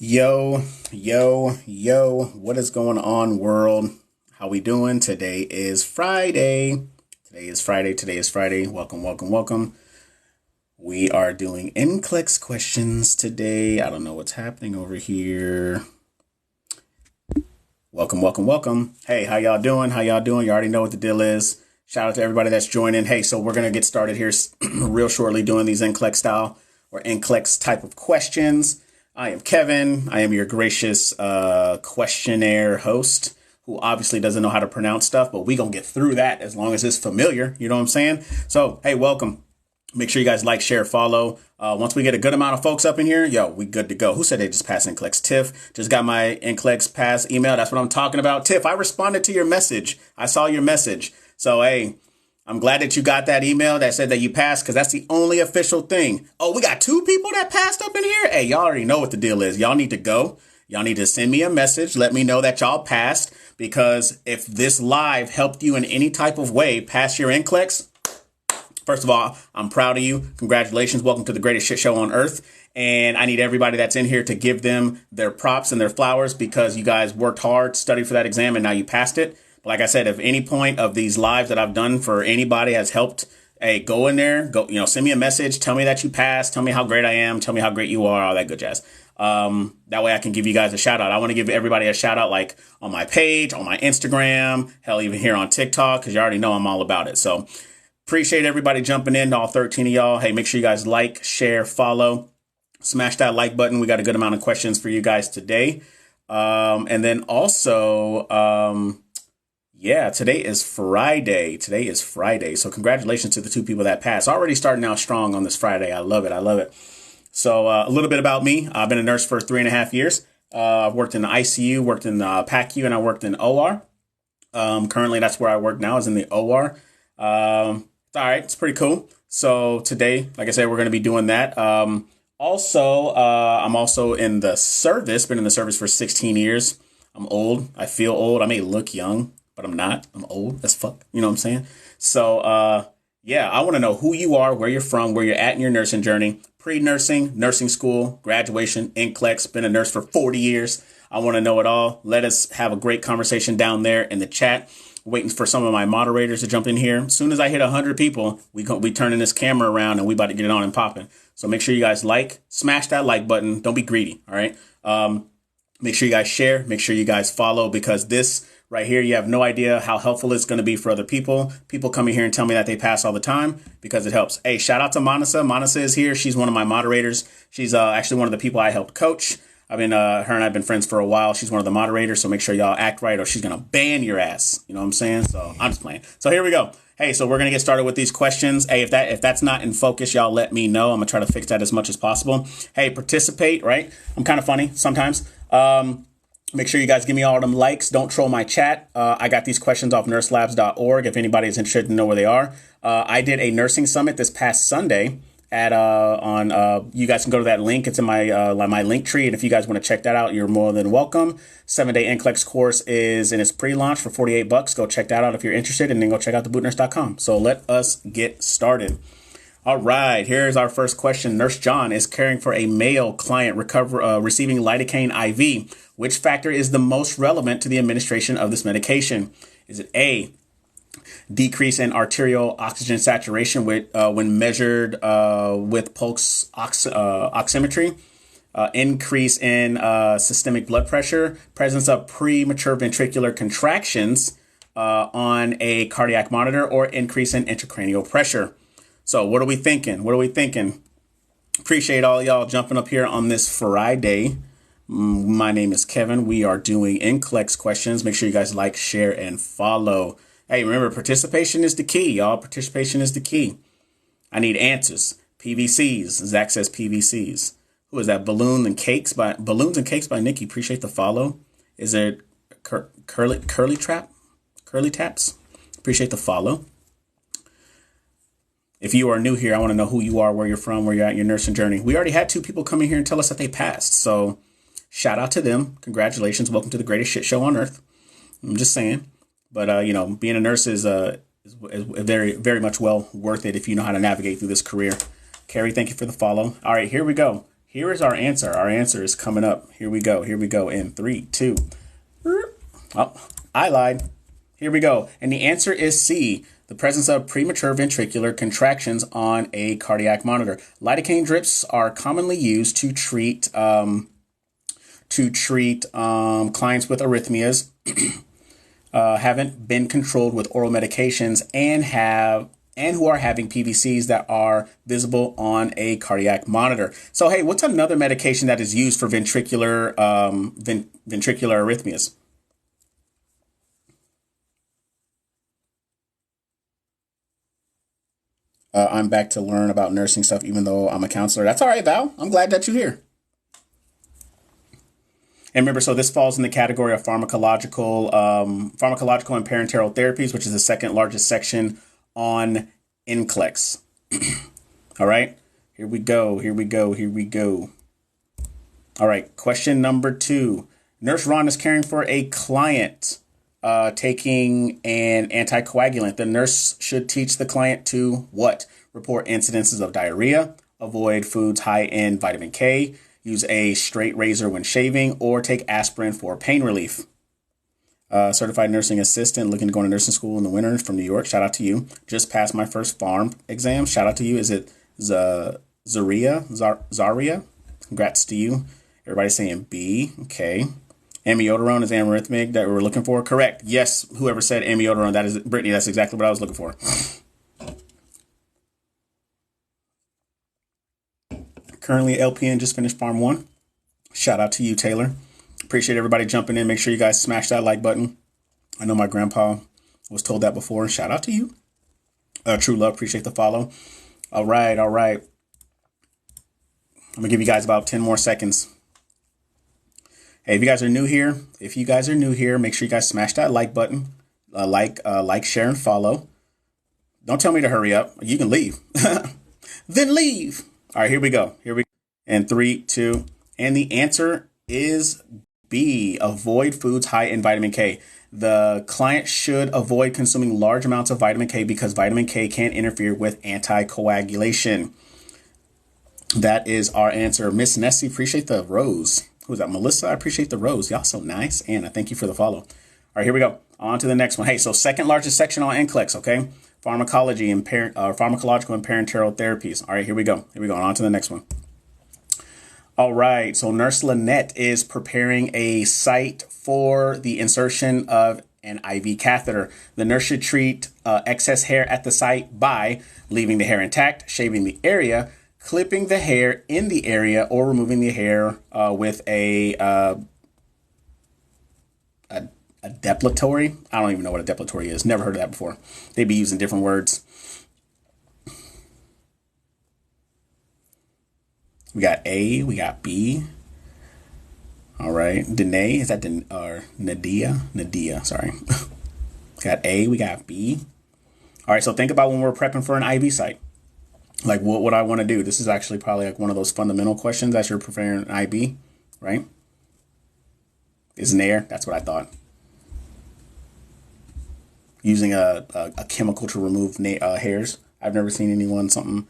Yo, what is going on, world? How we doing? Today is Friday. Welcome. We are doing NCLEX questions today. I don't know what's happening over here. Welcome. Hey, how y'all doing? You already know what the deal is. Shout out to everybody that's joining. Hey, so we're going to get started here real shortly doing these NCLEX style or NCLEX type of questions. I am Kevin. I am your gracious questionnaire host who obviously doesn't know how to pronounce stuff, but we going to get through that as long as it's familiar. You know what I'm saying? So, hey, welcome. Make sure you guys like, share, follow. Once we get a good amount of folks up in here, we good to go. Who said they just passed NCLEX? Tiff just got my NCLEX pass email. That's what I'm talking about. Tiff, I responded to your message. I saw your message. So, hey, I'm glad that you got that email that said that you passed because that's the only official thing. Oh, we got 2 people that passed up in here? Hey, y'all already know what the deal is. Y'all need to go. Y'all need to send me a message. Let me know that y'all passed because if this live helped you in any type of way pass your NCLEX, first of all, I'm proud of you. Congratulations. Welcome to the greatest shit show on earth. And I need everybody that's in here to give them their props and their flowers because you guys worked hard, studied for that exam, and now you passed it. Like I said, if any point of these lives that I've done for anybody has helped, hey, go in there, send me a message. Tell me that you passed. Tell me how great I am. Tell me how great you are. All that good jazz. That way I can give you guys a shout out. I want to give everybody a shout out like on my page, on my Instagram, hell, even here on TikTok, because you already know I'm all about it. So appreciate everybody jumping in, all 13 of y'all. Hey, make sure you guys like, share, follow, smash that like button. We got a good amount of questions for you guys today. And then also, today is Friday. So congratulations to the 2 people that passed. Already starting out strong on this Friday. I love it. So a little bit about me. I've been a nurse for 3.5 years. I've worked in the ICU, worked in the PACU, and I worked in OR. Currently, that's where I work now is in the OR. It's all right. It's pretty cool. So today, like I said, we're going to be doing that. Also, I'm also in the service, been in the service for 16 years. I'm old. I feel old. I may look young, but I'm not. I'm old as fuck. You know what I'm saying? So, I want to know who you are, where you're from, where you're at in your nursing journey, pre-nursing, nursing school, graduation, NCLEX, been a nurse for 40 years. I want to know it all. Let us have a great conversation down there in the chat. Waiting for some of my moderators to jump in here. As soon as I hit 100 people, we turning this camera around and we about to get it on and popping. So make sure you guys smash that like button. Don't be greedy. All right. Make sure you guys share. Make sure you guys follow because this right here, you have no idea how helpful it's going to be for other people. People come in here and tell me that they pass all the time because it helps. Hey, shout out to Manasa. Manasa is here. She's one of my moderators. She's actually one of the people I helped coach. Her and I've been friends for a while. She's one of the moderators. So make sure y'all act right or she's going to ban your ass. You know what I'm saying? So I'm just playing. So here we go. Hey, so we're going to get started with these questions. Hey, if that's not in focus, y'all let me know. I'm going to try to fix that as much as possible. Hey, participate, right? I'm kind of funny sometimes. Make sure you guys give me all them likes. Don't troll my chat. I got these questions off nurselabs.org if anybody is interested to know where they are. I did a nursing summit this past Sunday you guys can go to that link. It's in my link tree. And if you guys want to check that out, you're more than welcome. 7-day NCLEX course is in its pre-launch for $48. Go check that out if you're interested and then go check out thebootnurse.com. So let us get started. All right, here's our first question. Nurse John is caring for a male client receiving lidocaine IV. Which factor is the most relevant to the administration of this medication? Is it A, decrease in arterial oxygen saturation when measured with pulse oximetry, increase in systemic blood pressure, presence of premature ventricular contractions on a cardiac monitor, or increase in intracranial pressure? So what are we thinking? Appreciate all y'all jumping up here on this Friday. My name is Kevin. We are doing NCLEX questions. Make sure you guys like, share, and follow. Hey, remember, participation is the key, y'all. Participation is the key. I need answers. PVCs. Zach says PVCs. Who is that? Balloons and Cakes by Nikki. Appreciate the follow. Is it Curly Taps? Appreciate the follow. If you are new here, I want to know who you are, where you're from, where you're at in your nursing journey. We already had 2 people come in here and tell us that they passed. So shout out to them. Congratulations. Welcome to the greatest shit show on earth. I'm just saying. But, being a nurse is very, very much well worth it if you know how to navigate through this career. Carrie, thank you for the follow. All right, here we go. here is our answer. Our answer is coming up. Here we go. Here we go. In 3, 2. Oh, I lied. Here we go. And the answer is C, the presence of premature ventricular contractions on a cardiac monitor. Lidocaine drips are commonly used to treat clients with arrhythmias, haven't been controlled with oral medications, and who are having PVCs that are visible on a cardiac monitor. So, hey, what's another medication that is used for ventricular arrhythmias? I'm back to learn about nursing stuff, even though I'm a counselor. That's all right, Val. I'm glad that you're here. And remember, so this falls in the category of pharmacological and parenteral therapies, which is the second largest section on NCLEX. All right, here we go. Here we go. Here we go. All right, question number 2. Nurse Ron is caring for a client taking an anticoagulant. The nurse should teach the client to what? Report incidences of diarrhea, avoid foods high in vitamin K, use a straight razor when shaving, or take aspirin for pain relief. Certified nursing assistant looking to go to nursing school in the winter from New York. Shout out to you. Just passed my first pharm exam. Shout out to you. Is it Zaria? Congrats to you. Everybody's saying B. Okay. Amiodarone is antiarrhythmic that we're looking for. Correct. Yes. Whoever said amiodarone, that is Brittany. That's exactly what I was looking for. Currently, LPN just finished Farm 1. Shout out to you, Taylor. Appreciate everybody jumping in. Make sure you guys smash that like button. I know my grandpa was told that before. Shout out to you. True love. Appreciate the follow. All right. All right. I'm going to give you guys about 10 more seconds. Hey, if you guys are new here, make sure you guys smash that like button. Like, share, and follow. Don't tell me to hurry up. You can leave. Then leave. All right, here we go. And 3, 2, and the answer is B. Avoid foods high in vitamin K. The client should avoid consuming large amounts of vitamin K because vitamin K can interfere with anticoagulation. That is our answer. Miss Nessie, appreciate the rose. Who's that? Melissa, I appreciate the rose. Y'all so nice. Anna, thank you for the follow. All right, here we go. On to the next one. Hey, so second largest section on NCLEX, okay? Pharmacological and parenteral therapies. All right, here we go. On to the next one. All right, so Nurse Lynette is preparing a site for the insertion of an IV catheter. The nurse should treat excess hair at the site by leaving the hair intact, shaving the area, clipping the hair in the area, or removing the hair with a depilatory. I don't even know what a depilatory is. Never heard of that before. They'd be using different words. We got A, we got B. All right, Danae, is that or Nadia? Nadia, sorry. Got A, we got B. All right, so think about when we're prepping for an IV site. Like, what would I want to do? This is actually probably like one of those fundamental questions as you're preparing an IB, right? Isn't there? That's what I thought. Using a chemical to remove hairs. I've never seen anyone something.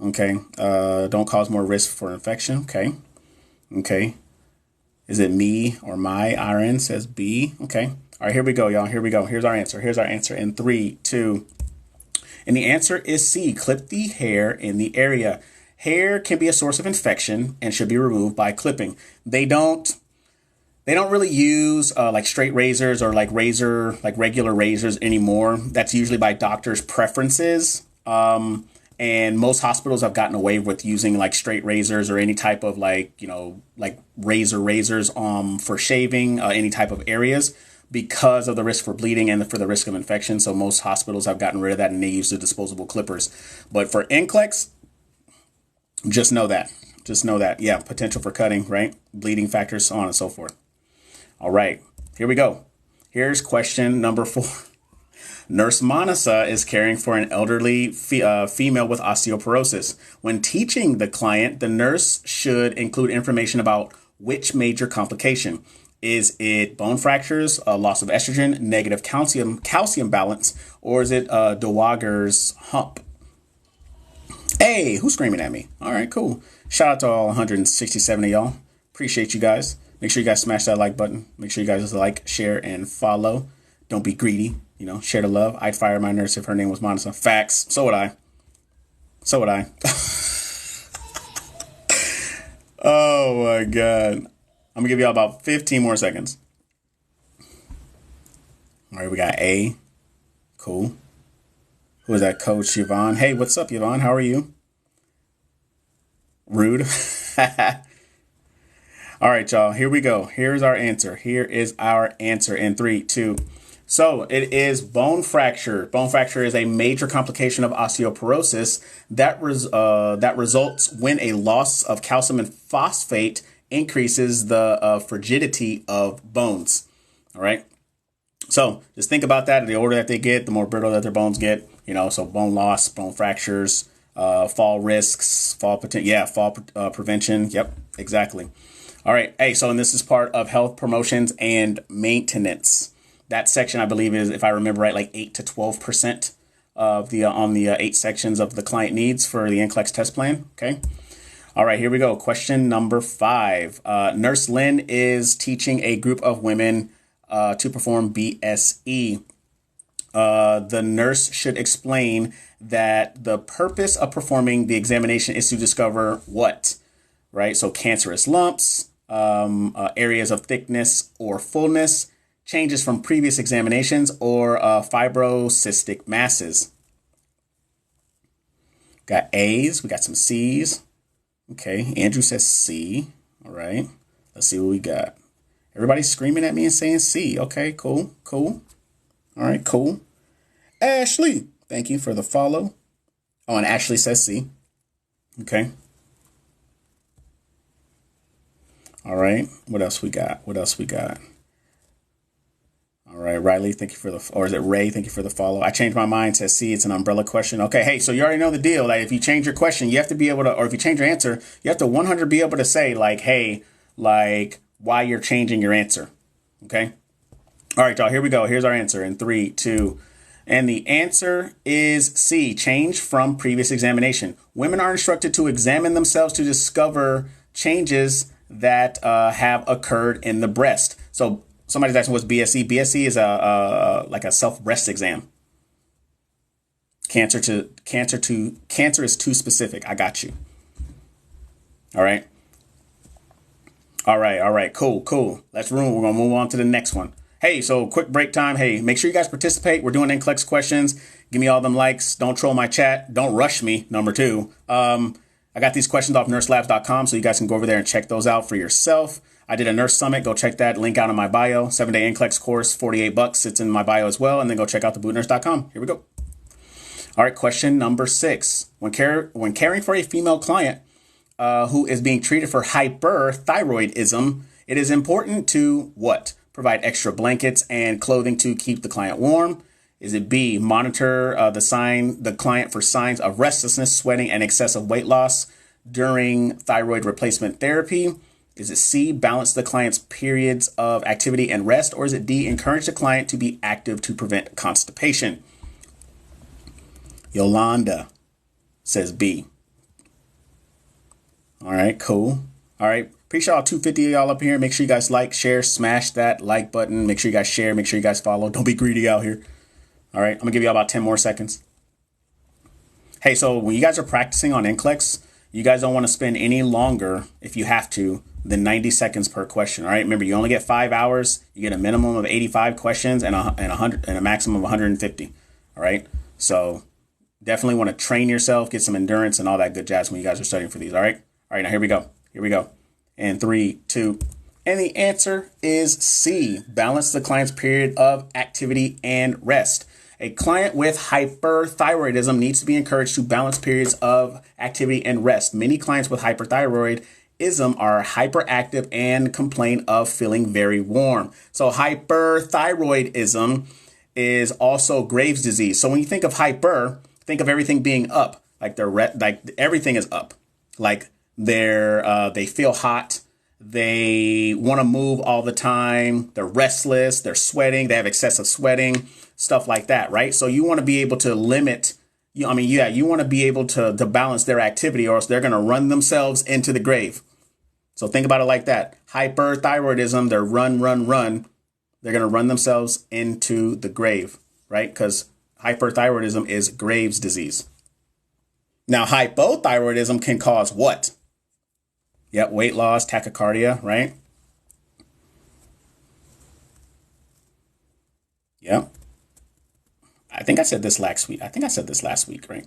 Okay. Don't cause more risk for infection. Okay. Okay. Is it me or my? RN says B. Okay. All right, here we go, y'all. Here we go. Here's our answer. In 3, 2. And the answer is C. Clip the hair in the area. Hair can be a source of infection and should be removed by clipping. They don't really use like straight razors or like regular razors anymore. That's usually by doctors' preferences. And most hospitals have gotten away with using like straight razors or any type of like razors for shaving any type of areas because of the risk for bleeding and for the risk of infection. So most hospitals have gotten rid of that and they use the disposable clippers. But for NCLEX, just know that. Yeah, potential for cutting, right? Bleeding factors, so on and so forth. All right, here we go. Here's question number 4. Nurse Manasa is caring for an elderly female with osteoporosis. When teaching the client, the nurse should include information about which major complication. Is it bone fractures, loss of estrogen, negative calcium balance, or is it Dowager's hump? Hey, who's screaming at me? All right, cool. Shout out to all 167 of y'all. Appreciate you guys. Make sure you guys smash that like button. Make sure you guys like, share, and follow. Don't be greedy. Share the love. I'd fire my nurse if her name was Monica. Facts. So would I. So would I. Oh my God. I'm gonna give y'all about 15 more seconds. All right, we got A. Cool. Who is that? Coach Yvonne. Hey, what's up, Yvonne? How are you? Rude. All right, y'all. Here we go. Here's our answer. Here is our answer in 3, 2. So it is bone fracture. Bone fracture is a major complication of osteoporosis that results when a loss of calcium and phosphate increases the frigidity of bones. All right. So just think about that. The older that they get, the more brittle that their bones get. So bone loss, bone fractures, fall risks, fall prevention. Yep, exactly. All right. Hey, so and this is part of health promotions and maintenance. That section, I believe, is, if I remember right, like 8 to 12% of the on the 8 sections of the client needs for the NCLEX test plan. Okay. All right, here we go. Question number 5. Nurse Lynn is teaching a group of women to perform BSE. The nurse should explain that the purpose of performing the examination is to discover what, right? So cancerous lumps, areas of thickness or fullness, changes from previous examinations, or fibrocystic masses. Got A's, we got some C's. Okay, Andrew says C. All right, let's see what we got. Everybody's screaming at me and saying C. Okay, cool. All right, cool. Ashley, thank you for the follow. Oh, and Ashley says C. Okay. All right, what else we got? All right, Riley, thank you for or is it Ray? Thank you for the follow. I changed my mind, says C, it's an umbrella question. Okay, hey, so you already know the deal. Like, if you change your question, you have to be able to, or if you change your answer, you have to 100 be able to say, like, hey, like, why you're changing your answer. Okay? All right, y'all, here we go. Here's our answer in 3, 2. And the answer is C, change from previous examination. Women are instructed to examine themselves to discover changes that have occurred in the breast. So somebody's asking what's BSE. BSE is like a self-breast exam. Cancer is too specific. I got you. All right. Cool. We're gonna move on to the next one. Hey, so quick break time. Hey, make sure you guys participate. We're doing NCLEX questions. Give me all them likes. Don't troll my chat. Don't rush me. Number 2. I got these questions off nurselabs.com, so you guys can go over there and check those out for yourself. I did a nurse summit. Go check that link out in my bio. 7-day NCLEX course, $48. It's in my bio as well. And then go check out thebootnurse.com. Here we go. All right, question number 6. When caring for a female client who is being treated for hyperthyroidism, it is important to what? Provide extra blankets and clothing to keep the client warm. Is it B, monitor the client for signs of restlessness, sweating, and excessive weight loss during thyroid replacement therapy? Is it C, balance the client's periods of activity and rest? Or is it D, encourage the client to be active to prevent constipation? Yolanda says B. All right, cool. All right. Appreciate all 250 of y'all up here. Make sure you guys like, share, smash that like button. Make sure you guys share. Make sure you guys follow. Don't be greedy out here. All right. I'm going to give you all about 10 more seconds. Hey, so when you guys are practicing on NCLEX, you guys don't want to spend any longer, if you have to, than 90 seconds per question. All right. Remember, you only get 5 hours. You get a minimum of 85 questions and a maximum of 150. All right. So definitely want to train yourself, get some endurance and all that good jazz when you guys are studying for these. All right. All right. Now here we go. And 3, 2. And the answer is C. Balance the client's period of activity and rest. A client with hyperthyroidism needs to be encouraged to balance periods of activity and rest. Many clients with hyperthyroidism are hyperactive and complain of feeling very warm. So hyperthyroidism is also Graves' disease. So when you think of hyper, think of everything being up, like everything is up, like they feel hot. They want to move all the time. They're restless. They're sweating. They have excessive sweating, stuff like that, right? So you want to be able to limit You want to be able to balance their activity, or else they're going to run themselves into the grave. So think about it like that. Hyperthyroidism, they're run. They're going to run themselves into the grave, right? Because hyperthyroidism is Graves' disease. Now, hypothyroidism can cause what? Yep, weight loss, tachycardia, right? Yep. I think I said this last week, right?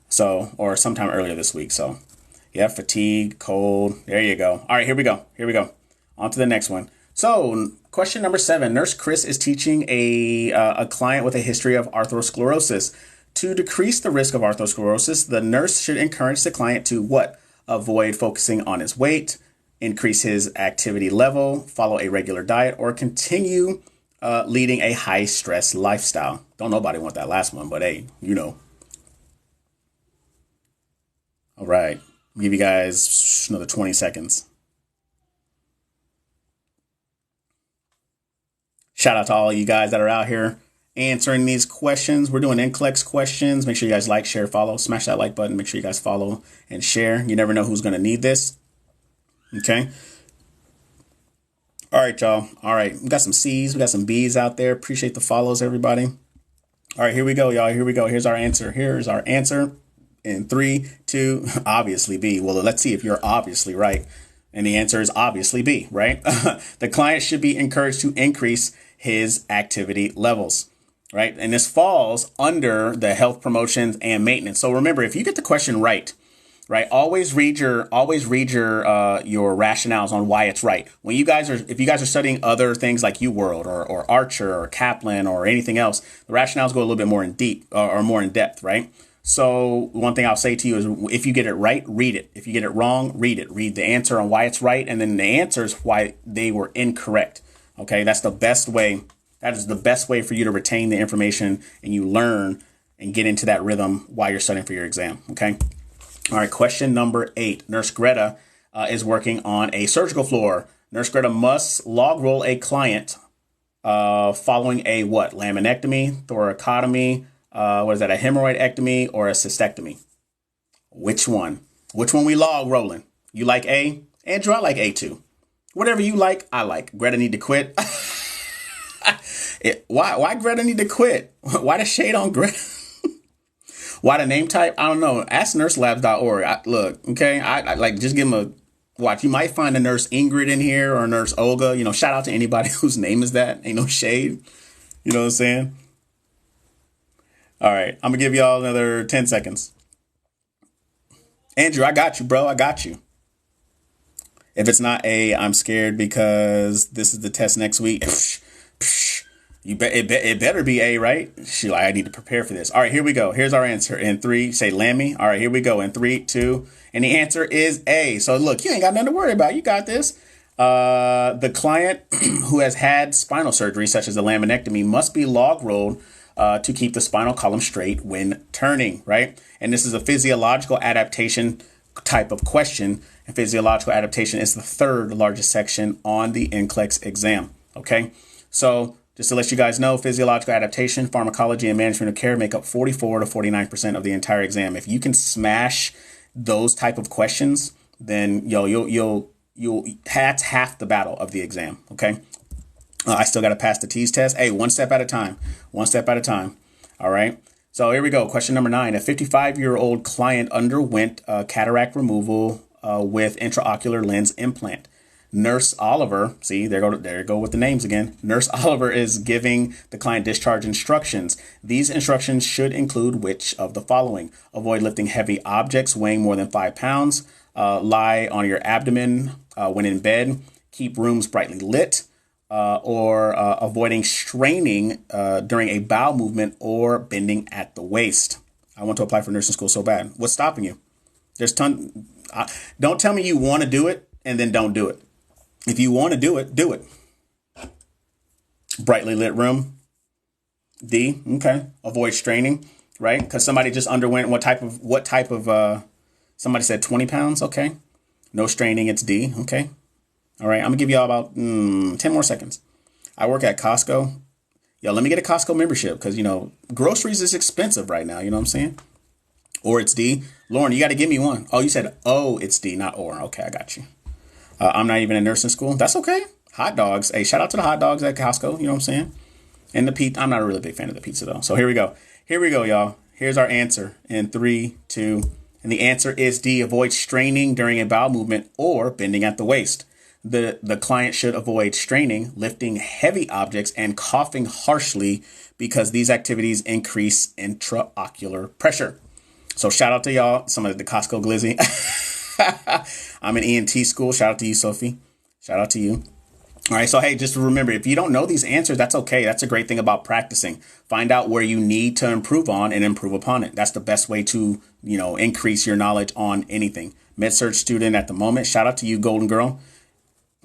So, or sometime earlier this week. So, yeah, fatigue, cold. There you go. All right, here we go. On to the next one. So, question number 7. Nurse Chris is teaching a client with a history of atherosclerosis. To decrease the risk of atherosclerosis, the nurse should encourage the client to what? Avoid focusing on his weight, increase his activity level, follow a regular diet, or continue leading a high-stress lifestyle. Don't nobody want that last one, but hey, you know. All right. I'll give you guys another 20 seconds. Shout out to all you guys that are out here answering these questions. We're doing NCLEX questions. Make sure you guys like, share, follow. Smash that like button. Make sure you guys follow and share. You never know who's going to need this. Okay. All right, y'all. All right. We got some C's. We got some B's out there. Appreciate the follows, everybody. All right. Here we go, y'all. Here we go. Here's our answer. In 3, 2, obviously B. Well, let's see if you're obviously right. And the answer is obviously B, right? The client should be encouraged to increase his activity levels, right? And this falls under the health promotions and maintenance. So remember, if you get the question right, always read your rationales on why it's right. If you guys are studying other things like UWorld or Archer or Kaplan or anything else, the rationales go a little bit more in deep or more in depth, right? So one thing I'll say to you is, if you get it right, read it. If you get it wrong, read it. Read the answer on why it's right, and then the answers why they were incorrect. Okay, that's the best way. That is the best way for you to retain the information and you learn and get into that rhythm while you're studying for your exam. Okay. All right. Question number 8. Nurse Greta is working on a surgical floor. Nurse Greta must log roll a client following a what? Laminectomy, thoracotomy. A hemorrhoidectomy or a cystectomy? Which one? Which one we log rolling? You like A? Andrew, I like A too. Whatever you like, I like. Greta need to quit. Why Greta need to quit? Why the shade on Greta? Why the name type? I don't know. Ask nurselabs.org. Look, okay. I like, just give them a watch. You might find a nurse Ingrid in here or a nurse Olga. You know, shout out to anybody whose name is that. Ain't no shade. You know what I'm saying? All right, I'm going to give y'all another 10 seconds. Andrew, I got you, bro. I got you. If it's not A, I'm scared because this is the test next week. It better be A, right? I need to prepare for this. All right, here we go. Here's our answer. In 3, say Lammy. All right, here we go. In 3, 2, and the answer is A. So look, you ain't got nothing to worry about. You got this. The client who has had spinal surgery, such as a laminectomy, must be log rolled to keep the spinal column straight when turning, right? And this is a physiological adaptation type of question. And physiological adaptation is the 3rd largest section on the NCLEX exam, okay? So just to let you guys know, physiological adaptation, pharmacology, and management of care make up 44 to 49% of the entire exam. If you can smash those type of questions, then you'll that's half the battle of the exam, okay? I still got to pass the TEAS test. Hey, one step at a time. All right. So here we go. Question number 9. A 55-year-old client underwent cataract removal with intraocular lens implant. Nurse Oliver, see, there you go with the names again. Nurse Oliver is giving the client discharge instructions. These instructions should include which of the following? Avoid lifting heavy objects weighing more than 5 pounds. Lie on your abdomen when in bed. Keep rooms brightly lit. Or avoiding straining during a bowel movement or bending at the waist. I want to apply for nursing school so bad. What's stopping you? Don't tell me you want to do it and then don't do it. If you want to do it, do it. Brightly lit room. D. Okay. Avoid straining, right? Because somebody just underwent what type of somebody said 20 pounds. Okay. No straining. It's D. Okay. All right, I'm going to give y'all about 10 more seconds. I work at Costco. Yo, let me get a Costco membership because, groceries is expensive right now. You know what I'm saying? Or it's D. Lauren, you got to give me one. Oh, you said O, it's D, not or. Okay, I got you. I'm not even in nursing school. That's okay. Hot dogs. Hey, shout out to the hot dogs at Costco. You know what I'm saying? And the pizza. I'm not a really big fan of the pizza, though. So here we go. Here we go, y'all. Here's our answer in 3, 2. And the answer is D. Avoid straining during a bowel movement or bending at the waist. The client should avoid straining, lifting heavy objects, and coughing harshly because these activities increase intraocular pressure. So shout out to y'all, some of the Costco glizzy. I'm in ENT school. Shout out to you, Sophie. Shout out to you. All right. So, hey, just remember, if you don't know these answers, that's okay. That's a great thing about practicing. Find out where you need to improve on and improve upon it. That's the best way to, increase your knowledge on anything. Med-Surg student at the moment. Shout out to you, Golden Girl.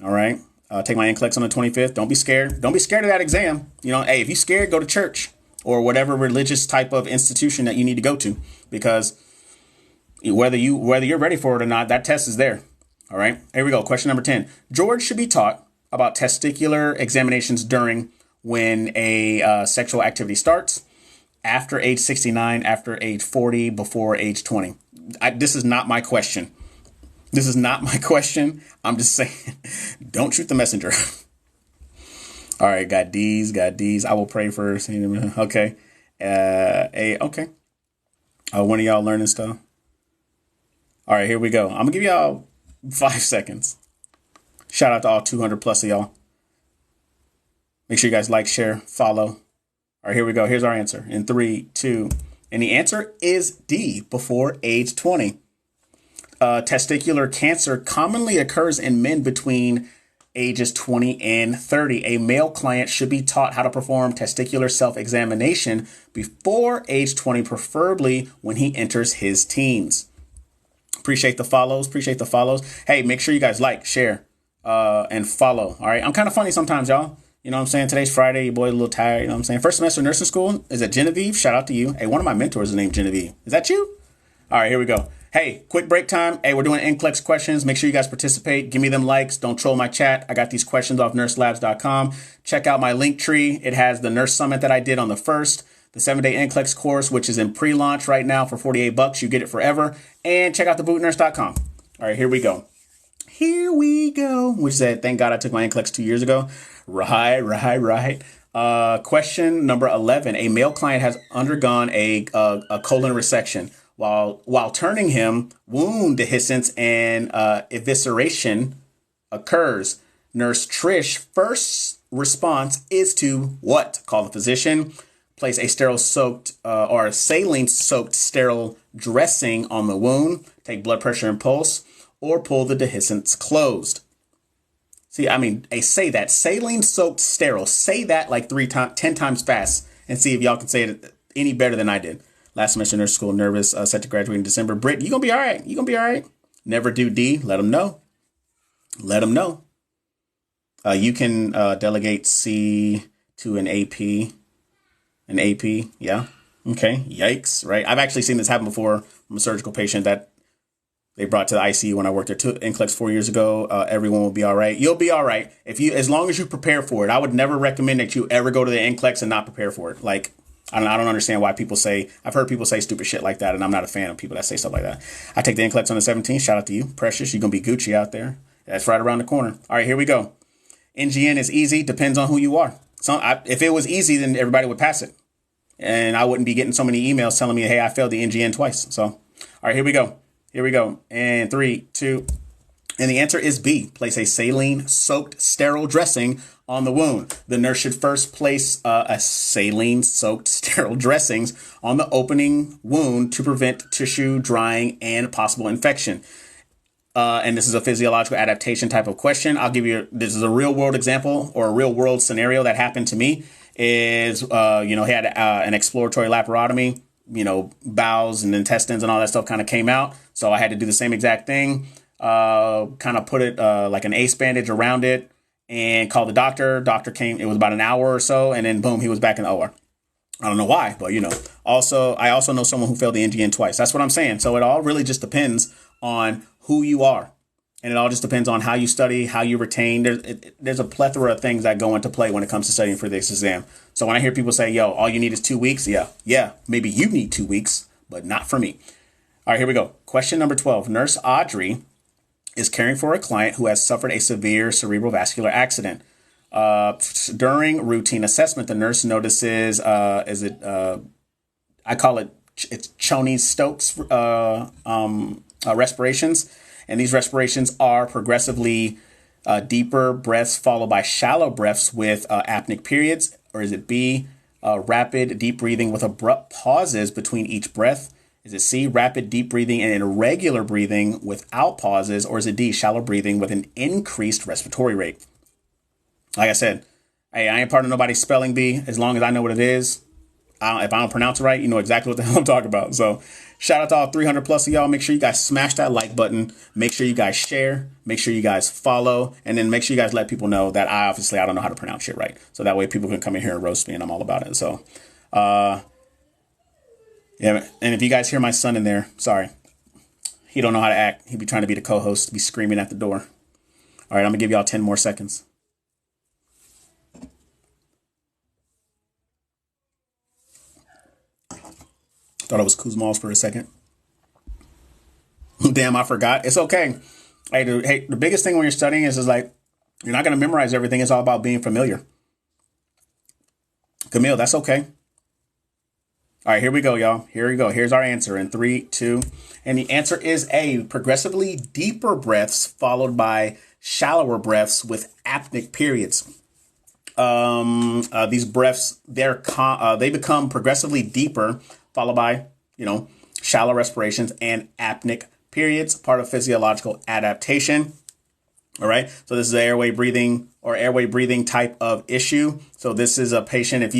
All right. Take my NCLEX on the 25th. Don't be scared. Don't be scared of that exam. Hey, if you're scared, go to church or whatever religious type of institution that you need to go to, because whether you're ready for it or not, that test is there. All right. Here we go. Question number 10. George should be taught about testicular examinations during when a sexual activity starts, after age 69, after age 40, before age 20. This is not my question. This is not my question. I'm just saying, don't shoot the messenger. All right, got D's. I will pray first. Okay. Okay. One of y'all learning stuff. All right, here we go. I'm going to give y'all 5 seconds. Shout out to all 200 plus of y'all. Make sure you guys like, share, follow. All right, here we go. Here's our answer in 3, 2. And the answer is D, before age 20. Testicular cancer commonly occurs in men between ages 20 and 30. A male client should be taught how to perform testicular self-examination before age 20, preferably when he enters his teens. Appreciate the follows. Hey, make sure you guys like, share, and follow. All right. I'm kind of funny sometimes, y'all. You know what I'm saying? Today's Friday. Your boy a little tired. You know what I'm saying? First semester nursing school. Is it Genevieve? Shout out to you. Hey, one of my mentors is named Genevieve. Is that you? All right, here we go. Hey, quick break time. Hey, we're doing NCLEX questions. Make sure you guys participate. Give me them likes. Don't troll my chat. I got these questions off nurselabs.com. Check out my link tree. It has the nurse summit that I did on the 1st, the 7-day NCLEX course, which is in pre-launch right now for $48. You get it forever. And check out thebootnurse.com. All right, here we go. Which said, thank God I took my NCLEX 2 years ago. Right. Question number 11. A male client has undergone a colon resection. While turning him, wound dehiscence and evisceration occurs. Nurse Trish first response is to what? Call the physician, place a sterile-soaked or a saline-soaked sterile dressing on the wound, take blood pressure and pulse, or pull the dehiscence closed. See, say that saline-soaked sterile. Say that like 10 times fast and see if y'all can say it any better than I did. Last semester nurse school, nervous, set to graduate in December. Britt, you gonna be all right. Never do D. Let them know. You can delegate C to an AP. Yeah. Okay. Yikes. Right. I've actually seen this happen before. I'm a surgical patient that they brought to the ICU when I worked there NCLEX 4 years ago. Everyone will be all right. You'll be all right as long as you prepare for it. I would never recommend that you ever go to the NCLEX and not prepare for it. Like, I don't understand why I've heard people say stupid shit like that, and I'm not a fan of people that say stuff like that. I take the NCLEX on the 17th. Shout out to you. Precious. You're going to be Gucci out there. That's right around the corner. All right, here we go. NGN is easy. Depends on who you are. If it was easy, then everybody would pass it. And I wouldn't be getting so many emails telling me, hey, I failed the NGN twice. So, all right, here we go. And 3, 2. And the answer is B. Place a saline-soaked sterile dressing on the wound. The nurse should first place a saline-soaked sterile dressings on the opening wound to prevent tissue drying and possible infection. And this is a physiological adaptation type of question. This is a real world example or a real world scenario that happened to me. He had an exploratory laparotomy, bowels and intestines and all that stuff kind of came out. So I had to do the same exact thing. Kind of put it like an ACE bandage around it and called the doctor. Doctor came. It was about an hour or so. And then, boom, he was back in the OR. I don't know why, but, I also know someone who failed the NGN twice. That's what I'm saying. So it all really just depends on who you are. And it all just depends on how you study, how you retain. There's a plethora of things that go into play when it comes to studying for this exam. So when I hear people say, yo, all you need is 2 weeks. Yeah, maybe you need 2 weeks, but not for me. All right, here we go. Question number 12. Nurse Audrey is caring for a client who has suffered a severe cerebral vascular accident. During routine assessment, the nurse notices, I call it's Choney-Stokes respirations. And these respirations are progressively deeper breaths followed by shallow breaths with apneic periods. Or is it B, rapid deep breathing with abrupt pauses between each breath? Is it C, rapid deep breathing and irregular breathing without pauses? Or is it D, shallow breathing with an increased respiratory rate? Like I said, hey, I ain't part of nobody's spelling bee. As long as I know what it is, if I don't pronounce it right, you know exactly what the hell I'm talking about. So shout out to all 300 plus of y'all. Make sure you guys smash that like button. Make sure you guys share. Make sure you guys follow. And then make sure you guys let people know that I don't know how to pronounce shit right. So that way people can come in here and roast me and I'm all about it. So, yeah. And if you guys hear my son in there, sorry. He don't know how to act. He be trying to be the co-host, be screaming at the door. All right, I'm going to give y'all 10 more seconds. Thought it was Kuzmal's for a second. Damn, I forgot. It's okay. Hey, the biggest thing when you're studying is like, you're not going to memorize everything. It's all about being familiar. Camille, that's okay. All right, here we go, y'all. Here we go. Here's our answer in 3, 2. And the answer is A, progressively deeper breaths followed by shallower breaths with apneic periods. These breaths, they become progressively deeper, followed by, shallow respirations and apneic periods, part of physiological adaptation. All right. So this is an airway breathing type of issue. So this is a patient.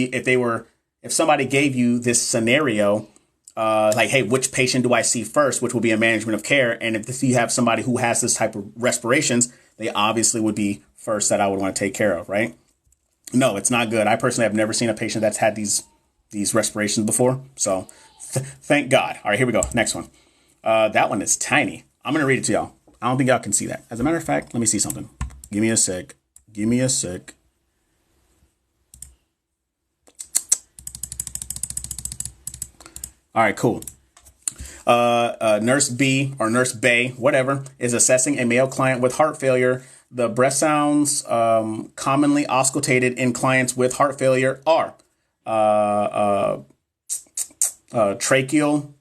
If somebody gave you this scenario, like, hey, which patient do I see first, which will be a management of care. And if you have somebody who has this type of respirations, they obviously would be first that I would want to take care of. Right. No, it's not good. I personally have never seen a patient that's had these respirations before. So thank God. All right, here we go. Next one. That one is tiny. I'm going to read it to y'all. I don't think y'all can see that. As a matter of fact, let me see something. Give me a sec. All right, cool. Nurse B or Nurse Bay, whatever, is assessing a male client with heart failure. The breath sounds commonly auscultated in clients with heart failure are tracheal,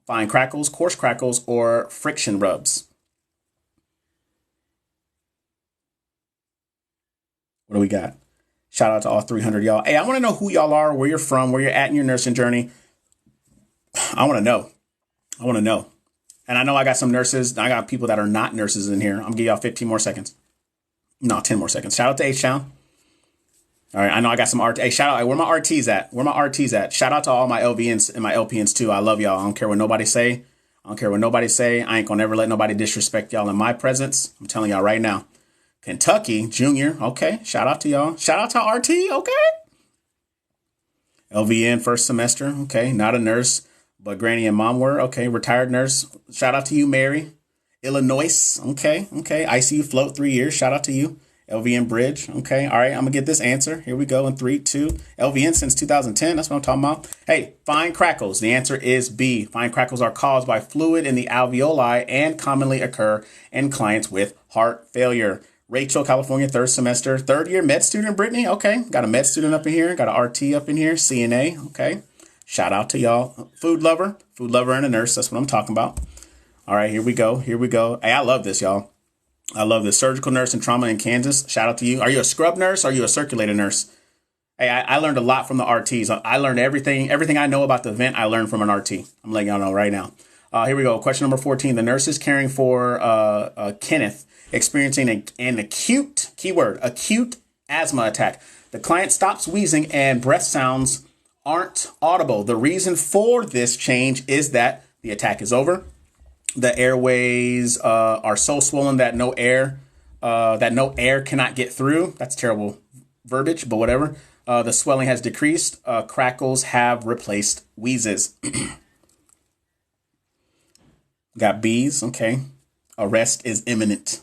fine crackles, coarse crackles, or friction rubs. What do we got? Shout out to all 300 y'all. Hey, I want to know who y'all are, where you're from, where you're at in your nursing journey. I want to know. And I know I got some nurses. I got people that are not nurses in here. I'm going to give y'all 15 more seconds. No, 10 more seconds. Shout out to H-Town. All right, I know I got some RT. Hey, shout out. Hey, where my RTs at? Shout out to all my LVNs and my LPNs too. I love y'all. I don't care what nobody say. I ain't gonna never let nobody disrespect y'all in my presence. I'm telling y'all right now. Kentucky Junior. Okay. Shout out to y'all. Shout out to RT. Okay. LVN first semester. Okay. Not a nurse, but granny and mom were. Okay. Retired nurse. Shout out to you, Mary. Illinois. Okay. ICU float 3 years. Shout out to you. LVN Bridge. Okay. All right. I'm going to get this answer. Here we go in 3, 2. LVN since 2010. That's what I'm talking about. Hey, fine crackles. The answer is B. Fine crackles are caused by fluid in the alveoli and commonly occur in clients with heart failure. Rachel, California, third semester, third year med student. Brittany. Okay. Got a med student up in here. Got an RT up in here. CNA. Okay. Shout out to y'all. Food lover and a nurse. That's what I'm talking about. All right. Here we go. Hey, I love this, y'all. I love this. Surgical nurse and trauma in Kansas. Shout out to you. Are you a scrub nurse? Or are you a circulator nurse? Hey, I learned a lot from the RTs. I learned everything I know about the event. I learned from an RT. I'm letting y'all know right now. Here we go. Question number 14. The nurse is caring for Kenneth, experiencing an acute, keyword, acute asthma attack. The client stops wheezing and breath sounds aren't audible. The reason for this change is that the attack is over. The airways are so swollen that no air cannot get through. That's terrible verbiage, but whatever. The swelling has decreased. Crackles have replaced wheezes. Got B's. Okay. Arrest is imminent.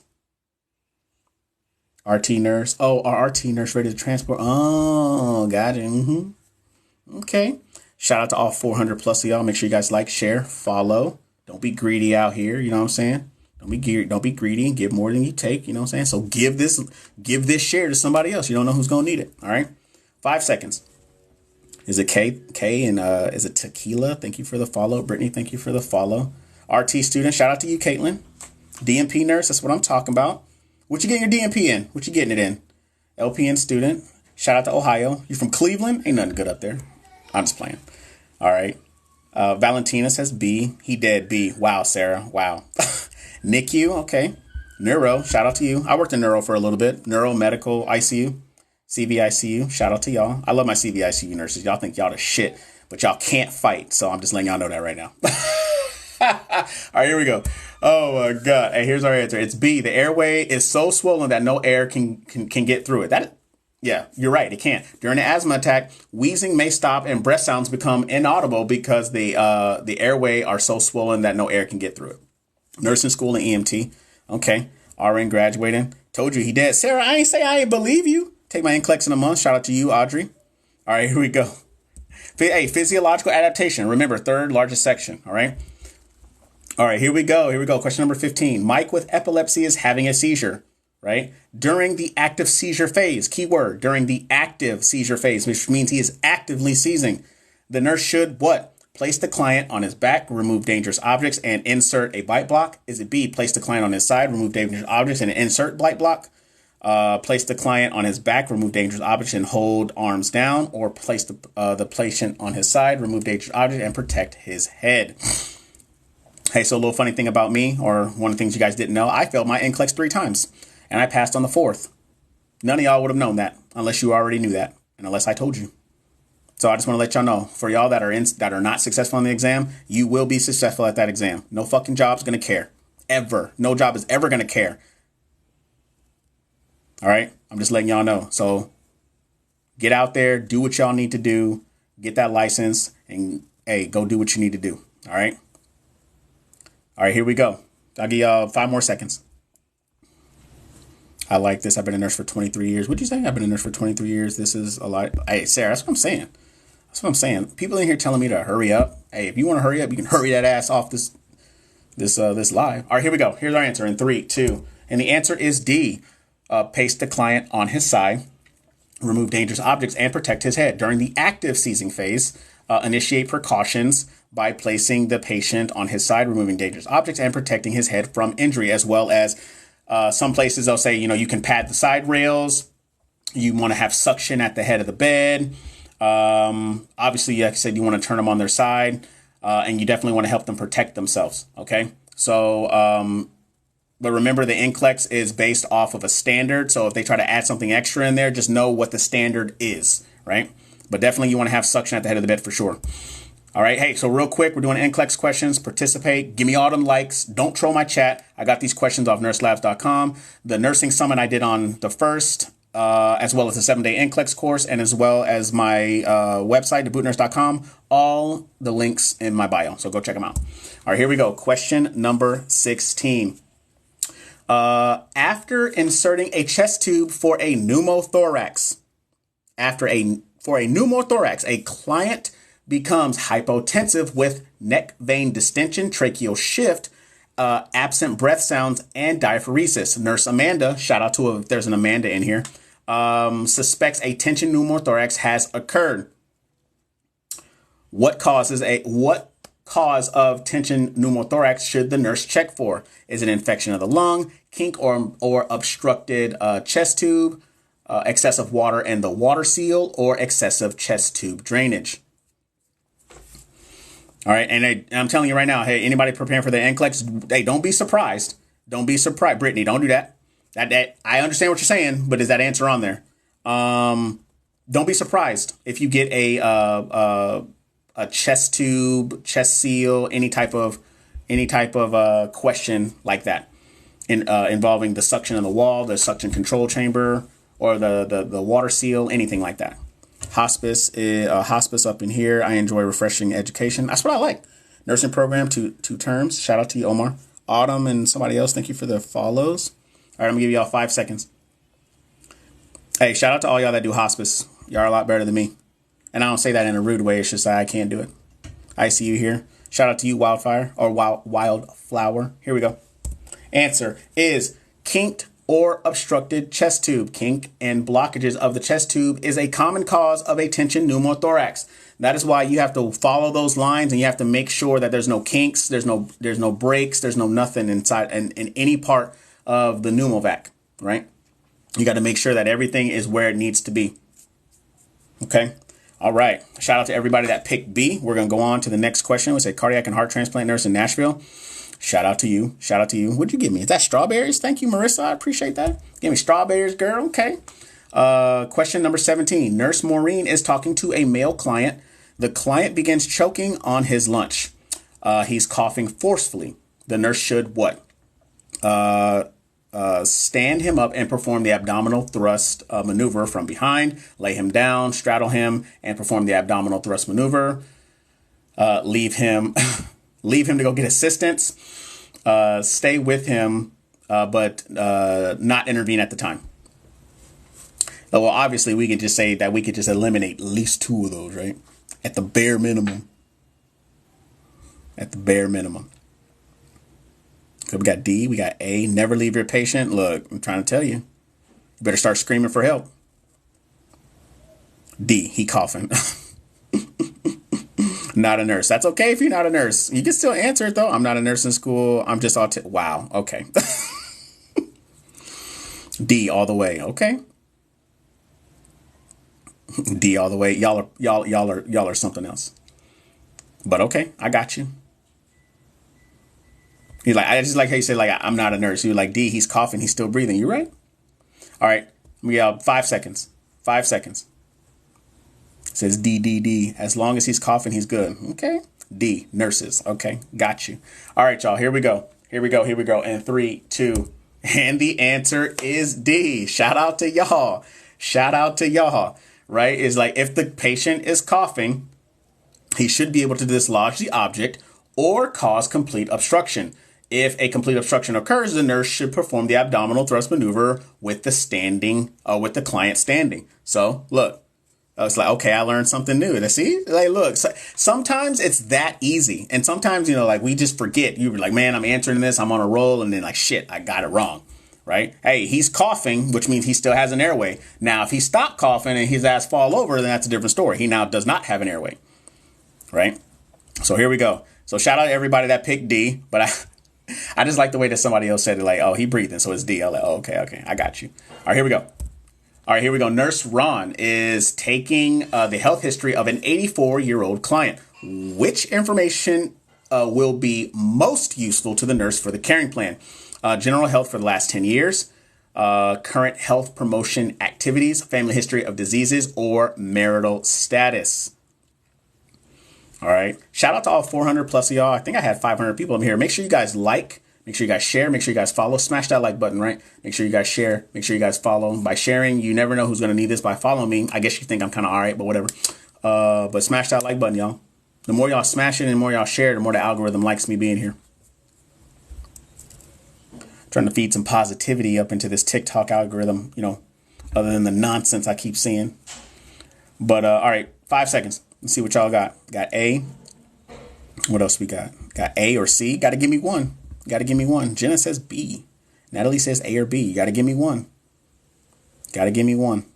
RT nurse. Oh, our RT nurse ready to transport. Oh, got it. Mm-hmm. Okay. Shout out to all 400 plus of y'all. Make sure you guys like, share, follow. Don't be greedy out here. You know what I'm saying? Don't be greedy and give more than you take. You know what I'm saying? So give this share to somebody else. You don't know who's going to need it. All right. 5 seconds. Is it K and is it Tequila? Thank you for the follow. Brittany, thank you for the follow. RT student, shout out to you, Caitlin. DMP nurse, that's what I'm talking about. What you getting your DMP in? What you getting it in? LPN student, shout out to Ohio. You from Cleveland? Ain't nothing good up there. I'm just playing. All right. Valentina says B. He dead B. Wow, Sarah. Wow. NICU, okay. Neuro, shout out to you. I worked in neuro for a little bit. Neuro, medical, ICU. CVICU, shout out to y'all. I love my CVICU nurses. Y'all think y'all the shit, but y'all can't fight. So I'm just letting y'all know that right now. All right, here we go. Oh my God. Hey, here's our answer. It's B. The airway is so swollen that no air can get through it. Yeah, you're right. It can't. During an asthma attack, wheezing may stop and breath sounds become inaudible because the airway are so swollen that no air can get through it. Nursing school and EMT. Okay. RN graduating. Told you he dead. Sarah, I ain't say I ain't believe you. Take my NCLEX in a month. Shout out to you, Audrey. All right, here we go. Hey, physiological adaptation. Remember, third largest section. All right. All right, here we go. Question number 15. Mike with epilepsy is having a seizure, right? During the active seizure phase. Keyword, during the active seizure phase, which means he is actively seizing. The nurse should what? Place the client on his back, remove dangerous objects, and insert a bite block. Is it B? Place the client on his side, remove dangerous objects, and insert bite block? Place the client on his back, remove dangerous objects, and hold arms down, or place the patient on his side, remove dangerous objects, and protect his head. Hey, so a little funny thing about me, or one of the things you guys didn't know, I failed my NCLEX 3 times, and I passed on the 4th. None of y'all would have known that unless you already knew that, and unless I told you. So I just want to let y'all know, for y'all that are not successful on the exam, you will be successful at that exam. No fucking job's going to care. Ever. No job is ever going to care. All right. I'm just letting y'all know. So get out there, do what y'all need to do, get that license, and hey, go do what you need to do. All right. All right, here we go. I'll give y'all 5 more seconds. I like this. I've been a nurse for 23 years. What'd you say? I've been a nurse for 23 years. This is a lot. Hey, Sarah, that's what I'm saying. That's what I'm saying. People in here telling me to hurry up. Hey, if you want to hurry up, you can hurry that ass off this live. All right, here we go. Here's our answer in 3, 2. And the answer is D. Place the client on his side, remove dangerous objects, and protect his head. During the active seizing phase, initiate precautions by placing the patient on his side, removing dangerous objects, and protecting his head from injury, as well as some places they'll say, you can pad the side rails. You want to have suction at the head of the bed. Obviously, like I said, you want to turn them on their side, and you definitely want to help them protect themselves. Okay. So, but remember, the NCLEX is based off of a standard. So if they try to add something extra in there, just know what the standard is, right? But definitely you want to have suction at the head of the bed for sure. All right. Hey, so real quick, we're doing NCLEX questions. Participate. Give me all them likes. Don't troll my chat. I got these questions off nurselabs.com. The nursing summit I did on the 1st, as well as the 7-day NCLEX course, and as well as my website, debootnurse.com. All the links in my bio. So go check them out. All right, here we go. Question number 16. After inserting a chest tube for a pneumothorax, a client becomes hypotensive with neck vein distension, tracheal shift, absent breath sounds, and diaphoresis. Nurse Amanda, shout out to if there's an Amanda in here, suspects a tension pneumothorax has occurred. What cause of tension pneumothorax should the nurse check for? Is it infection of the lung, kink or obstructed chest tube, excessive water in the water seal, or excessive chest tube drainage? All right, and I'm telling you right now, hey, anybody preparing for the NCLEX, hey, don't be surprised. Don't be surprised. Brittany, don't do that. That I understand what you're saying, but is that answer on there? Don't be surprised if you get a chest tube, chest seal, any type of question like that, involving the suction in the wall, the suction control chamber, or the water seal, anything like that. Hospice up in here. I enjoy refreshing education. That's what I like. Nursing program, two terms. Shout out to you, Omar. Autumn and somebody else. Thank you for the follows. All right, I'm gonna give y'all 5 seconds. Hey, shout out to all y'all that do hospice. Y'all are a lot better than me. And I don't say that in a rude way. It's just that I can't do it. ICU here. Shout out to you, Wildfire, or Wildflower. Here we go. Answer is kinked or obstructed chest tube. Kink and blockages of the chest tube is a common cause of a tension pneumothorax. That is why you have to follow those lines, and you have to make sure that there's no kinks, there's no breaks, there's no nothing inside in any part of the pneumovac, right? You got to make sure that everything is where it needs to be. Okay. All right. Shout out to everybody that picked B. We're going to go on to the next question. We say cardiac and heart transplant nurse in Nashville. Shout out to you. Shout out to you. What'd you give me? Is that strawberries? Thank you, Marissa. I appreciate that. Give me strawberries, girl. Okay. Question number 17. Nurse Maureen is talking to a male client. The client begins choking on his lunch. He's coughing forcefully. The nurse should what? Stand him up and perform the abdominal thrust maneuver from behind. Lay him down, straddle him, and perform the abdominal thrust maneuver. Leave him to go get assistance. Stay with him, but not intervene at the time. Well, obviously, we could just say that we could just eliminate at least 2 of those, right? At the bare minimum. At the bare minimum. So we got D, we got A, never leave your patient. Look, I'm trying to tell you. You better start screaming for help. D, he coughing. Not a nurse. That's okay if you're not a nurse. You can still answer it, though. I'm not a nurse in school. I'm just wow. Okay. D all the way. Okay. D all the way. Y'all are something else. But okay, I got you. He's like, I just like how you say, like, I'm not a nurse. You're like, D, he's coughing. He's still breathing. You're right. All right. We got 5 seconds. 5 seconds. It says D, D, D. As long as he's coughing, he's good. Okay. D, nurses. Okay. Got you. All right, y'all. Here we go. Here we go. Here we go. And 3, 2. And the answer is D. Shout out to y'all. Shout out to y'all. Right? It's like if the patient is coughing, he should be able to dislodge the object or cause complete obstruction. If a complete obstruction occurs, the nurse should perform the abdominal thrust maneuver with with the client standing. So look, it's like, okay, I learned something new. See, like, look, so sometimes it's that easy. And sometimes, like we just forget. You're like, man, I'm answering this. I'm on a roll. And then like, shit, I got it wrong. Right. Hey, he's coughing, which means he still has an airway. Now, if he stopped coughing and his ass fall over, then that's a different story. He now does not have an airway. Right. So here we go. So shout out to everybody that picked D, but I just like the way that somebody else said it, like, oh, he breathing, so it's D. I'm like, oh, okay, I got you. All right, here we go. All right, here we go. Nurse Ron is taking the health history of an 84-year-old client. Which information will be most useful to the nurse for the caring plan? General health for the last 10 years, current health promotion activities, family history of diseases, or marital status. All right. Shout out to all 400 plus of y'all. I think I had 500 people in here. Make sure you guys like. Make sure you guys share. Make sure you guys follow. Smash that like button, right? Make sure you guys share. Make sure you guys follow. By sharing, you never know who's going to need this. By following me, I guess you think I'm kind of all right, but whatever. But smash that like button, y'all. The more y'all smash it and the more y'all share, the more the algorithm likes me being here. Trying to feed some positivity up into this TikTok algorithm, other than the nonsense I keep seeing. But all right, 5 seconds. Let's see what y'all got. Got A. What else we got? Got A or C? Got to give me one. Got to give me one. Jenna says B. Natalie says A or B. You got to give me one. Got to give me one.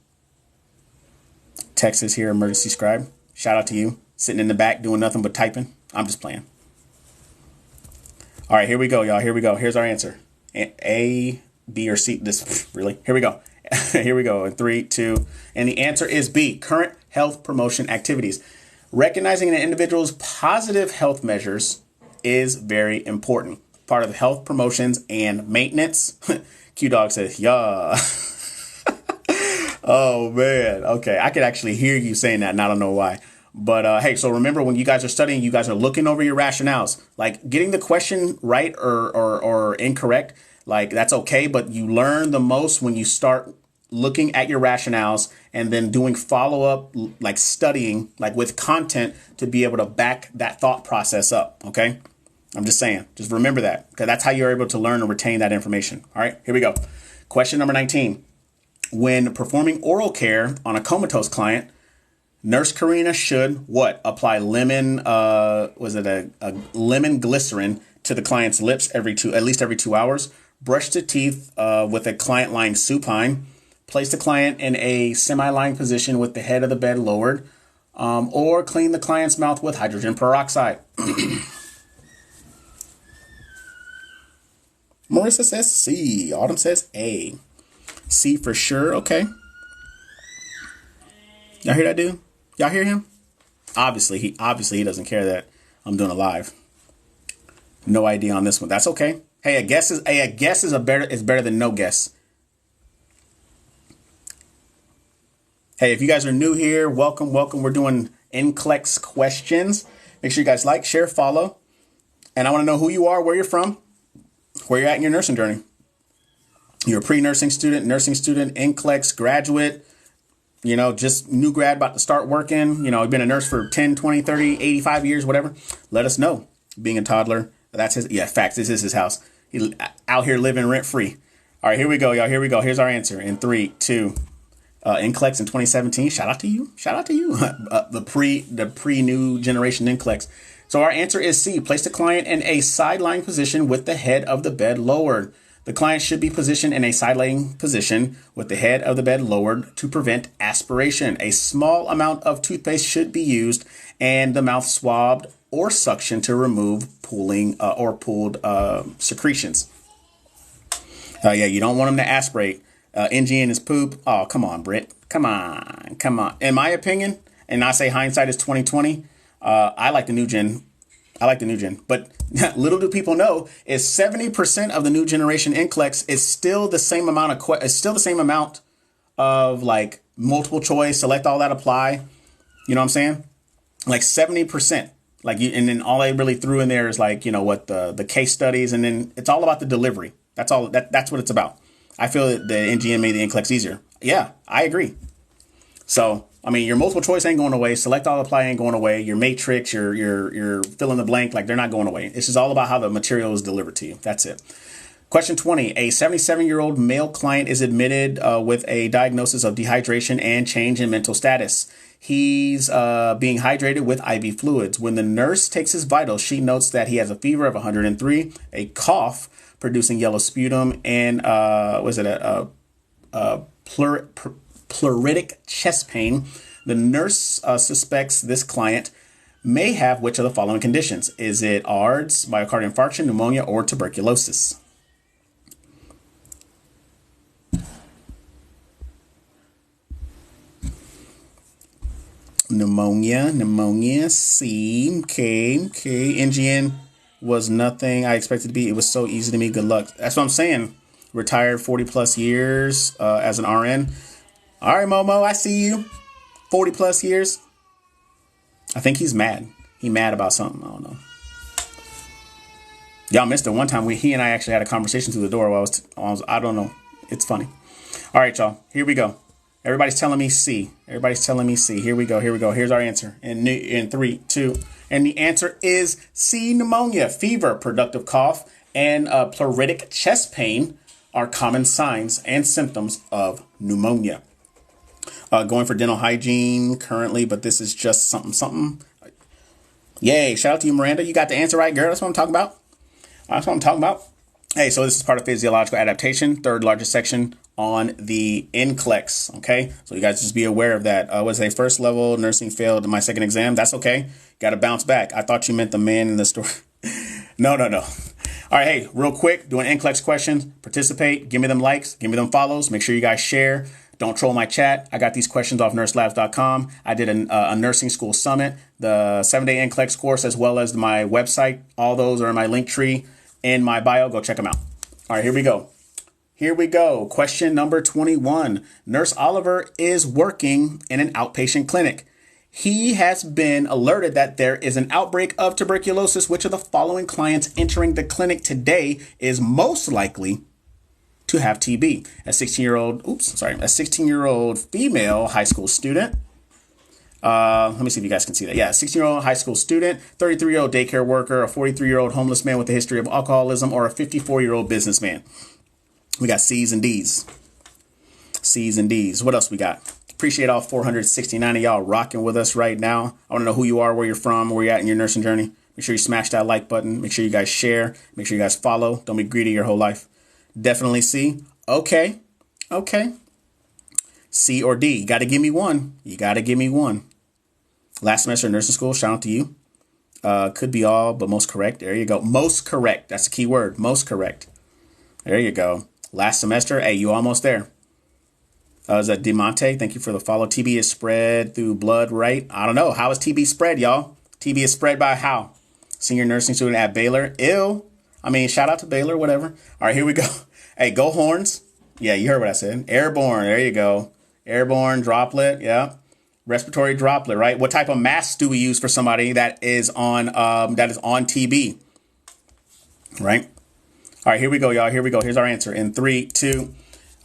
Texas here, emergency scribe. Shout out to you. Sitting in the back doing nothing but typing. I'm just playing. All right, here we go, y'all. Here we go. Here's our answer. A, B, or C. This really? Here we go. Here we go. In 3, 2. And the answer is B. Current health promotion activities. Recognizing an individual's positive health measures is very important. Part of health promotions and maintenance. Q-Dog says, yeah. Oh, man. Okay. I could actually hear you saying that, and I don't know why. But hey, so remember when you guys are studying, you guys are looking over your rationales. Like getting the question right or incorrect, like that's okay. But you learn the most when you start looking at your rationales and then doing follow up, like studying, like with content to be able to back that thought process up. OK, I'm just saying, just remember that, because that's how you're able to learn and retain that information. All right, here we go. Question number 19. When performing oral care on a comatose client, Nurse Karina should what? Apply lemon, was it a lemon glycerin to the client's lips at least every 2 hours. Brush the teeth with a client lying supine. Place the client in a semi-lying position with the head of the bed lowered. Or clean the client's mouth with hydrogen peroxide. Marissa says C. Autumn says A. C for sure. Okay. Y'all hear that dude? Y'all hear him? Obviously he doesn't care that I'm doing a live. No idea on this one. That's okay. Hey, a guess is better than no guess. Hey, if you guys are new here, welcome. We're doing NCLEX questions. Make sure you guys like, share, follow. And I want to know who you are, where you're from, where you're at in your nursing journey. You're a pre-nursing student, NCLEX graduate, just new grad about to start working. You've been a nurse for 10, 20, 30, 85 years, whatever. Let us know. Being a toddler, that's facts. This is his house. He's out here living rent free. All right, here we go, y'all. Here we go. Here's our answer in 3, 2. NCLEX in 2017. Shout out to you. The pre-new generation NCLEX. So our answer is C. Place the client in a side-lying position with the head of the bed lowered. The client should be positioned in a side-lying position with the head of the bed lowered to prevent aspiration. A small amount of toothpaste should be used and the mouth swabbed or suction to remove pooled secretions. You don't want them to aspirate. NGN is poop. Oh, come on, Britt. Come on. In my opinion, and I say hindsight is 2020. I like the new gen. But little do people know is 70% of the new generation NCLEX is still the same amount of like multiple choice, select all that, apply. You know what I'm saying? Like 70%. And then all they really threw in there is the case studies, and then it's all about the delivery. That's all. That's what it's about. I feel that the NGN made the NCLEX easier. Yeah, I agree. So, your multiple choice ain't going away. Select all, apply ain't going away. Your matrix, your fill in the blank, they're not going away. This is all about how the material is delivered to you. That's it. Question 20. A 77-year-old male client is admitted with a diagnosis of dehydration and change in mental status. He's being hydrated with IV fluids. When the nurse takes his vitals, she notes that he has a fever of 103, a cough producing yellow sputum, and pleuritic chest pain. The nurse suspects this client may have which of the following conditions? Is it ARDS, myocardial infarction, pneumonia, or tuberculosis? Pneumonia, C, okay. NGN was nothing I expected to be. It was so easy to me. Good luck. That's what I'm saying. Retired 40 plus years as an RN. All right, Momo, I see you. 40 plus years. I think he's mad. He mad about something. I don't know. Y'all missed it one time. He and I actually had a conversation through the door while I don't know. It's funny. All right, y'all. Here we go. Everybody's telling me C. Here we go. Here's our answer. In 3, 2. And the answer is C, pneumonia. Fever, productive cough, and pleuritic chest pain are common signs and symptoms of pneumonia. Going for dental hygiene currently, but this is just something. Yay. Shout out to you, Miranda. You got the answer right, girl. That's what I'm talking about. Hey, so this is part of physiological adaptation, third largest section on the NCLEX. Okay, so you guys just be aware of that. Was a first level nursing failed in my second exam. That's okay. Got to bounce back. I thought you meant the man in the story. No. All right, hey, real quick, doing NCLEX questions. Participate. Give me them likes. Give me them follows. Make sure you guys share. Don't troll my chat. I got these questions off nurselabs.com. I did a nursing school summit, the 7-day NCLEX course, as well as my website. All those are in my link tree in my bio. Go check them out. All right, here we go. Question number 21. Nurse Oliver is working in an outpatient clinic. He has been alerted that there is an outbreak of tuberculosis. Which of the following clients entering the clinic today is most likely to have TB? A 16-year-old female high school student. Let me see if you guys can see that. Yeah, 16-year-old high school student, 33-year-old daycare worker, a 43-year-old homeless man with a history of alcoholism, or a 54-year-old businessman. We got C's and D's. What else we got? Appreciate all 469 of y'all rocking with us right now. I want to know who you are, where you're from, where you're at in your nursing journey. Make sure you smash that like button. Make sure you guys share. Make sure you guys follow. Don't be greedy your whole life. Definitely C. Okay. C or D. You got to give me one. Last semester in nursing school. Shout out to you. Could be all, but most correct. There you go. Most correct. That's the key word. Most correct. There you go. Last semester. Hey, you almost there. Is that Demonte? Thank you for the follow. TB is spread through blood, right? I don't know. How is TB spread, y'all? TB is spread by how? Senior nursing student at Baylor. Ew. I mean, shout out to Baylor, whatever. All right, here we go. Hey, go Horns. Yeah, you heard what I said. Airborne. There you go. Airborne droplet. Yeah. Respiratory droplet, right? What type of mask do we use for somebody that is on TB? Right? All right, here we go, y'all. Here we go. Here's our answer in 3, 2.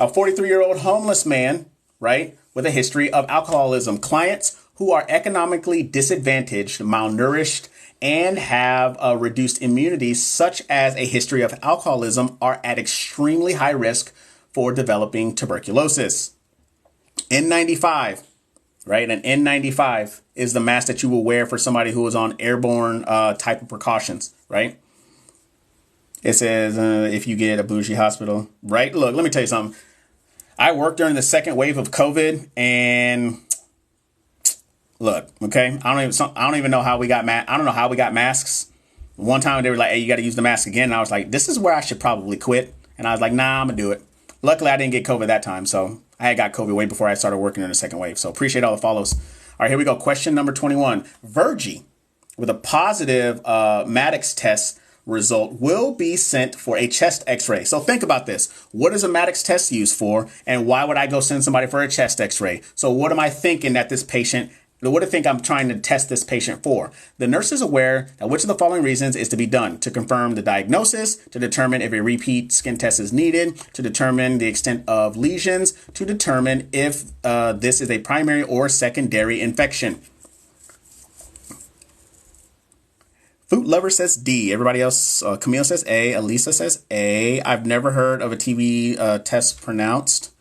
A 43-year-old homeless man, right, with a history of alcoholism. Clients who are economically disadvantaged, malnourished, and have a reduced immunity, such as a history of alcoholism, are at extremely high risk for developing tuberculosis. N95, right? An N95 is the mask that you will wear for somebody who is on airborne type of precautions, right? It says if you get a bougie hospital, right? Look, let me tell you something. I worked during the second wave of COVID, and look, okay, I don't even know how we got I don't know how we got masks. One time they were like, "Hey, you got to use the mask again," and I was like, "This is where I should probably quit." And I was like, "Nah, I'm gonna do it." Luckily, I didn't get COVID that time, so I had got COVID way before I started working in the second wave. So appreciate all the follows. All right, here we go. Question number 21. Virgie with a positive Maddox test result will be sent for a chest x-ray. So think about this. What is a Maddox test used for? And why would I go send somebody for a chest x-ray? So what am I thinking that this patient, what do I think I'm trying to test this patient for? The nurse is aware that which of the following reasons is to be done: to confirm the diagnosis, to determine if a repeat skin test is needed, to determine the extent of lesions, to determine if this is a primary or secondary infection. Food Lover says D. Everybody else, Camille says A. Elisa says A. I've never heard of a TB test pronounced.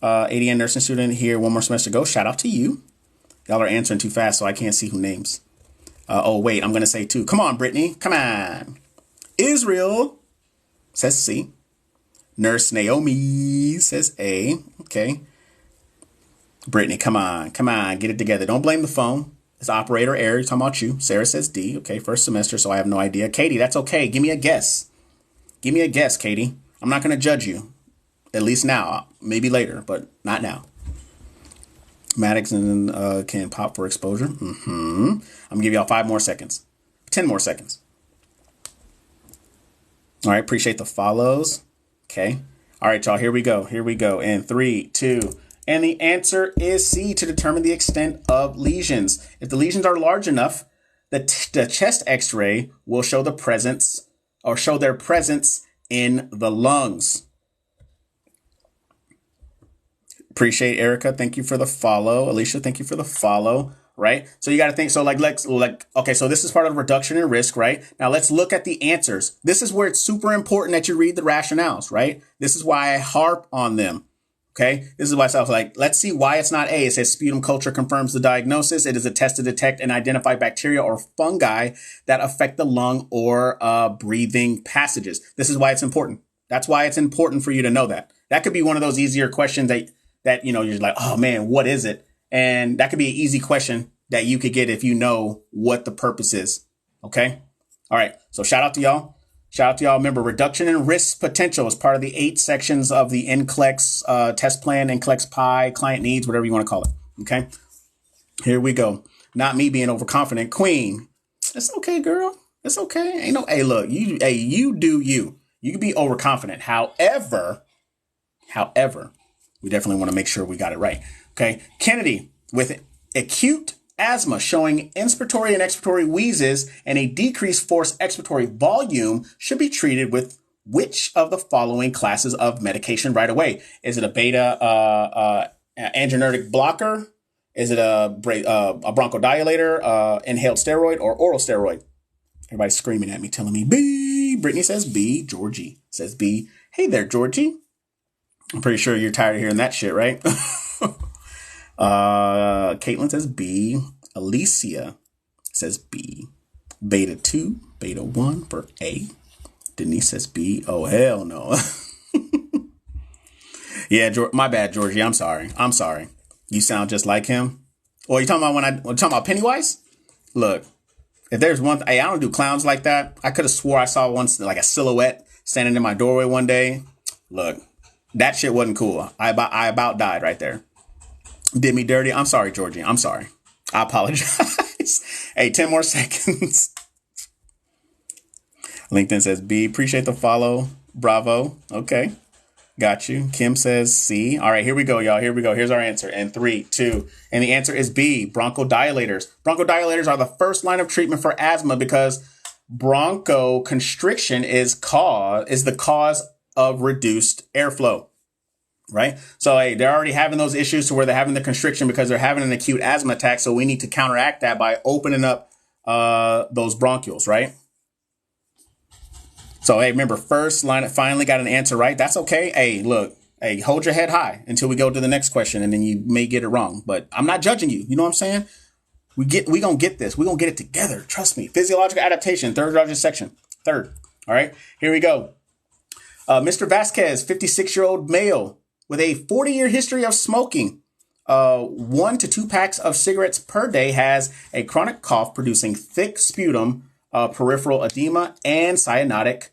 ADN nursing student here, one more semester to go. Shout out to you. Y'all are answering too fast, so I can't see who names. Oh, wait, I'm going to say 2. Come on, Brittany. Come on. Israel says C. Nurse Naomi says A. Okay. Brittany, come on. Come on. Get it together. Don't blame the phone. It's operator error. You're talking about you. Sarah says D. Okay, first semester, so I have no idea. Katie, that's okay. Give me a guess. Give me a guess, Katie. I'm not going to judge you. At least now. Maybe later, but not now. Maddox and can pop for exposure. I'm going to give y'all 5 more seconds. 10 more seconds. All right, appreciate the follows. Okay. All right, y'all, here we go. Here we go. In 3, 2, and the answer is C, to determine the extent of lesions. If the lesions are large enough, the chest x-ray will show the presence or show their presence in the lungs. Appreciate Erica. Thank you for the follow. Alicia, thank you for the follow. Right. So you got to think. So okay, so this is part of reduction in risk. Right. Now let's look at the answers. This is where it's super important that you read the rationales. Right. This is why I harp on them. Okay, this is why I was like, let's see why it's not A. It says sputum culture confirms the diagnosis. It is a test to detect and identify bacteria or fungi that affect the lung or breathing passages. This is why it's important. That's why it's important for you to know that. That could be one of those easier questions that you're like, oh man, what is it? And that could be an easy question that you could get if you know what the purpose is. Okay. All right. So shout out to y'all. Shout out to y'all. Remember, reduction in risk potential is part of the 8 sections of the NCLEX test plan, NCLEX PI, client needs, whatever you want to call it. Okay. Here we go. Not me being overconfident. Queen. It's okay, girl. It's okay. Ain't no, hey, look, you do you. You can be overconfident. However, we definitely want to make sure we got it right. Okay. Kennedy with acute asthma showing inspiratory and expiratory wheezes and a decreased forced expiratory volume should be treated with which of the following classes of medication right away? Is it a beta adrenergic blocker? Is it a bronchodilator, inhaled steroid, or oral steroid? Everybody's screaming at me, telling me B. Brittany says B. Georgie says B. Hey there, Georgie. I'm pretty sure you're tired of hearing that shit, right? Caitlin says B. Alicia says B. Beta 2, Beta 1 for A. Denise says B. Oh, hell no. Yeah, my bad, Georgie. I'm sorry. You sound just like him. Or you talking about when talking about Pennywise? Look, if there's one, hey, I don't do clowns like that. I could have swore I saw once like a silhouette standing in my doorway one day. Look, that shit wasn't cool. I about died right there. Did me dirty. I'm sorry, Georgie. I'm sorry. I apologize. Hey, 10 more seconds. LinkedIn says B. Appreciate the follow. Bravo. Okay. Got you. Kim says C. All right, here we go, y'all. Here we go. Here's our answer. And 3, 2. And the answer is B. Bronchodilators. Bronchodilators are the first line of treatment for asthma because bronchoconstriction is the cause of reduced airflow. Right? So, hey, they're already having those issues to where they're having the constriction because they're having an acute asthma attack. So we need to counteract that by opening up those bronchioles, right? So, hey, remember, first line finally got an answer right. That's okay. Hey, look, hey, hold your head high until we go to the next question, and then you may get it wrong. But I'm not judging you. You know what I'm saying? We gonna get this. We're gonna get it together. Trust me. Physiological adaptation, third largest section. Third. All right, here we go. Mr. Vasquez, 56-year-old male with a 40-year history of smoking. 1 to 2 packs of cigarettes per day, has a chronic cough producing thick sputum, peripheral edema, and cyanotic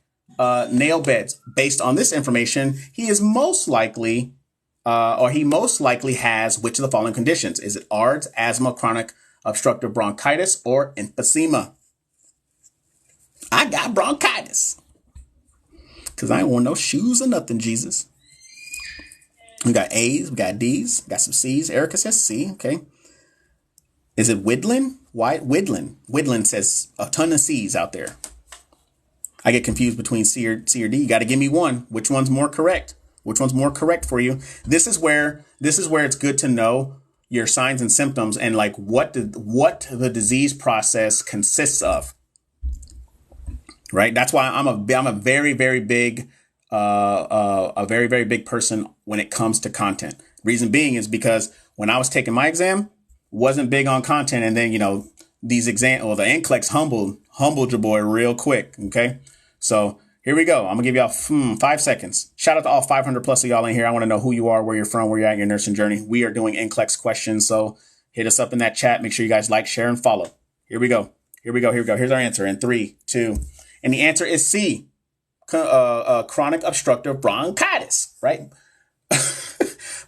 nail beds. Based on this information, he most likely has which of the following conditions? Is it ARDS, asthma, chronic obstructive bronchitis, or emphysema? I got bronchitis because I ain't want no shoes or nothing, Jesus. We got A's, we got D's, we got some C's. Erica says C. Okay. Is it Widlin? Why Widlin? Widlin says a ton of C's out there. I get confused between C or D. You got to give me one. Which one's more correct? Which one's more correct for you? This is where it's good to know your signs and symptoms and like what the disease process consists of. Right? That's why I'm a very, very big very, very big person when it comes to content. Reason being is because when I was taking my exam, wasn't big on content. And then, the NCLEX humbled your boy real quick. Okay. So here we go. I'm gonna give y'all 5 seconds. Shout out to all 500 plus of y'all in here. I want to know who you are, where you're from, where you're at in your nursing journey. We are doing NCLEX questions. So hit us up in that chat. Make sure you guys like, share, and follow. Here we go. Here's our answer in 3, 2. And the answer is C. Chronic obstructive bronchitis, right?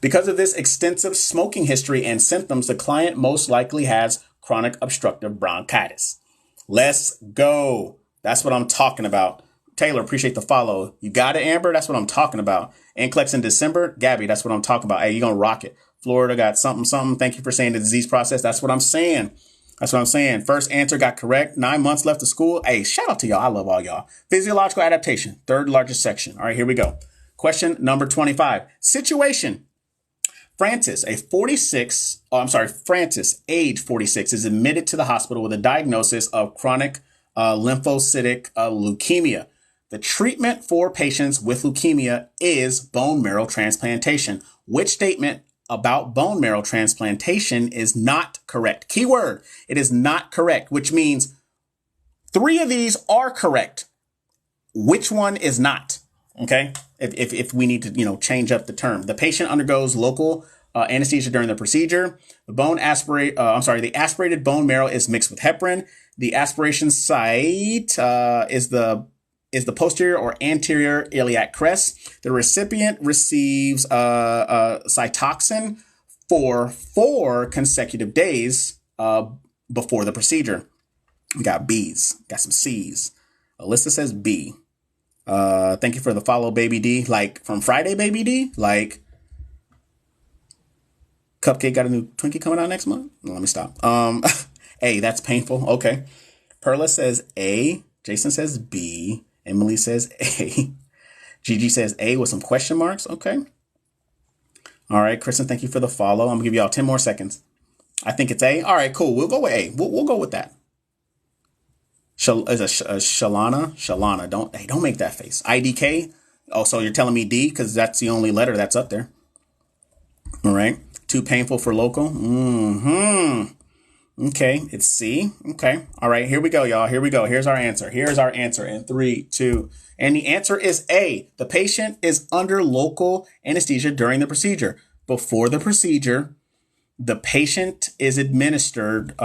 Because of this extensive smoking history and symptoms, the client most likely has chronic obstructive bronchitis. Let's go. That's what I'm talking about. Taylor, appreciate the follow. You got it, Amber? That's what I'm talking about. NCLEX in December. Gabby, that's what I'm talking about. Hey, you're going to rock it. Florida got something. Thank you for saying the disease process. That's what I'm saying. First answer got correct. 9 months left of school. Hey, shout out to y'all. I love all y'all. Physiological adaptation, third largest section. All right, here we go. Question number 25. Situation. Francis, age 46, is admitted to the hospital with a diagnosis of chronic lymphocytic leukemia. The treatment for patients with leukemia is bone marrow transplantation. Which statement about bone marrow transplantation is not correct? Keyword, it is not correct, which means 3 of these are correct. Which one is not? Okay. If we need to, change up the term. The patient undergoes local anesthesia during the procedure. The aspirated bone marrow is mixed with heparin. The aspiration site is the posterior or anterior iliac crest. The recipient receives Cytoxan for 4 consecutive days before the procedure. We got B's, got some C's. Alyssa says B. Thank you for the follow, Baby D. Like from Friday, Baby D. Like Cupcake got a new Twinkie coming out next month. Let me stop. A, that's painful. Okay. Perla says A. Jason says B. Emily says A. Gigi says A with some question marks. Okay. All right, Kristen, thank you for the follow. I'm gonna give y'all 10 more seconds. I think it's A. All right, cool. We'll go with A. We'll go with that. Is a Shalana. Don't make that face. IDK. Oh, so you're telling me D because that's the only letter that's up there. All right. Too painful for local. Okay, it's C. Okay. All right, here we go, y'all. Here we go. Here's our answer. Here's our answer in 3, 2. And the answer is A. The patient is under local anesthesia during the procedure. Before the procedure, the patient is administered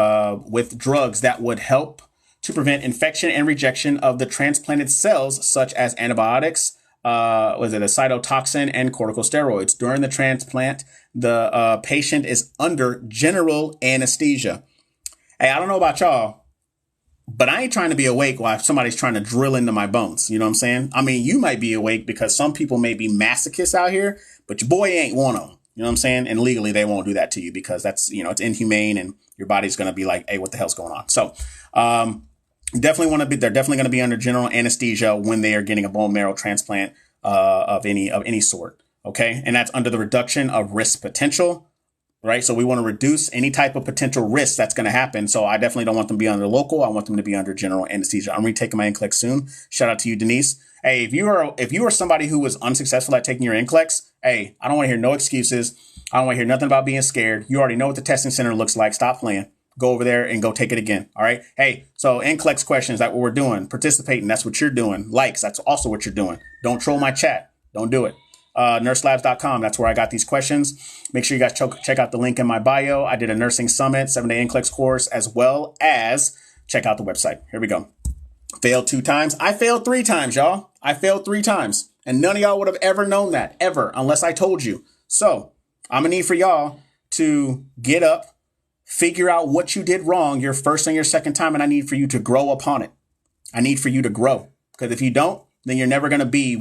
with drugs that would help to prevent infection and rejection of the transplanted cells, such as antibiotics, was it a cytotoxin and corticosteroids. During the transplant, the patient is under general anesthesia. Hey, I don't know about y'all, but I ain't trying to be awake while somebody's trying to drill into my bones. You know what I'm saying? I mean, you might be awake because some people may be masochists out here, but your boy ain't one of them. You know what I'm saying? And legally, they won't do that to you because that's, it's inhumane and your body's going to be like, hey, what the hell's going on? So they're definitely going to be under general anesthesia when they are getting a bone marrow transplant of any sort. OK, and that's under the reduction of risk potential. Right. So we want to reduce any type of potential risk that's going to happen. So I definitely don't want them to be under local. I want them to be under general anesthesia. I'm retaking my NCLEX soon. Shout out to you, Denise. Hey, if you are somebody who was unsuccessful at taking your NCLEX, hey, I don't want to hear no excuses. I don't want to hear nothing about being scared. You already know what the testing center looks like. Stop playing. Go over there and go take it again. All right. Hey, so NCLEX questions, that's what we're doing. Participating. That's what you're doing. Likes. That's also what you're doing. Don't troll my chat. Don't do it. Nurselabs.com. That's where I got these questions. Make sure you guys check out the link in my bio. I did a nursing summit, 7-day NCLEX course, as well as check out the website. Here we go. Failed 2 times. I failed 3 times, y'all. I failed 3 times. And none of y'all would have ever known that, ever, unless I told you. So I'm going to need for y'all to get up, figure out what you did wrong your first and your second time, and I need for you to grow upon it. I need for you to grow. Because if you don't, then you're never going to be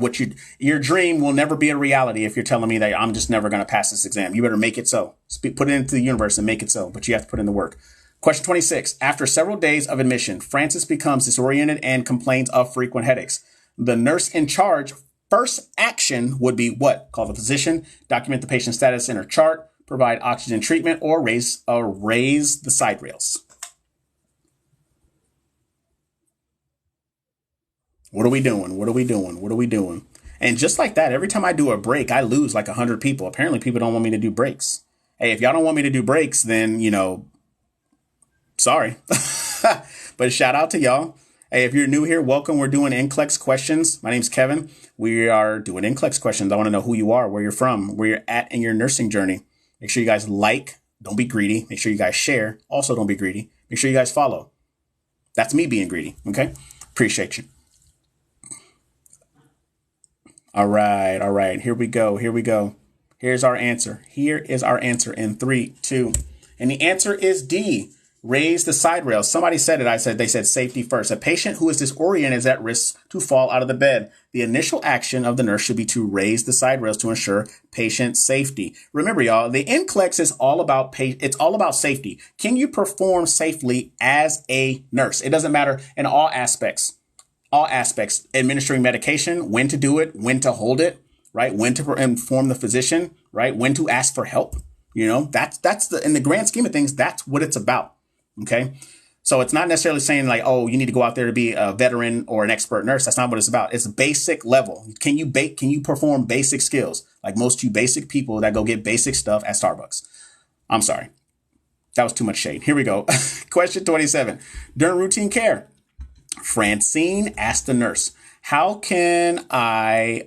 your dream will never be a reality if you're telling me that I'm just never going to pass this exam. You better make it so. Put it into the universe and make it so. But you have to put in the work. Question 26. After several days of admission, Francis becomes disoriented and complains of frequent headaches. The nurse in charge first action would be what? Call the physician, document the patient's status in her chart, provide oxygen treatment, or raise the side rails. What are we doing? What are we doing? What are we doing? And just like that, every time I do a break, I lose like 100 people. Apparently, people don't want me to do breaks. Hey, if y'all don't want me to do breaks, then, sorry. But shout out to y'all. Hey, if you're new here, welcome. We're doing NCLEX questions. My name's Kevin. We are doing NCLEX questions. I want to know who you are, where you're from, where you're at in your nursing journey. Make sure you guys like. Don't be greedy. Make sure you guys share. Also, don't be greedy. Make sure you guys follow. That's me being greedy. Okay. Appreciate you. All right. Here we go. Here's our answer. Here is our answer in 3, 2. And the answer is D. Raise the side rails. Somebody said it. They said safety first. A patient who is disoriented is at risk to fall out of the bed. The initial action of the nurse should be to raise the side rails to ensure patient safety. Remember, y'all, the NCLEX is all about it's all about safety. Can you perform safely as a nurse? It doesn't matter in all aspects. Administering medication, when to do it, when to hold it, right? When to inform the physician, right? When to ask for help. That's in the grand scheme of things, that's what it's about. Okay. So it's not necessarily saying like, oh, you need to go out there to be a veteran or an expert nurse. That's not what it's about. It's basic level. Can you perform basic skills? Like most you basic people that go get basic stuff at Starbucks. I'm sorry. That was too much shade. Here we go. Question 27. During routine care, Francine asked the nurse, how can I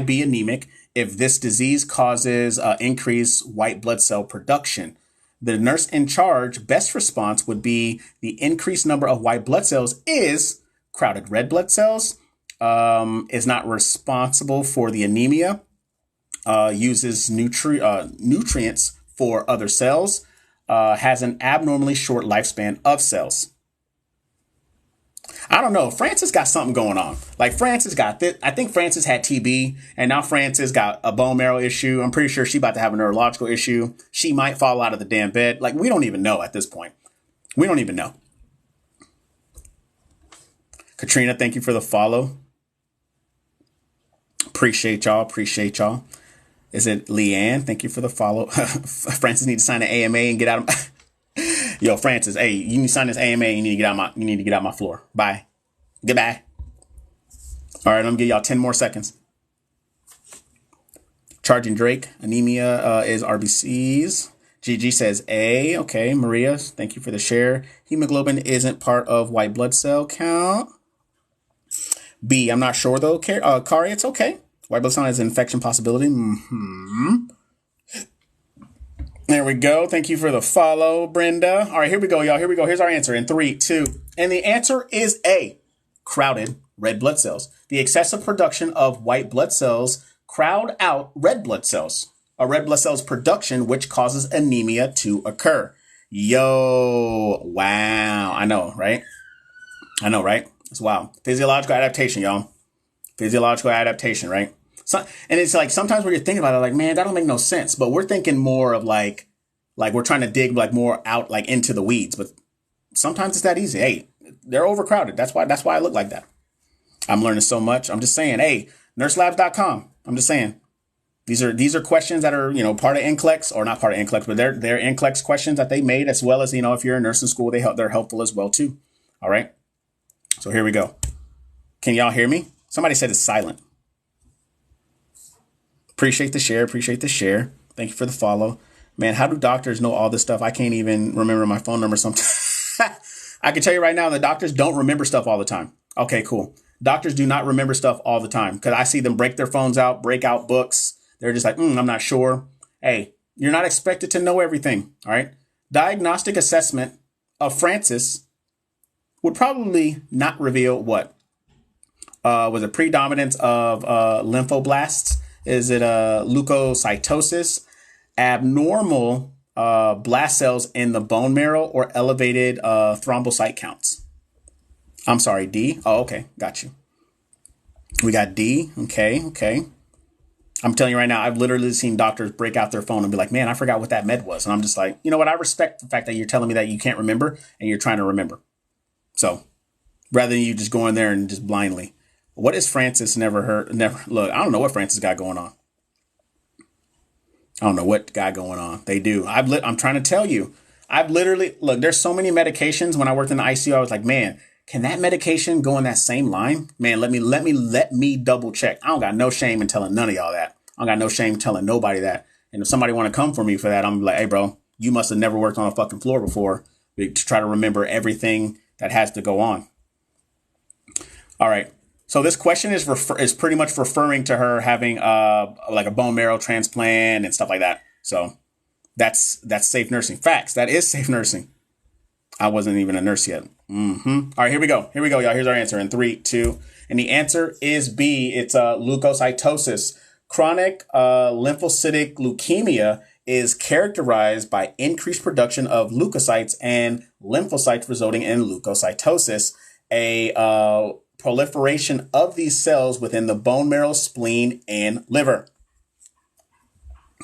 be anemic if this disease causes increased white blood cell production? The nurse in charge best response would be the increased number of white blood cells is crowded red blood cells, is not responsible for the anemia, uses nutrients for other cells, has an abnormally short lifespan of cells. I don't know. Francis got something going on. Like Francis got this. I think Francis had TB and now Francis got a bone marrow issue. I'm pretty sure she's about to have a neurological issue. She might fall out of the damn bed. Like we don't even know at this point. We don't even know. Katrina, thank you for the follow. Appreciate y'all. Is it Leanne? Thank you for the follow. Francis needs to sign an AMA and get out of Yo, Francis, hey, you need to sign this AMA and you need to get out my floor. Bye. Goodbye. All right, I'm gonna give y'all 10 more seconds. Charging Drake, anemia is RBCs. GG says A. Okay, Maria, thank you for the share. Hemoglobin isn't part of white blood cell count. B, I'm not sure though. Kari, it's okay. White blood cell is an infection possibility. There we go. Thank you for the follow, Brenda. All right, here we go, y'all. Here we go. Here's our answer in 3, 2. And the answer is A, crowded red blood cells. The excessive production of white blood cells crowd out red blood cells. A red blood cells production, which causes anemia to occur. Yo, wow. I know, right? It's wild. Physiological adaptation, y'all. Physiological adaptation, right? So, and it's like sometimes when you're thinking about it, like, man, that don't make no sense. But we're thinking more of like we're trying to dig like more out like into the weeds. But sometimes it's that easy. Hey, they're overcrowded. That's why I look like that. I'm learning so much. I'm just saying, hey, nurselabs.com. I'm just saying. These are questions that are, part of NCLEX, or not part of NCLEX, but they're NCLEX questions that they made, as well as, if you're in nursing school, they're helpful as well too. All right. So here we go. Can y'all hear me? Somebody said it's silent. Appreciate the share. Thank you for the follow. Man, how do doctors know all this stuff? I can't even remember my phone number sometimes. I can tell you right now, the doctors don't remember stuff all the time. Okay, cool. Doctors do not remember stuff all the time, because I see them break their phones out, break out books. They're just like, I'm not sure. Hey, you're not expected to know everything. All right. Diagnostic assessment of Francis would probably not reveal what? Was it predominance of lymphoblasts? Is it leukocytosis? Abnormal blast cells in the bone marrow, or elevated thrombocyte counts? I'm sorry, D. Oh, okay. Got you. We got D. Okay. I'm telling you right now, I've literally seen doctors break out their phone and be like, man, I forgot what that med was. And I'm just like, you know what? I respect the fact that you're telling me that you can't remember and you're trying to remember. So rather than you just go in there and just blindly. What is Francis never look, I don't know what Francis got going on. I don't know what got going on. They do. I'm trying to tell you, I've literally, look, there's so many medications. When I worked in the ICU, I was like, man, can that medication go in that same line? Man, let me double check. I don't got no shame in telling none of y'all that. I don't got no shame telling nobody that. And if somebody want to come for me for that, I'm like, hey, bro, you must have never worked on a fucking floor before to try to remember everything that has to go on. All right. So this question is pretty much referring to her having like a bone marrow transplant and stuff like that. So that's safe nursing. Facts. That is safe nursing. I wasn't even a nurse yet. All right, here we go, y'all. Here's our answer in 3, 2. And the answer is B. It's leukocytosis. Chronic lymphocytic leukemia is characterized by increased production of leukocytes and lymphocytes, resulting in leukocytosis, a proliferation of these cells within the bone marrow, spleen, and liver.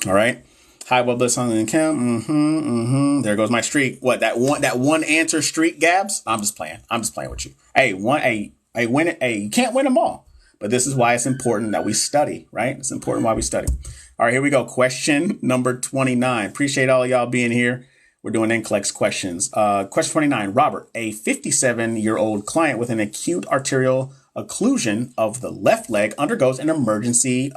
All right. High blood cell and count. There goes my streak. What, that one answer streak, Gabs? I'm just playing with you. Hey, you can't win them all. But this is why it's important that we study, right? It's important why we study. All right, here we go. Question number 29. Appreciate all of y'all being here. We're doing NCLEX questions. Question 29. Robert, a 57-year-old client with an acute arterial occlusion of the left leg undergoes an emergency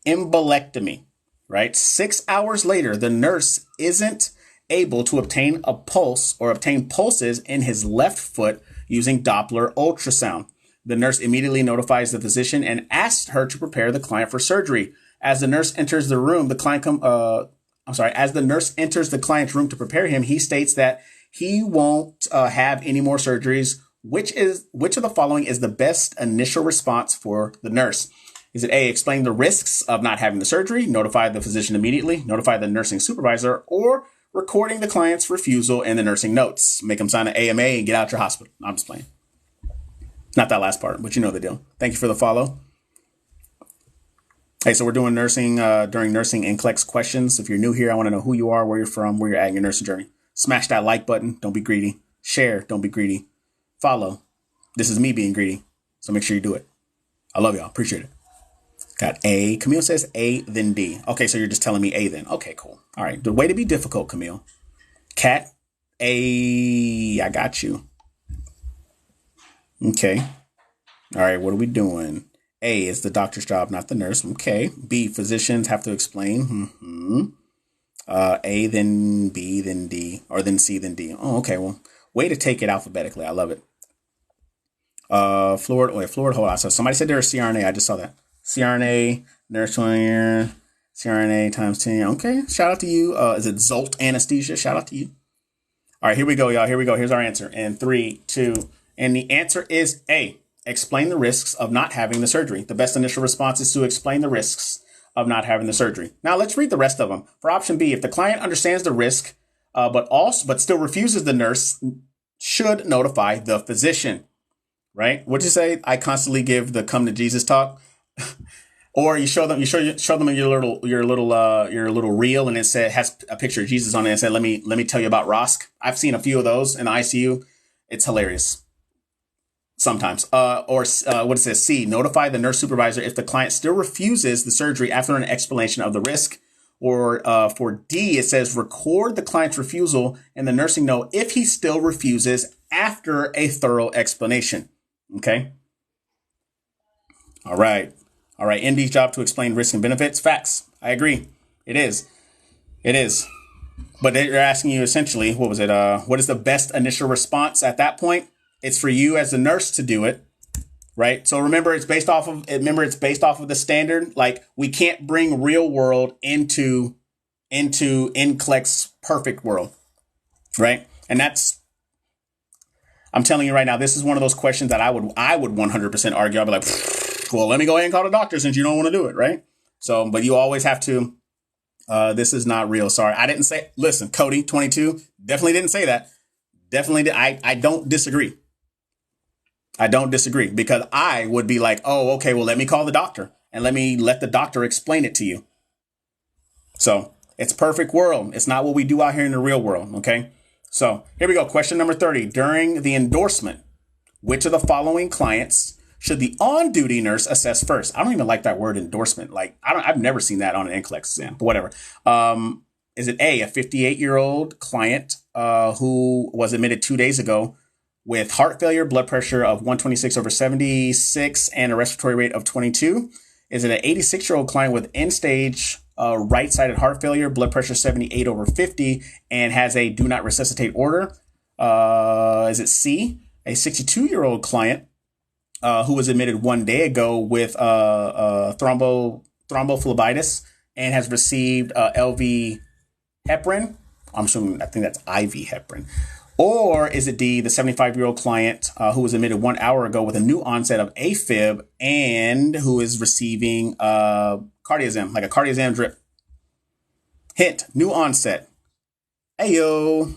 embolectomy. Right? 6 hours later, the nurse isn't able to obtain a pulse or obtain pulses in his left foot using Doppler ultrasound. The nurse immediately notifies the physician and asks her to prepare the client for surgery. As the nurse enters the room, as the nurse enters the client's room to prepare him, he states that he won't have any more surgeries. Which of the following is the best initial response for the nurse? Is it A, explain the risks of not having the surgery, notify the physician immediately, notify the nursing supervisor, or recording the client's refusal in the nursing notes? Make them sign an AMA and get out your hospital. I'm just playing. Not that last part, but you know the deal. Thank you for the follow. Hey, so we're doing nursing during nursing NCLEX questions. If you're new here, I want to know who you are, where you're from, where you're at in your nursing journey. Smash that like button. Don't be greedy. Share. Don't be greedy. Follow. This is me being greedy, so make sure you do it. I love y'all. Appreciate it. Got A. Camille says A, then D. Okay, so you're just telling me A then. Okay, cool. All right. The way to be difficult, Camille. Cat, A. I got you. Okay. All right. What are we doing? A is the doctor's job, not the nurse. Okay. B, physicians have to explain. A, then B, then D, or then C, then D. Oh, okay. Well, way to take it alphabetically. I love it. Florida. Hold on. So somebody said there's CRNA. I just saw that. CRNA, nurse 1 year, CRNA times 10. Okay. Shout out to you. Is it Zolt Anesthesia? Shout out to you. All right, here we go, y'all. Here we go. Here's our answer. In 3, 2, and the answer is A. Explain the risks of not having the surgery. The best initial response is to explain the risks of not having the surgery. Now let's read the rest of them. For option B, if the client understands the risk, but still refuses, the nurse should notify the physician. Right? What'd you say? I constantly give the come to Jesus talk. Or you show them your little reel, and it has a picture of Jesus on it and said, let me tell you about Rosk. I've seen a few of those in the ICU. It's hilarious. Sometimes. What it says, C, notify the nurse supervisor if the client still refuses the surgery after an explanation of the risk. Or for D, it says record the client's refusal and the nursing note if he still refuses after a thorough explanation. Okay. All right. ND's job to explain risks and benefits. Facts. I agree. It is. But they're asking you essentially, what was it? What is the best initial response at that point? It's for you as a nurse to do it. Right. So remember, it's based off of the standard. Like, we can't bring real world into NCLEX perfect world. Right. And I'm telling you right now, this is one of those questions that I would 100% argue. I'll be like, well, let me go ahead and call the doctor since you don't want to do it. Right. So, but you always have to. This is not real. Sorry. I didn't say, listen, Cody 22 definitely didn't say that. Definitely. I don't disagree. Because I would be like, oh, okay, well, let me call the doctor and let the doctor explain it to you. So it's perfect world. It's not what we do out here in the real world. OK, so here we go. Question number 30. During the endorsement, which of the following clients should the on-duty nurse assess first? I don't even like that word endorsement. Like, I've never seen that on an NCLEX exam, but whatever. Is it A, a 58-year-old client who was admitted 2 days ago with heart failure, blood pressure of 126/76, and a respiratory rate of 22? Is it an 86-year-old client with end-stage right-sided heart failure, blood pressure 78/50, and has a do not resuscitate order? Is it C, a 62-year-old client who was admitted 1 day ago with thrombophlebitis and has received LV heparin? I think that's IV heparin. Or is it D, the 75-year-old client who was admitted 1 hour ago with a new onset of AFib and who is receiving cardiazem, like a cardiazem drip? Hint, new onset. Ayo.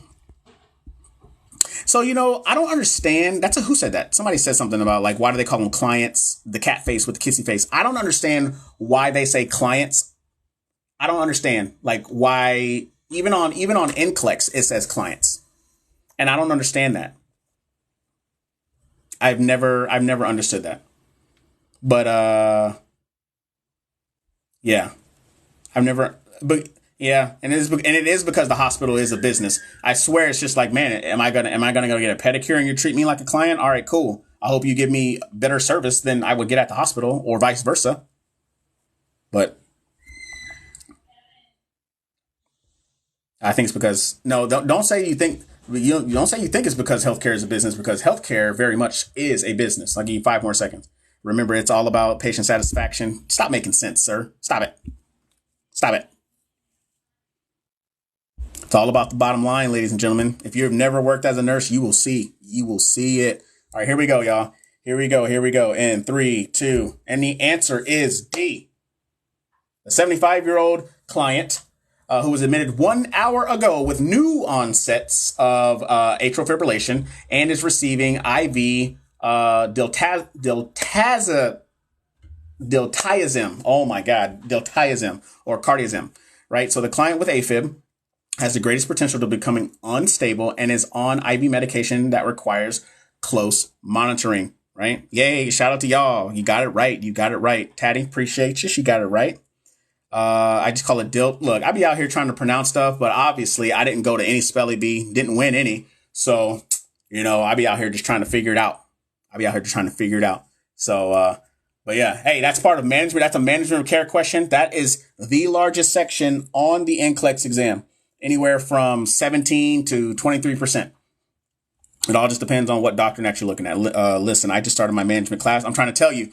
So, I don't understand. Who said that? Somebody said something about, like, why do they call them clients? The cat face with the kissy face. I don't understand why they say clients. I don't understand, like, why even on NCLEX it says clients. And I don't understand that. I've never understood that. But yeah. And it is because the hospital is a business. I swear it's just like, man, am I gonna go get a pedicure and you treat me like a client? All right, cool. I hope you give me better service than I would get at the hospital, or vice versa. But I think it's because don't say you think. You don't say you think it's because healthcare is a business, because healthcare very much is a business. I'll give you 5 more seconds. Remember, it's all about patient satisfaction. Stop making sense, sir. Stop it. It's all about the bottom line, ladies and gentlemen. If you've never worked as a nurse, you will see. You will see it. All right, here we go, y'all. Here we go. In 3, 2, and the answer is D. The 75-year-old client who was admitted 1 hour ago with new onsets of atrial fibrillation and is receiving IV diltiazem. Oh my God, diltiazem or cardiazem, right? So the client with AFib has the greatest potential to becoming unstable and is on IV medication that requires close monitoring, right? Yay, shout out to y'all. You got it right. Taddy, appreciate you. She got it right. I just call it DILT. Look, I be out here trying to pronounce stuff, but obviously I didn't go to any spelling bee, didn't win any. So, I be out here just trying to figure it out. So, But yeah, hey, that's part of management. That's a management of care question. That is the largest section on the NCLEX exam, anywhere from 17 to 23%. It all just depends on what doctrine that you're looking at. Listen, I just started my management class. I'm trying to tell you,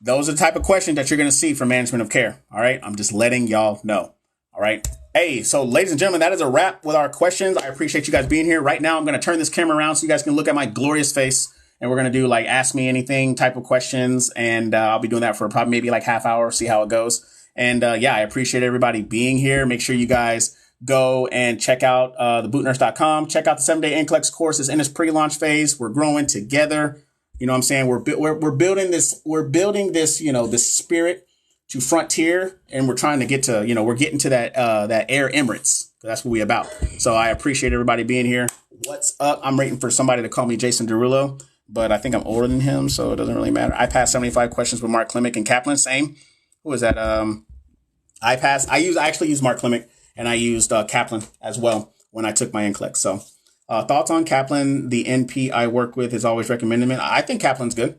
those are the type of questions that you're going to see from management of care. All right. I'm just letting y'all know. All right. Hey, so ladies and gentlemen, that is a wrap with our questions. I appreciate you guys being here. Right now, I'm going to turn this camera around so you guys can look at my glorious face. And we're going to do like ask me anything type of questions. And I'll be doing that for probably maybe like half hour, see how it goes. And yeah, I appreciate everybody being here. Make sure you guys go and check out thebootnurse.com. Check out the 7-day NCLEX course. It's in its pre-launch phase. We're growing together. You know what I'm saying? We're building this, this spirit to frontier, and we're trying to get to, we're getting to that Air Emirates. That's what we about. So I appreciate everybody being here. What's up? I'm waiting for somebody to call me Jason Derulo, but I think I'm older than him, so it doesn't really matter. I passed 75 questions with Mark Klimick and Kaplan. Same. Who was that? I actually used Mark Klimick, and I used Kaplan as well when I took my NCLEX. So thoughts on Kaplan? The NP I work with is always recommending him. I think Kaplan's good.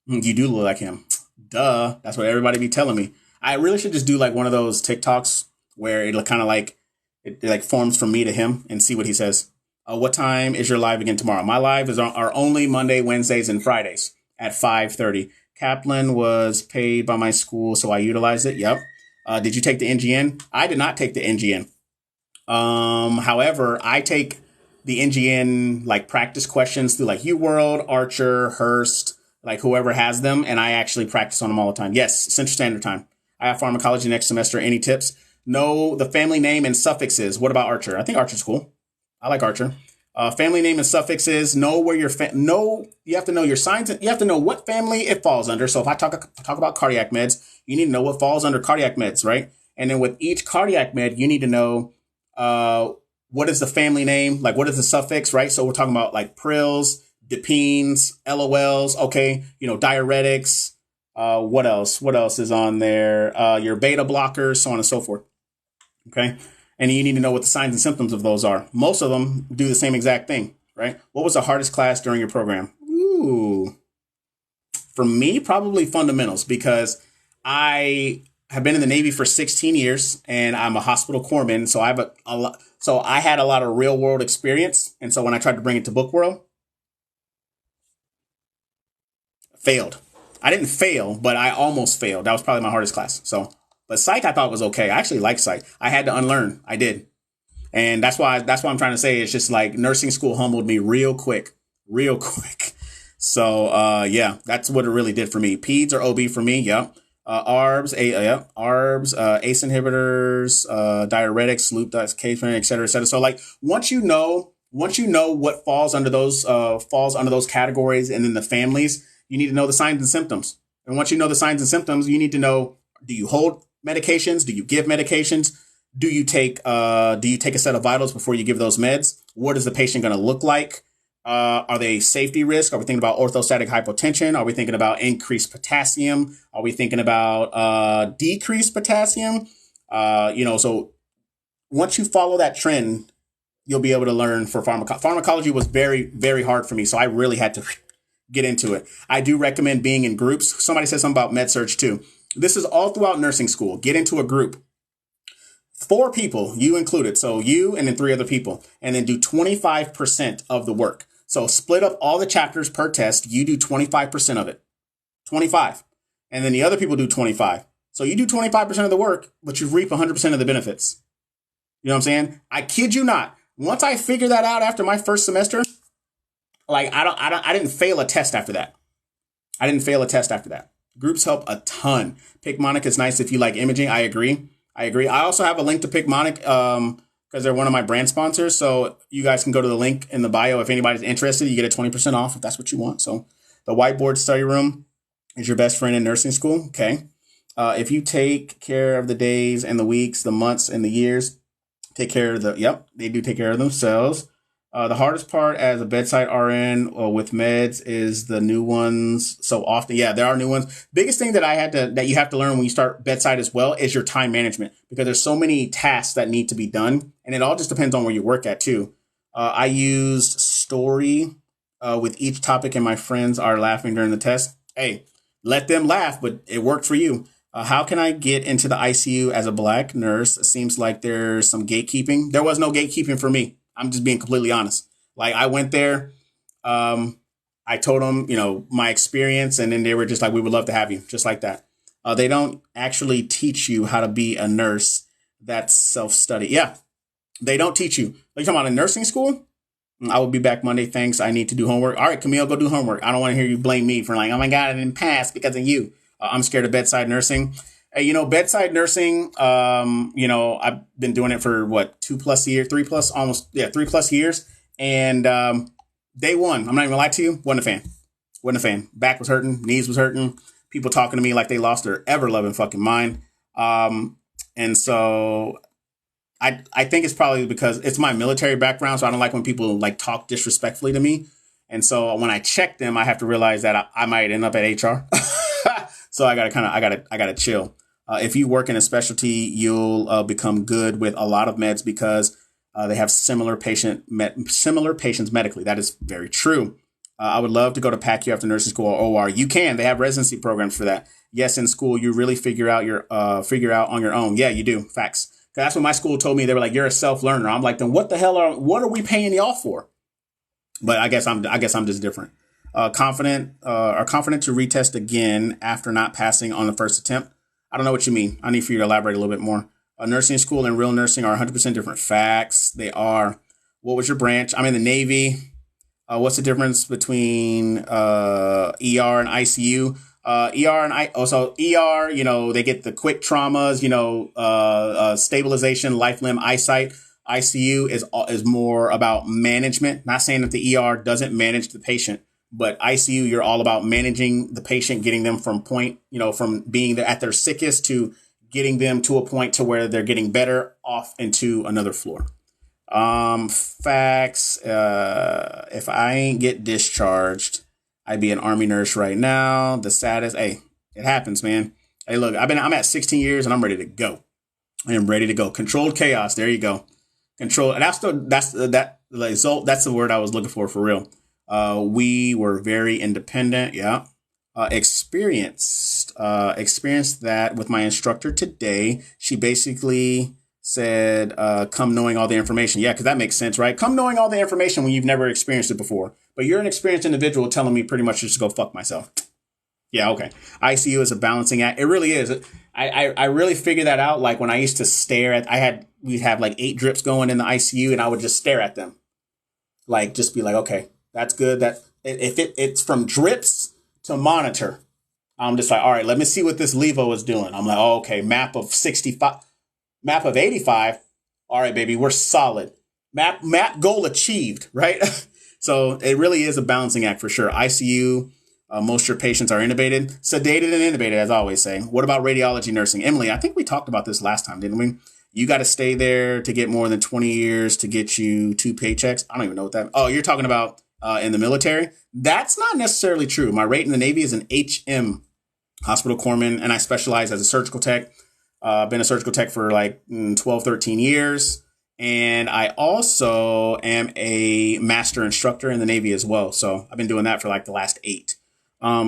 You do look like him. Duh. That's what everybody be telling me. I really should just do like one of those TikToks where it kind of like, it like forms from me to him and see what he says. What time is your live again tomorrow? My live are only Monday, Wednesdays, and Fridays at 5:30. Kaplan was paid by my school, so I utilized it. Yep. Did you take the NGN? I did not take the NGN. However, I take the NGN like practice questions through like UWorld, Archer, Hearst, like whoever has them, and I actually practice on them all the time. Yes, Central Standard Time. I have pharmacology next semester. Any tips? Know the family name and suffixes. What about Archer? I think Archer's cool. I like Archer. Family name and suffixes. Know where your you have to know your signs. You have to know what family it falls under. So if I talk about cardiac meds, you need to know what falls under cardiac meds, right? And then with each cardiac med, you need to know what is the family name, like what is the suffix, right? So we're talking about like prils, dipines, LOLs, okay, diuretics. What else? What else is on there? Your beta blockers, so on and so forth. Okay. And you need to know what the signs and symptoms of those are. Most of them do the same exact thing, right? What was the hardest class during your program? Ooh, for me, probably fundamentals, because I have been in the Navy for 16 years and I'm a hospital corpsman. So I have I had a lot of real world experience. And so when I tried to bring it to book world, failed. I didn't fail, but I almost failed. That was probably my hardest class. But psych I thought was okay. I actually like psych. I had to unlearn. I did. And that's why I'm trying to say it's just like nursing school humbled me real quick. So, yeah, that's what it really did for me. Peds or OB for me. Yep. ARBs, ACE inhibitors, diuretics, loop dication, et cetera, et cetera. So like once you know what falls under those categories and then the families, you need to know the signs and symptoms. And once you know the signs and symptoms, you need to know, do you hold medications? Do you give medications? Do you take a set of vitals before you give those meds? What is the patient going to look like? Are they safety risk? Are we thinking about orthostatic hypotension? Are we thinking about increased potassium? Are we thinking about decreased potassium? So once you follow that trend, you'll be able to learn for pharmacology was very, very hard for me. So I really had to get into it. I do recommend being in groups. Somebody said something about med surg too. This is all throughout nursing school. Get into a group. 4 people, you included. So you and then 3 other people, and then do 25% of the work. So split up all the chapters per test. You do 25% of it. 25. And then the other people do 25. So you do 25% of the work, but you reap 100% of the benefits. You know what I'm saying? I kid you not. Once I figured that out after my first semester, like I didn't fail a test after that. Groups help a ton. PicMonic is nice if you like imaging. I agree. I also have a link to PicMonic because they're one of my brand sponsors. So you guys can go to the link in the bio. If anybody's interested, you get a 20% off if that's what you want. So the whiteboard study room is your best friend in nursing school. Okay. If you take care of the days and the weeks, the months and the years, they do take care of themselves. The hardest part as a bedside RN with meds is the new ones so often. Yeah, there are new ones. Biggest thing that you have to learn when you start bedside as well is your time management, because there's so many tasks that need to be done. And it all just depends on where you work at too. I used story with each topic and my friends are laughing during the test. Hey, let them laugh, but it worked for you. How can I get into the ICU as a black nurse? It seems like there's some gatekeeping. There was no gatekeeping for me. I'm just being completely honest. Like I went there, um, I told them, my experience, and then they were just like, "We would love to have you," just like that. They don't actually teach you how to be a nurse. That's self-study. Yeah, they don't teach you. Are you talking about a nursing school? I will be back Monday. Thanks. I need to do homework. All right, Camille, go do homework. I don't want to hear you blame me for like, oh my God, I didn't pass because of you. I'm scared of bedside nursing. Bedside nursing, I've been doing it for what, 2+ years, 3+, almost, yeah, 3+ years. And day one, I'm not even gonna lie to you, wasn't a fan. Back was hurting, knees was hurting. People talking to me like they lost their ever loving fucking mind. And so I think it's probably because it's my military background. So I don't like when people like talk disrespectfully to me. And so when I check them, I have to realize that I might end up at HR. So I gotta chill. If you work in a specialty, you'll become good with a lot of meds because they have similar patients medically. That is very true. I would love to go to PACU after nursing school or OR. You can. They have residency programs for that. Yes, in school, you really figure out on your own. Yeah, you do. Facts. That's what my school told me. They were like, "You're a self-learner." I'm like, then what are we paying y'all for? But I guess I'm just different. Confident to retest again after not passing on the first attempt. I don't know what you mean. I need for you to elaborate a little bit more. Nursing school and real nursing are 100% different. Facts. They are. What was your branch? I'm in the Navy. What's the difference between ER and ICU? ER, they get the quick traumas, stabilization, life, limb, eyesight. ICU is more about management. Not saying that the ER doesn't manage the patient, but ICU, you're all about managing the patient, getting them from from being at their sickest to getting them to a point to where they're getting better off into another floor. Facts. If I ain't get discharged, I'd be an Army nurse right now. The saddest. Hey, it happens, man. Hey, look, I'm at 16 years and I'm ready to go. I am ready to go. Controlled chaos. There you go. Control. And that's the word I was looking for real. We were very independent. Yeah. Experienced that with my instructor today. She basically said, come knowing all the information. Yeah, because that makes sense, right? Come knowing all the information when you've never experienced it before. But you're an experienced individual telling me pretty much just to go fuck myself. Yeah, okay. ICU is a balancing act. It really is. I really figured that out. Like when I used to stare at, we'd have like 8 drips going in the ICU and I would just stare at them. Like, just be like, okay, that's good. That if it's from drips to monitor, I'm just like, all right, let me see what this levo is doing. I'm like, oh, okay, map of 65, map of 85. All right, baby, we're solid. Map goal achieved, right? So it really is a balancing act for sure. ICU, most of your patients are intubated, sedated and intubated, as I always say. What about radiology nursing? Emily, I think we talked about this last time, didn't we? You got to stay there to get more than 20 years to get you 2 paychecks. I don't even know what that. Oh, you're talking about in the military? That's not necessarily true. My rate in the Navy is an HM, hospital corpsman, and I specialize as a surgical tech. Been a surgical tech for like 12, 13 years. And I also am a master instructor in the Navy as well. So I've been doing that for like the last 8.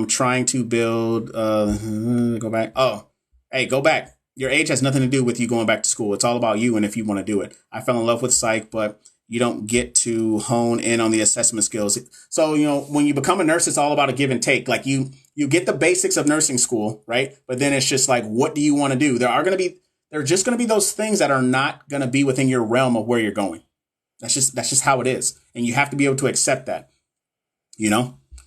Trying to build, go back. Oh, hey, go back. Your age has nothing to do with you going back to school. It's all about you and if you want to do it. I fell in love with psych, but you don't get to hone in on the assessment skills. So, when you become a nurse, it's all about a give and take. Like you get the basics of nursing school, right? But then it's just like, what do you want to do? There are just going to be those things that are not going to be within your realm of where you're going. That's just how it is. And you have to be able to accept that,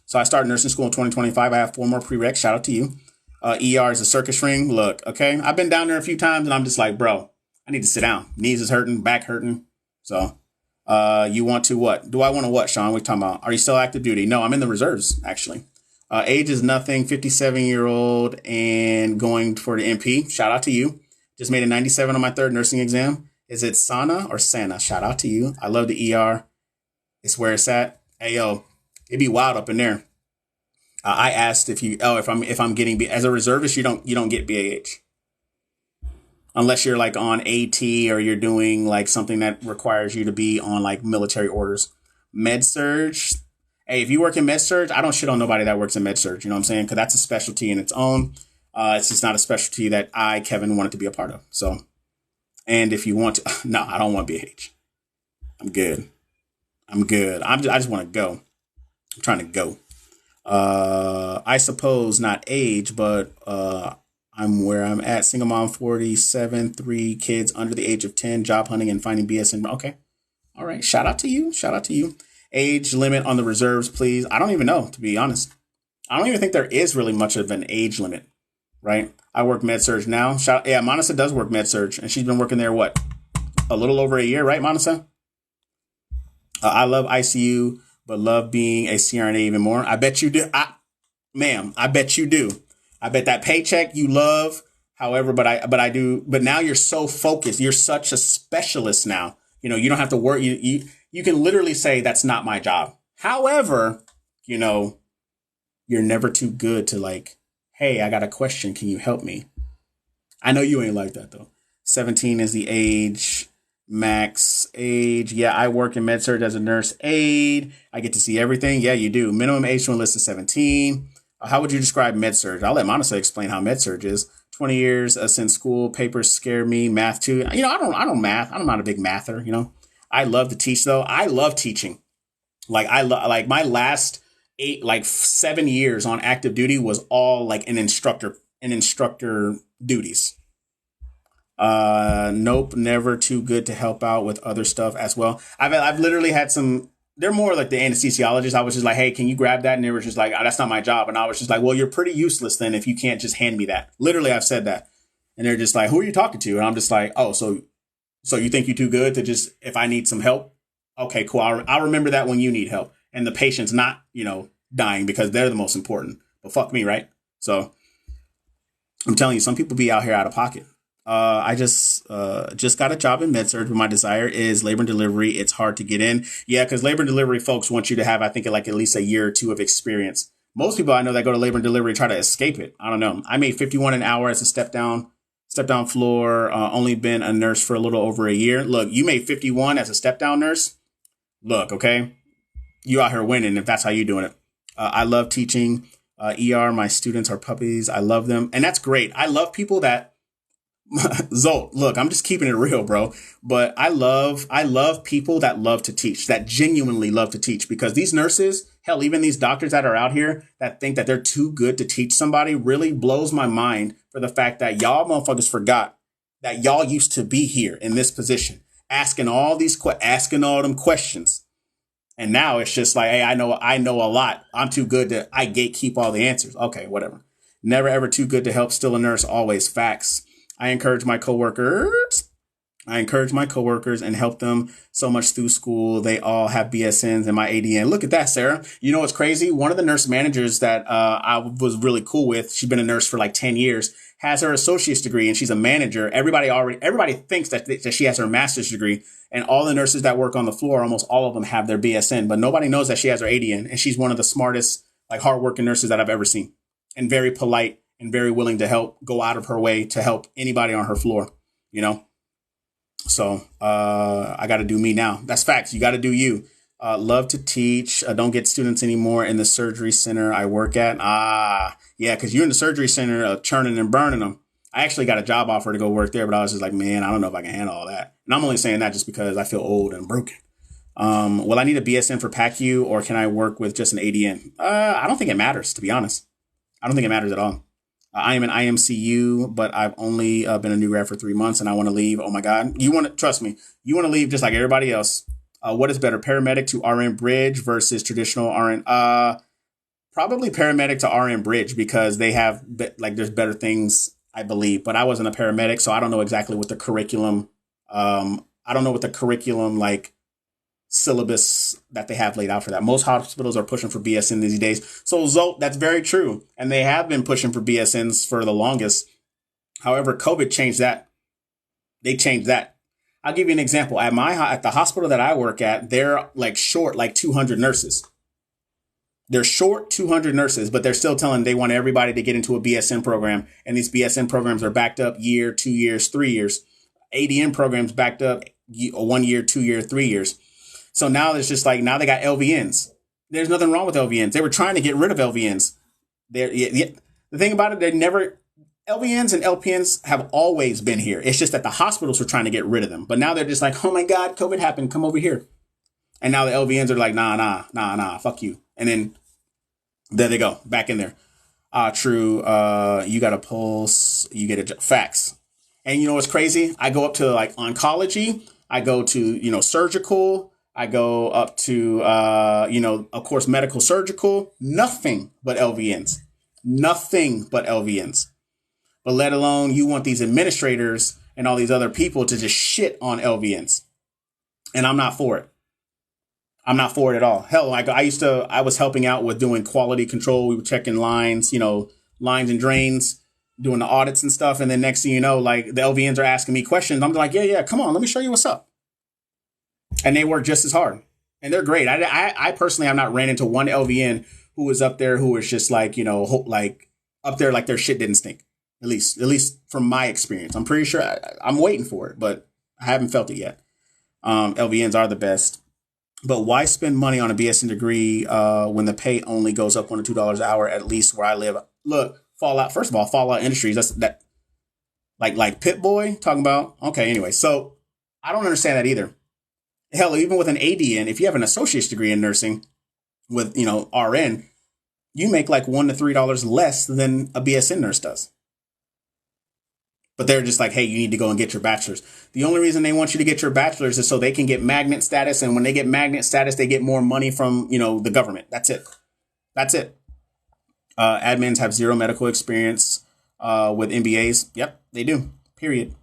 So I started nursing school in 2025. I have 4 more prereqs. Shout out to you. ER is a circus ring. Look, okay. I've been down there a few times and I'm just like, bro, I need to sit down. Knees is hurting, back hurting. So, you want to what? Do I want to what, Sean? We're talking about, are you still active duty? No, I'm in the reserves, actually. Age is nothing. 57-year-old and going for the MP. Shout out to you. Just made a 97 on my 3rd nursing exam. Is it Sana or Santa? Shout out to you. I love the ER. It's where it's at. Hey, yo, it'd be wild up in there. I asked if I'm getting, as a reservist, you don't get BAH unless you're like on AT or you're doing like something that requires you to be on like military orders. Med surge. hey, if you work in med surg, I don't shit on nobody that works in med surg. You know what I'm saying? Because that's a specialty in its own. It's just not a specialty that I, Kevin, wanted to be a part of. So, and if you want to, no, I don't want BH. I'm good. I just want to go. I'm trying to go. I suppose not age, but I'm where I'm at. Single mom, 47, 3 kids under the age of 10, job hunting and finding BSN. Okay. All right. Shout out to you. Age limit on the reserves, please. I don't even know, to be honest. I don't even think there is really much of an age limit, right? I work med surg now. Monisa does work med surg, and she's been working there, what, a little over a year, right, Monisa? I love ICU, but love being a CRNA even more. I bet you do. Ma'am, I bet you do. I bet that paycheck you love. However, but now you're so focused. You're such a specialist now. You know, you don't have to worry. You can literally say that's not my job. However, you know, you're never too good to like, hey, I got a question. Can you help me? I know you ain't like that though. 17 is the age. Max age. Yeah, I work in med surg as a nurse aide. I get to see everything. Yeah, you do. Minimum age to enlist is 17. How would you describe med surg? I'll let Monica explain how med surg is. 20 years since school. Papers scare me. Math too. You know, I don't math. I'm not a big mather. You know, I love to teach though. I love teaching. Like my last 7 years on active duty was all like an instructor duties. Nope, never too good to help out with other stuff as well. I've literally had some, they're more like the anesthesiologists. I was just like, hey, can you grab that? And they were just like, oh, that's not my job. And I was just like, well, you're pretty useless then if you can't just hand me that. Literally, I've said that. And they're just like, who are you talking to? And I'm just like, oh, so you think you're too good to just, if I need some help? Okay, cool. I'll remember that when you need help. And the patient's not, you know, dying because they're the most important. But fuck me, right? So I'm telling you, some people be out here out of pocket. I just got a job in med surg, but my desire is labor and delivery. It's hard to get in. Yeah, because labor and delivery folks want you to have, I think, like at least a year or two of experience. Most people I know that go to labor and delivery try to escape it. I don't know. I made $51 an hour as a step down floor. Only been a nurse for a little over a year. Look, you made 51 as a step down nurse. Look, okay, you out here winning if that's how you're doing it. I love teaching ER. My students are puppies. I love them, and that's great. I love people that. Zolt, look, I'm just keeping it real, bro. But I love people that love to teach, that genuinely love to teach, because these nurses, hell, even these doctors that are out here that think that they're too good to teach somebody really blows my mind for the fact that y'all motherfuckers forgot that y'all used to be here in this position, asking all them questions. And now it's just like, hey, I know a lot. I'm too good to, I gatekeep all the answers. Okay, whatever. Never ever too good to help. Still a nurse, always. Facts. I encourage my coworkers and help them so much through school. They all have BSNs and my ADN. Look at that, Sarah. You know what's crazy? One of the nurse managers that I was really cool with, she's been a nurse for like 10 years, has her associate's degree and she's a manager. Everybody thinks that she has her master's degree, and all the nurses that work on the floor, almost all of them have their BSN, but nobody knows that she has her ADN, and she's one of the smartest, like hardworking nurses that I've ever seen, and very polite and very willing to help, go out of her way to help anybody on her floor, you know? So I got to do me now. That's facts. You got to do you. Love to teach. Don't get students anymore in the surgery center I work at. Yeah, because you're in the surgery center churning and burning them. I actually got a job offer to go work there, but I was just like, man, I don't know if I can handle all that. And I'm only saying that just because I feel old and broken. Will I need a BSN for PACU, or can I work with just an ADN? I don't think it matters, to be honest. I don't think it matters at all. I am an IMCU, but I've only been a new grad for 3 months and I want to leave. Oh my God. Trust me, you want to leave just like everybody else. What is better, paramedic to RN bridge versus traditional RN? Probably paramedic to RN bridge, because they have there's better things, I believe, but I wasn't a paramedic, so I don't know exactly what the curriculum, like syllabus that they have laid out for that. Most hospitals are pushing for BSN these days. So Zolt, that's very true. And they have been pushing for BSNs for the longest. However, COVID changed that. They changed that. I'll give you an example. At the hospital that I work at, they're short 200 nurses. They're short 200 nurses, but they're still telling they want everybody to get into a BSN program. And these BSN programs are backed up year, 2 years, 3 years. ADN programs backed up 1 year, 2 year, 3 years. So now it's just now they got LVNs. There's nothing wrong with LVNs. They were trying to get rid of LVNs. The thing about it, they never, LVNs and LPNs have always been here. It's just that the hospitals were trying to get rid of them. But now they're just like, oh my God, COVID happened. Come over here. And now the LVNs are like, nah, fuck you. And then there they go, back in there. True. You got a pulse. You get a facts. And you know what's crazy? I go up to like oncology. I go to, surgical. I go up to, of course, medical surgical. Nothing but LVNs. Nothing but LVNs. But let alone you want these administrators and all these other people to just shit on LVNs. And I'm not for it. I'm not for it at all. Hell, I was helping out with doing quality control. We were checking lines, lines and drains, doing the audits and stuff. And then next thing you know, like the LVNs are asking me questions. I'm like, yeah, come on, let me show you what's up. And they work just as hard. And they're great. I personally have not ran into one LVN who was up there who was just like, like up there like their shit didn't stink. At least from my experience. I'm pretty sure I'm waiting for it, but I haven't felt it yet. LVNs are the best. But why spend money on a BSN degree when the pay only goes up $1 to $2 an hour, at least where I live? Look, Fallout. First of all, Fallout Industries. That's that. Like Pit Boy talking about. Okay, anyway. So I don't understand that either. Hell, even with an ADN, if you have an associate's degree in nursing with RN, you make like $1 to $3 less than a BSN nurse does. But they're just like, hey, you need to go and get your bachelor's. The only reason they want you to get your bachelor's is so they can get magnet status. And when they get magnet status, they get more money from, the government. That's it. Admins have zero medical experience with MBAs. Yep, they do. Period.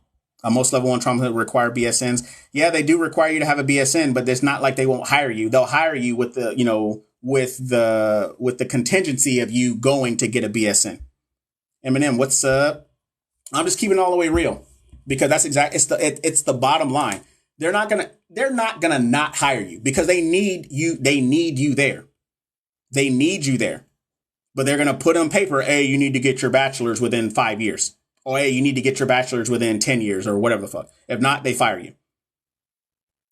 Most level 1 trauma require BSNs. Yeah, they do require you to have a BSN, but it's not like they won't hire you. They'll hire you with the, with the contingency of you going to get a BSN. Eminem, what's up? I'm just keeping it all the way real because that's it's the bottom line. They're not gonna not hire you because they need you. They need you there. They need you there, but they're gonna put on paper, hey, you need to get your bachelor's within 5 years, or hey, you need to get your bachelor's within 10 years, or whatever the fuck. If not, they fire you,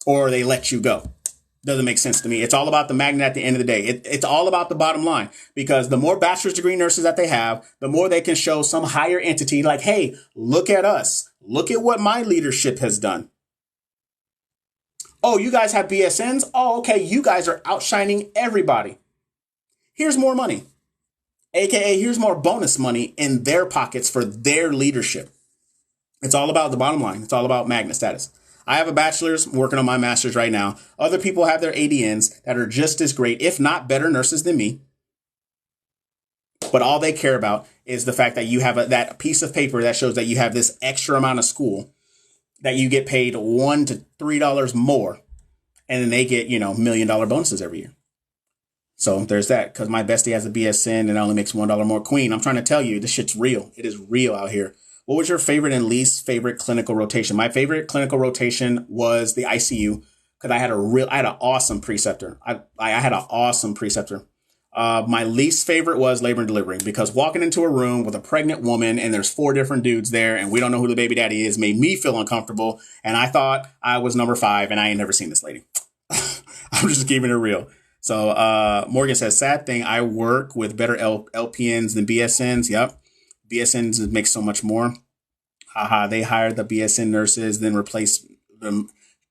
or they let you go. Doesn't make sense to me. It's all about the magnet at the end of the day. It's all about the bottom line because the more bachelor's degree nurses that they have, the more they can show some higher entity like, hey, look at us. Look at what my leadership has done. Oh, you guys have BSNs? Oh, okay. You guys are outshining everybody. Here's more money. AKA, here's more bonus money in their pockets for their leadership. It's all about the bottom line. It's all about magnet status. I have a bachelor's, I'm working on my master's right now. Other people have their ADNs that are just as great, if not better nurses than me. But all they care about is the fact that you have that piece of paper that shows that you have this extra amount of school, that you get paid $1 to $3 more. And then they get, $1 million bonuses every year. So there's that. Because my bestie has a BSN and only makes $1 more. Queen, I'm trying to tell you, this shit's real. It is real out here. What was your favorite and least favorite clinical rotation? My favorite clinical rotation was the ICU because I had an awesome preceptor. I had an awesome preceptor. My least favorite was labor and delivery because walking into a room with a pregnant woman and there's 4 different dudes there and we don't know who the baby daddy is made me feel uncomfortable. And I thought I was number 5 and I ain't never seen this lady. I'm just keeping it real. So Morgan says, sad thing, I work with better LPNs than BSNs. Yep. BSNs make so much more. Haha, they hired the BSN nurses, then replaced them.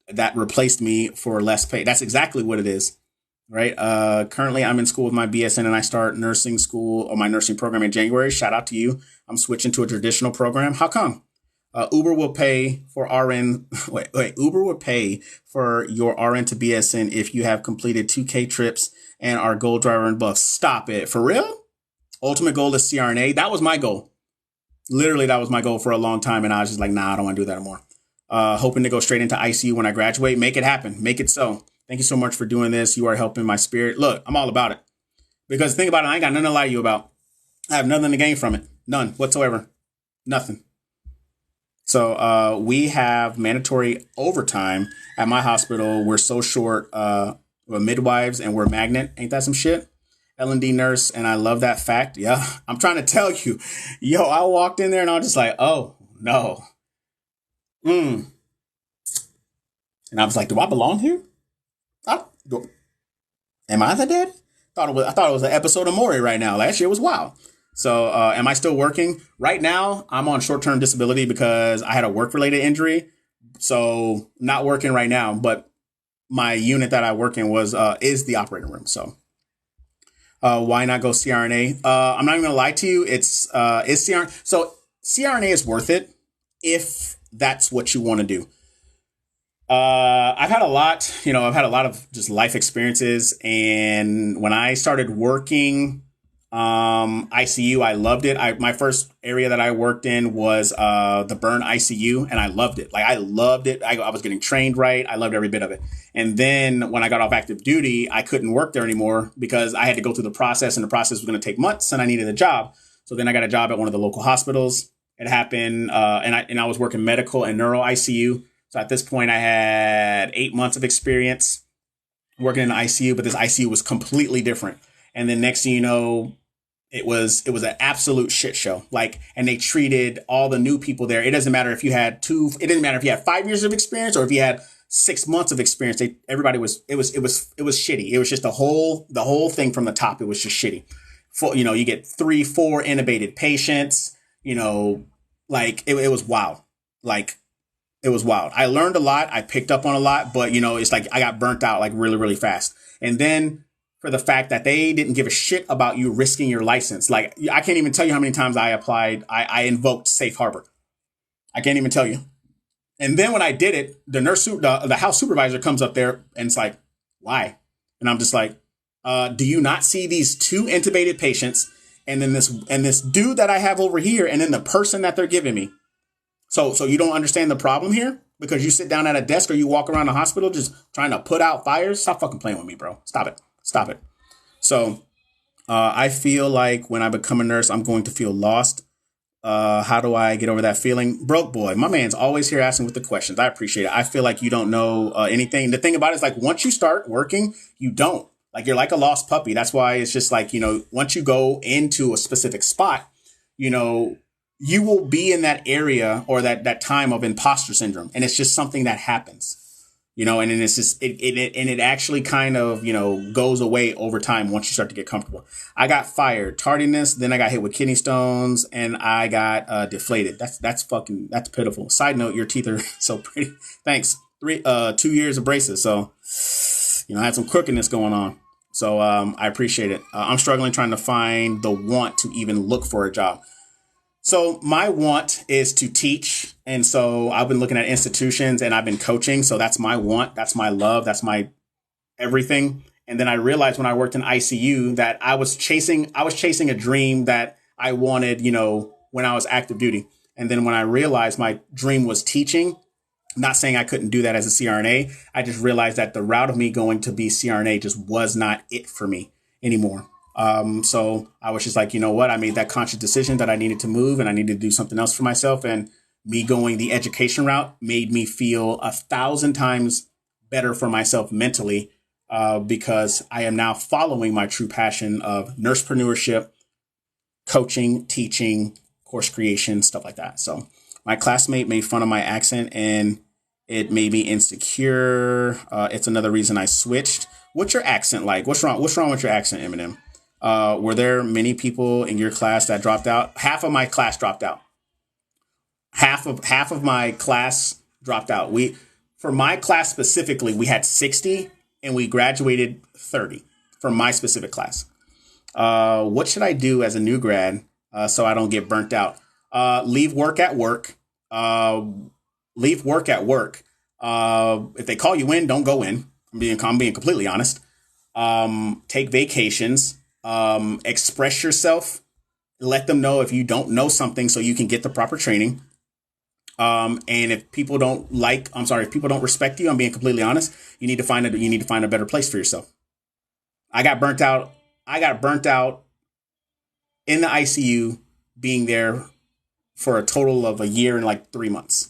That replaced me for less pay. That's exactly what it is, right? Currently, I'm in school with my BSN, and I start nursing school or my nursing program in January. Shout out to you. I'm switching to a traditional program. How come? Uber will pay for RN. Uber will pay for your RN to BSN if you have completed 2K trips and are gold driver and buff. Stop it. For real? Ultimate goal is CRNA. That was my goal. Literally, that was my goal for a long time. And I was just like, nah, I don't want to do that anymore. Hoping to go straight into ICU when I graduate. Make it happen. Make it so. Thank you so much for doing this. You are helping my spirit. Look, I'm all about it. Because think about it. I ain't got nothing to lie to you about. I have nothing to gain from it. None whatsoever. Nothing. So we have mandatory overtime at my hospital. We're so short. We're midwives and we're magnet. Ain't that some shit? L&D nurse, and I love that fact. Yeah, I'm trying to tell you. Yo, I walked in there and I was just like, oh, no. And I was like, do I belong here? Am I the daddy? I thought it was an episode of Maury right now. Last year was wild. So, am I still working? Right now, I'm on short-term disability because I had a work-related injury. So, not working right now, but my unit that I work in is the operating room. So, why not go CRNA? I'm not even gonna lie to you. It's CRNA. So, CRNA is worth it if that's what you want to do. I've had a lot of just life experiences. And when I started working, ICU, I loved it. My first area that I worked in was, the burn ICU, and I loved it. Like, I loved it. I was getting trained right. I loved every bit of it. And then when I got off active duty, I couldn't work there anymore because I had to go through the process, and the process was going to take months, and I needed a job. So then I got a job at one of the local hospitals. It happened, and I was working medical and neuro ICU. So at this point, I had 8 months of experience working in the ICU, but this ICU was completely different. And then next thing you know, it was an absolute shit show. Like, and they treated all the new people there. It doesn't matter if you had it didn't matter if you had 5 years of experience or if you had 6 months of experience. Everybody was shitty. It was just the whole thing from the top. It was just shitty. You get 3-4 intubated patients, like it was wild. Like, it was wild. I learned a lot. I picked up on a lot, but it's like I got burnt out like really, really fast. And then for the fact that they didn't give a shit about you risking your license. Like, I can't even tell you how many times I applied. I invoked safe harbor. I can't even tell you. And then when I did it, the house supervisor comes up there and it's like, why? And I'm just like, do you not see these 2 intubated patients and then this dude that I have over here and then the person that they're giving me? So you don't understand the problem here because you sit down at a desk or you walk around the hospital just trying to put out fires? Stop fucking playing with me, bro. Stop it. So I feel like when I become a nurse, I'm going to feel lost. How do I get over that feeling? Broke boy, my man's always here asking with the questions. I appreciate it. I feel like you don't know anything. The thing about it is, like, once you start working, you don't. Like, you're like a lost puppy. That's why it's just like, once you go into a specific spot, you will be in that area or that time of imposter syndrome. And it's just something that happens, and then it's just, it actually kind of, goes away over time once you start to get comfortable. I got fired, tardiness, then I got hit with kidney stones and I got deflated. That's pitiful. Side note, your teeth are so pretty. Thanks. 2 years of braces. So, I had some crookedness going on. So I appreciate it. I'm struggling trying to find the want to even look for a job. So my want is to teach. And so I've been looking at institutions and I've been coaching. So that's my want. That's my love. That's my everything. And then I realized when I worked in ICU that I was chasing a dream that I wanted, when I was active duty. And then when I realized my dream was teaching, I'm not saying I couldn't do that as a CRNA. I just realized that the route of me going to be CRNA just was not it for me anymore. So I was just like, you know what? I made that conscious decision that I needed to move and I needed to do something else for myself. And me going the education route made me feel 1,000 times better for myself mentally, because I am now following my true passion of nursepreneurship, coaching, teaching, course creation, stuff like that. So my classmate made fun of my accent and it made me insecure. It's another reason I switched. What's your accent like? What's wrong with your accent, Eminem? Were there many people in your class that dropped out? Half of my class dropped out. Half of my class dropped out. For my class specifically, we had 60 and we graduated 30 from my specific class. What should I do as a new grad so I don't get burnt out? Leave work at work. Leave work at work. If they call you in, don't go in. I'm being completely honest. Take vacations. Express yourself. Let them know if you don't know something so you can get the proper training. And if people don't respect you, I'm being completely honest. You need to find a better place for yourself. I got burnt out in the ICU being there for a total of a year and like 3 months.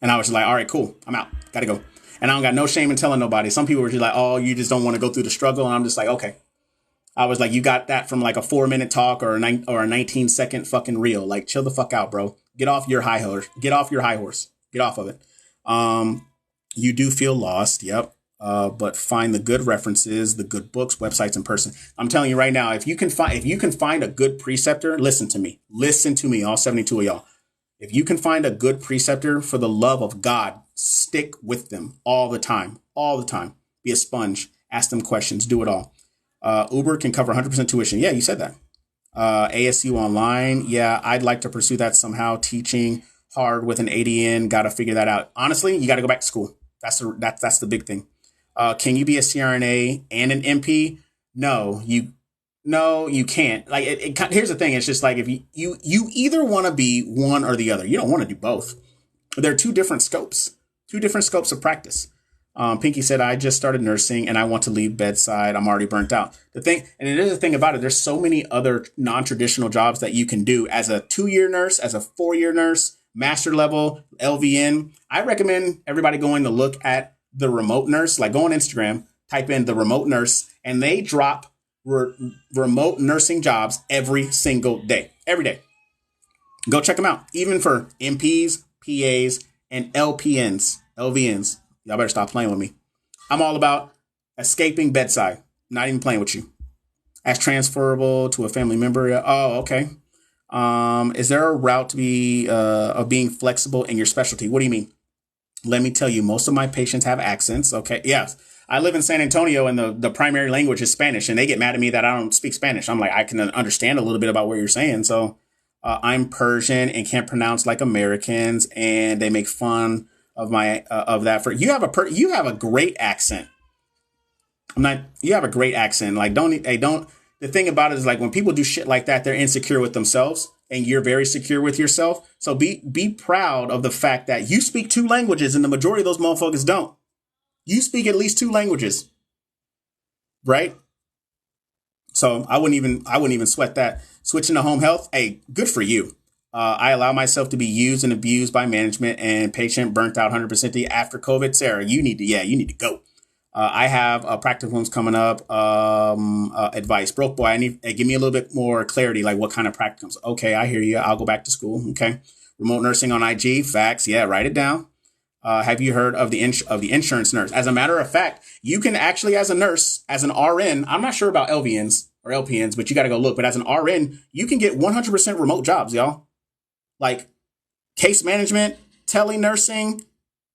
And I was just like, all right, cool. I'm out. Got to go. And I don't got no shame in telling nobody. Some people were just like, oh, you just don't want to go through the struggle. And I'm just like, okay. I was like, you got that from like a 4-minute talk or a 19-second fucking reel. Like, chill the fuck out, bro. Get off your high horse. Get off your high horse. Get off of it. You do feel lost. Yep. but find the good references, the good books, websites in person. I'm telling you right now, if you can find a good preceptor, listen to me, all 72 of y'all. If you can find a good preceptor, for the love of God, stick with them all the time. Be a sponge. Ask them questions. Do it all. Uber can cover 100% tuition. Yeah, you said that. ASU online. Yeah, I'd like to pursue that somehow. Teaching hard with an ADN. Got to figure that out. Honestly, you got to go back to school. That's the big thing. Can you be a CRNA and an MP? No, you can't. Like, here's the thing. It's just like, if you either want to be one or the other. You don't want to do both. They're two different scopes of practice. Pinky said, I just started nursing and I want to leave bedside. I'm already burnt out. It is the thing about it. There's so many other non-traditional jobs that you can do as a 2-year nurse, as a 4-year nurse, master level, LVN. I recommend everybody going to look at the remote nurse. Like, go on Instagram, type in the remote nurse, and they drop remote nursing jobs every single day, every day. Go check them out. Even for MPs, PAs, and LVNs. Y'all better stop playing with me. I'm all about escaping bedside. Not even playing with you. As transferable to a family member. Oh, okay. Is there a route to be of being flexible in your specialty? What do you mean? Let me tell you, most of my patients have accents. Okay. Yes. I live in San Antonio and the primary language is Spanish, and they get mad at me that I don't speak Spanish. I'm like, I can understand a little bit about what you're saying. So I'm Persian and can't pronounce like Americans, and they make fun of my of that. For you have a great accent. You have a great accent. Like, don't. The thing about it is, like, when people do shit like that, they're insecure with themselves, and you're very secure with yourself. So be proud of the fact that you speak 2 languages, and the majority of those motherfuckers don't. You speak at least 2 languages, right? So I wouldn't even sweat that. Switching to home health, hey, good for you. I allow myself to be used and abused by management and patient burnt out 100% after COVID. Sarah, you need to go. I have practicums coming up. Advice, broke boy. Give me a little bit more clarity. Like, what kind of practicums? Okay, I hear you. I'll go back to school. Okay, remote nursing on IG. Facts. Yeah, write it down. Have you heard of the insurance nurse? As a matter of fact, you can actually, as a nurse, as an RN, I'm not sure about LVNs or LPNs, but you got to go look. But as an RN, you can get 100% remote jobs, y'all. Like case management, telenursing,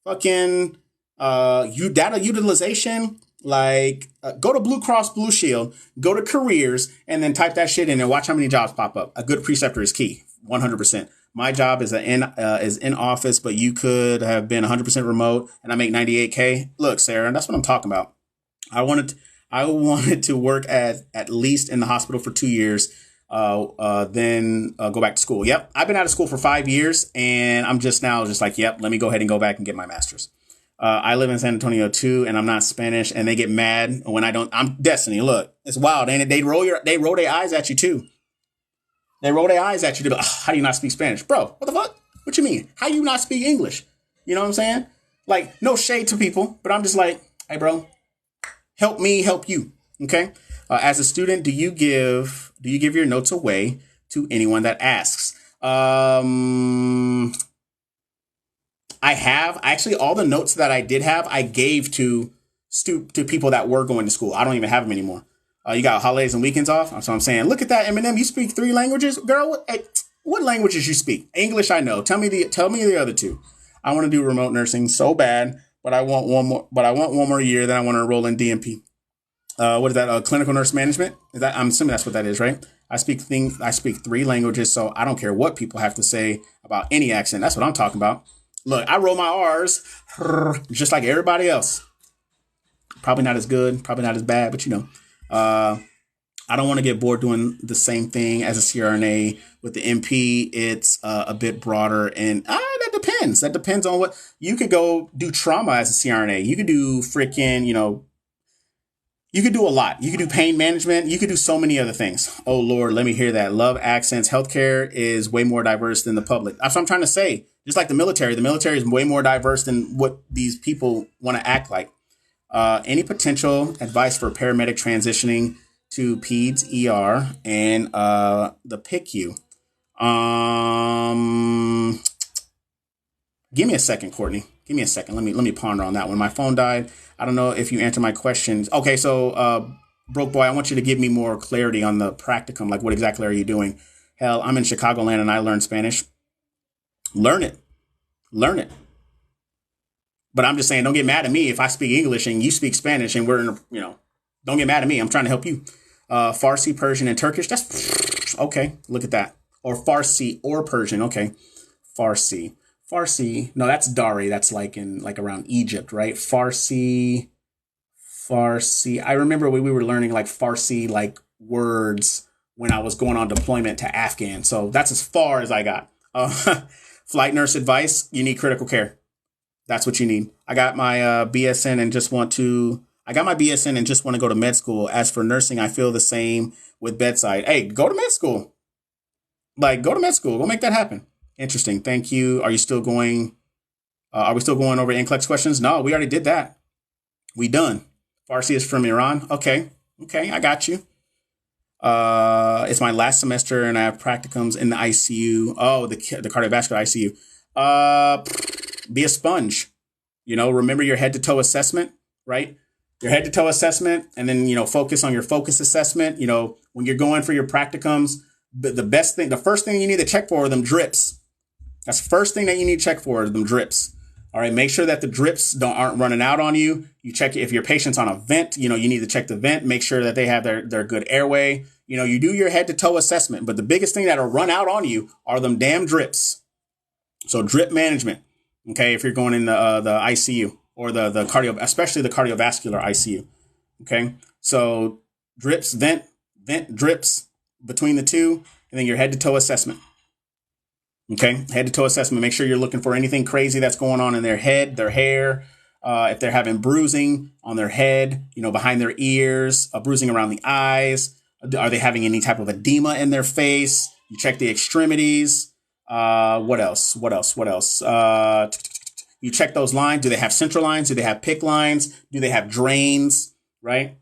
fucking data utilization. Like, go to Blue Cross Blue Shield, go to careers, and then type that shit in and watch how many jobs pop up. A good preceptor is key, 100%. My job is in office, but you could have been 100% remote, and I make $98K. Look, Sarah, that's what I'm talking about. I wanted to work at least in the hospital for 2 years, then go back to school. Yep, I've been out of school for 5 years, and I'm just like, yep, let me go ahead and go back and get my master's. I live in San Antonio too, and I'm not Spanish, and they get mad when I don't. I'm Destiny. Look, it's wild, ain't it? They roll their eyes at you too. They roll their eyes at you. They're like, how do you not speak Spanish? Bro, what the fuck? What you mean? How you not speak English? You know what I'm saying? Like, no shade to people, but I'm just like, hey, bro, help me help you. Okay. As a student, do you give your notes away to anyone that asks? I have actually all the notes that I did have, I gave to people that were going to school. I don't even have them anymore. You got holidays and weekends off. So I'm saying, look at that, Eminem. You speak 3 languages, girl. What languages you speak? English, I know. Tell me the other 2. I want to do remote nursing so bad, but I want one more year. Then I want to enroll in DMP. What is that? Clinical nurse management? I'm assuming that's what that is, right? I speak 3 languages, so I don't care what people have to say about any accent. That's what I'm talking about. Look, I roll my R's just like everybody else. Probably not as good, probably not as bad, but you know. I don't want to get bored doing the same thing as a CRNA. With the MP, it's a bit broader, and that depends. That depends on what you could go do. Trauma as a CRNA, you could do freaking, you could do a lot. You could do pain management. You could do so many other things. Oh Lord, let me hear that. Love accents. Healthcare is way more diverse than the public. That's what I'm trying to say. Just like the military is way more diverse than what these people want to act like. Any potential advice for paramedic transitioning to PEDS, ER, and the PICU? Give me a second, Courtney. Give me a second. Let me ponder on that one. My phone died. I don't know if you answered my questions. Okay, so Broke Boy, I want you to give me more clarity on the practicum. Like, what exactly are you doing? Hell, I'm in Chicagoland and I learned Spanish. Learn it. Learn it. But I'm just saying, don't get mad at me if I speak English and you speak Spanish and we're in, don't get mad at me. I'm trying to help you. Farsi, Persian, and Turkish. That's okay. Look at that. Or Farsi or Persian. Okay. Farsi. No, that's Dari. That's like around Egypt, right? Farsi. I remember when we were learning like Farsi, like words when I was going on deployment to Afghan. So that's as far as I got. Flight nurse advice. You need critical care. That's what you need. I got my BSN and just want to go to med school. As for nursing, I feel the same with bedside. Hey, go to med school. Go to med school. Go make that happen. Interesting. Thank you. Are you still going? Are we still going over NCLEX questions? No, we already did that. We done. Farsi is from Iran. Okay. I got you. It's my last semester and I have practicums in the ICU. Oh, the cardiovascular ICU. Be a sponge. Remember your head to toe assessment, right? Your head to toe assessment, and then, focus on your focus assessment. When you're going for your practicums, the first thing you need to check for are them drips. That's the first thing that you need to check for, them drips. All right. Make sure that the drips aren't running out on you. You check if your patient's on a vent, you need to check the vent, make sure that they have their good airway. You do your head to toe assessment, but the biggest thing that'll run out on you are them damn drips. So drip management. Okay. If you're going in the ICU or the cardio, especially the cardiovascular ICU. Okay. So drips, vent, drips between the two, and then your head to toe assessment. Okay. Head to toe assessment. Make sure you're looking for anything crazy that's going on in their head, their hair. If they're having bruising on their head, behind their ears, bruising around the eyes. Are they having any type of edema in their face? You check the extremities. What else? You check those lines. Do they have central lines? Do they have PICC lines? Do they have drains? Right.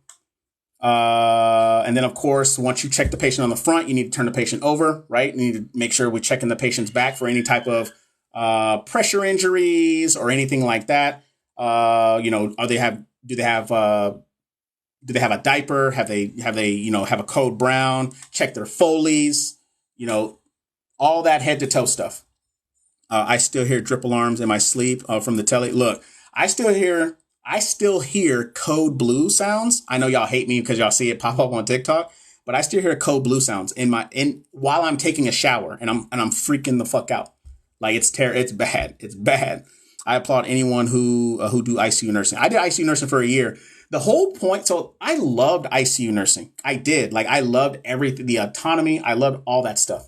And then, of course, once you check the patient on the front, you need to turn the patient over, right? You need to make sure we're checking the patient's back for any type of pressure injuries or anything like that. Do they have a diaper? Have they have a code brown? Check their Foleys, all that head to toe stuff. I still hear drip alarms in my sleep from the telly. Look, I still hear code blue sounds. I know y'all hate me because y'all see it pop up on TikTok, but I still hear code blue sounds while I'm taking a shower and I'm freaking the fuck out. Like it's bad. It's bad. I applaud anyone who do ICU nursing. I did ICU nursing for a year. The whole point. So I loved ICU nursing. I did. I loved everything, the autonomy. I loved all that stuff.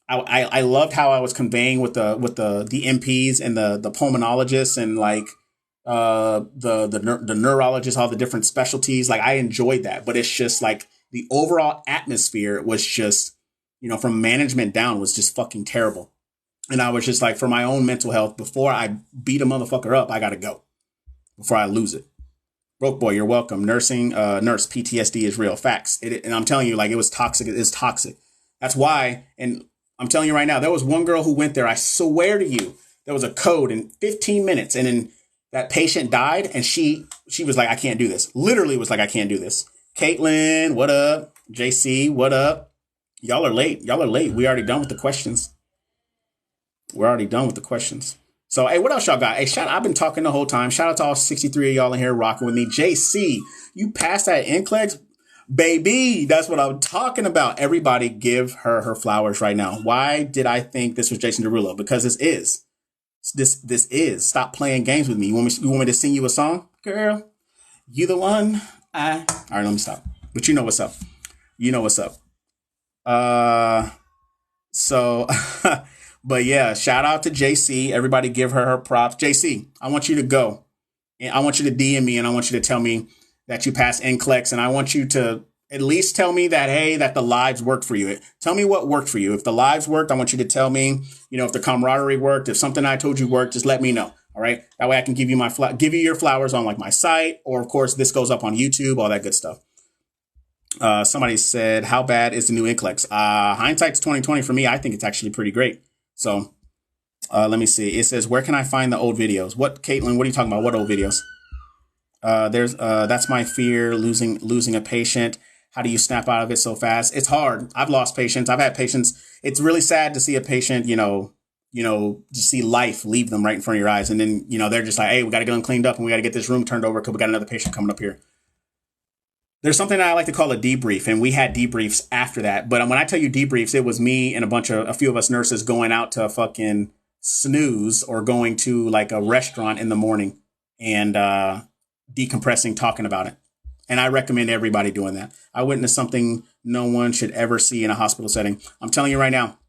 I loved how I was conveying with the MPs and the pulmonologists and the neurologists, all the different specialties. I enjoyed that, but it's just the overall atmosphere was just, from management down was just fucking terrible. And I was just for my own mental health, before I beat a motherfucker up, I got to go before I lose it. Broke Boy, you're welcome. Nurse PTSD is real. Facts. And I'm telling you, it was toxic. It's toxic. That's why. And I'm telling you right now, there was one girl who went there. I swear to you, there was a code in 15 minutes. And then that patient died. And she was like, I can't do this. Literally was like, I can't do this. Caitlin, what up? JC, what up? Y'all are late. We already done with the questions. So, hey, what else y'all got? Hey, I've been talking the whole time. Shout out to all 63 of y'all in here rocking with me. JC, you passed that NCLEX? Baby, that's what I'm talking about. Everybody give her flowers right now. Why did I think this was Jason Derulo? Because this is. Stop playing games with me. You want me to sing you a song? Girl, you the one. All right, let me stop. But you know what's up. So... But yeah, shout out to JC. Everybody give her props. JC, I want you to go. And I want you to DM me and I want you to tell me that you passed NCLEX. And I want you to at least tell me that, hey, that the lives worked for you. Tell me what worked for you. If the lives worked, I want you to tell me, if the camaraderie worked, if something I told you worked, just let me know. All right. That way I can give you your flowers on my site. Or of course, this goes up on YouTube, all that good stuff. Somebody said, how bad is the new NCLEX? Hindsight's 2020 for me. I think it's actually pretty great. So Let me see. It says, where can I find the old videos? What, Caitlin, what are you talking about? What old videos? That's my fear, losing a patient. How do you snap out of it so fast? It's hard. I've lost patients. I've had patients. It's really sad to see a patient, to see life leave them right in front of your eyes. And then, they're just like, hey, we got to get them cleaned up and we got to get this room turned over because we got another patient coming up here. There's something that I like to call a debrief, and we had debriefs after that. But when I tell you debriefs, it was me and a few of us nurses going out to fucking snooze or going to like a restaurant in the morning and decompressing, talking about it. And I recommend everybody doing that. I witnessed something no one should ever see in a hospital setting. I'm telling you right now,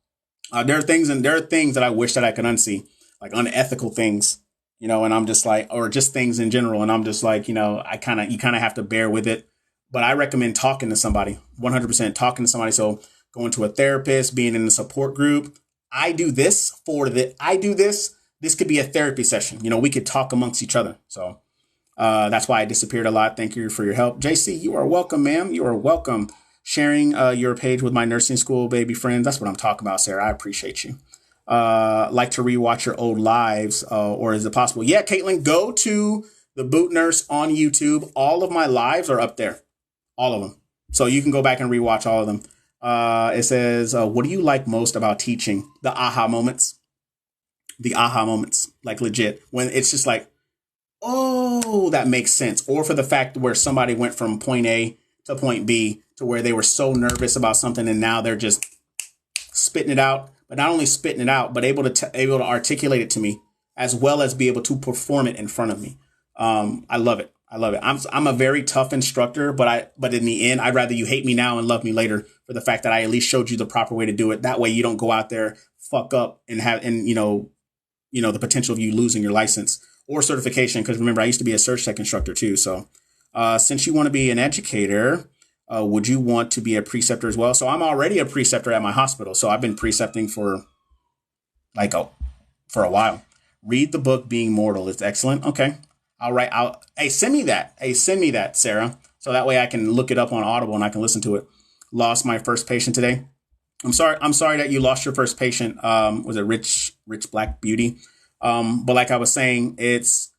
there are things that I wish that I could unsee, like unethical things, and I'm just like, or just things in general. And I'm just like, you kind of have to bear with it. But I recommend talking to somebody, 100% talking to somebody. So going to a therapist, being in a support group. This could be a therapy session. We could talk amongst each other. So that's why I disappeared a lot. Thank you for your help. JC, you are welcome, ma'am. You are welcome. Sharing your page with my nursing school baby friends. That's what I'm talking about, Sarah. I appreciate you. Like to rewatch your old lives, or is it possible? Yeah, Caitlin, go to the Boot Nurse on YouTube. All of my lives are up there. All of them. So you can go back and rewatch all of them. It says, what do you like most about teaching? The aha moments. Like legit. When it's just like, oh, that makes sense. Or for the fact where somebody went from point A to point B to where they were so nervous about something and now they're just spitting it out. But not only spitting it out, but able to articulate it to me as well as be able to perform it in front of me. I love it. I'm a very tough instructor, but in the end, I'd rather you hate me now and love me later for the fact that I at least showed you the proper way to do it. That way you don't go out there, fuck up and the potential of you losing your license or certification. Because remember, I used to be a search tech instructor too. So since you want to be an educator, would you want to be a preceptor as well? So I'm already a preceptor at my hospital. So I've been precepting for a while. Read the book Being Mortal. It's excellent. Okay. All right. Send me that, Sarah. So that way I can look it up on Audible and I can listen to it. Lost my first patient today. I'm sorry that you lost your first patient. Was it Rich Black Beauty? But like I was saying, it's,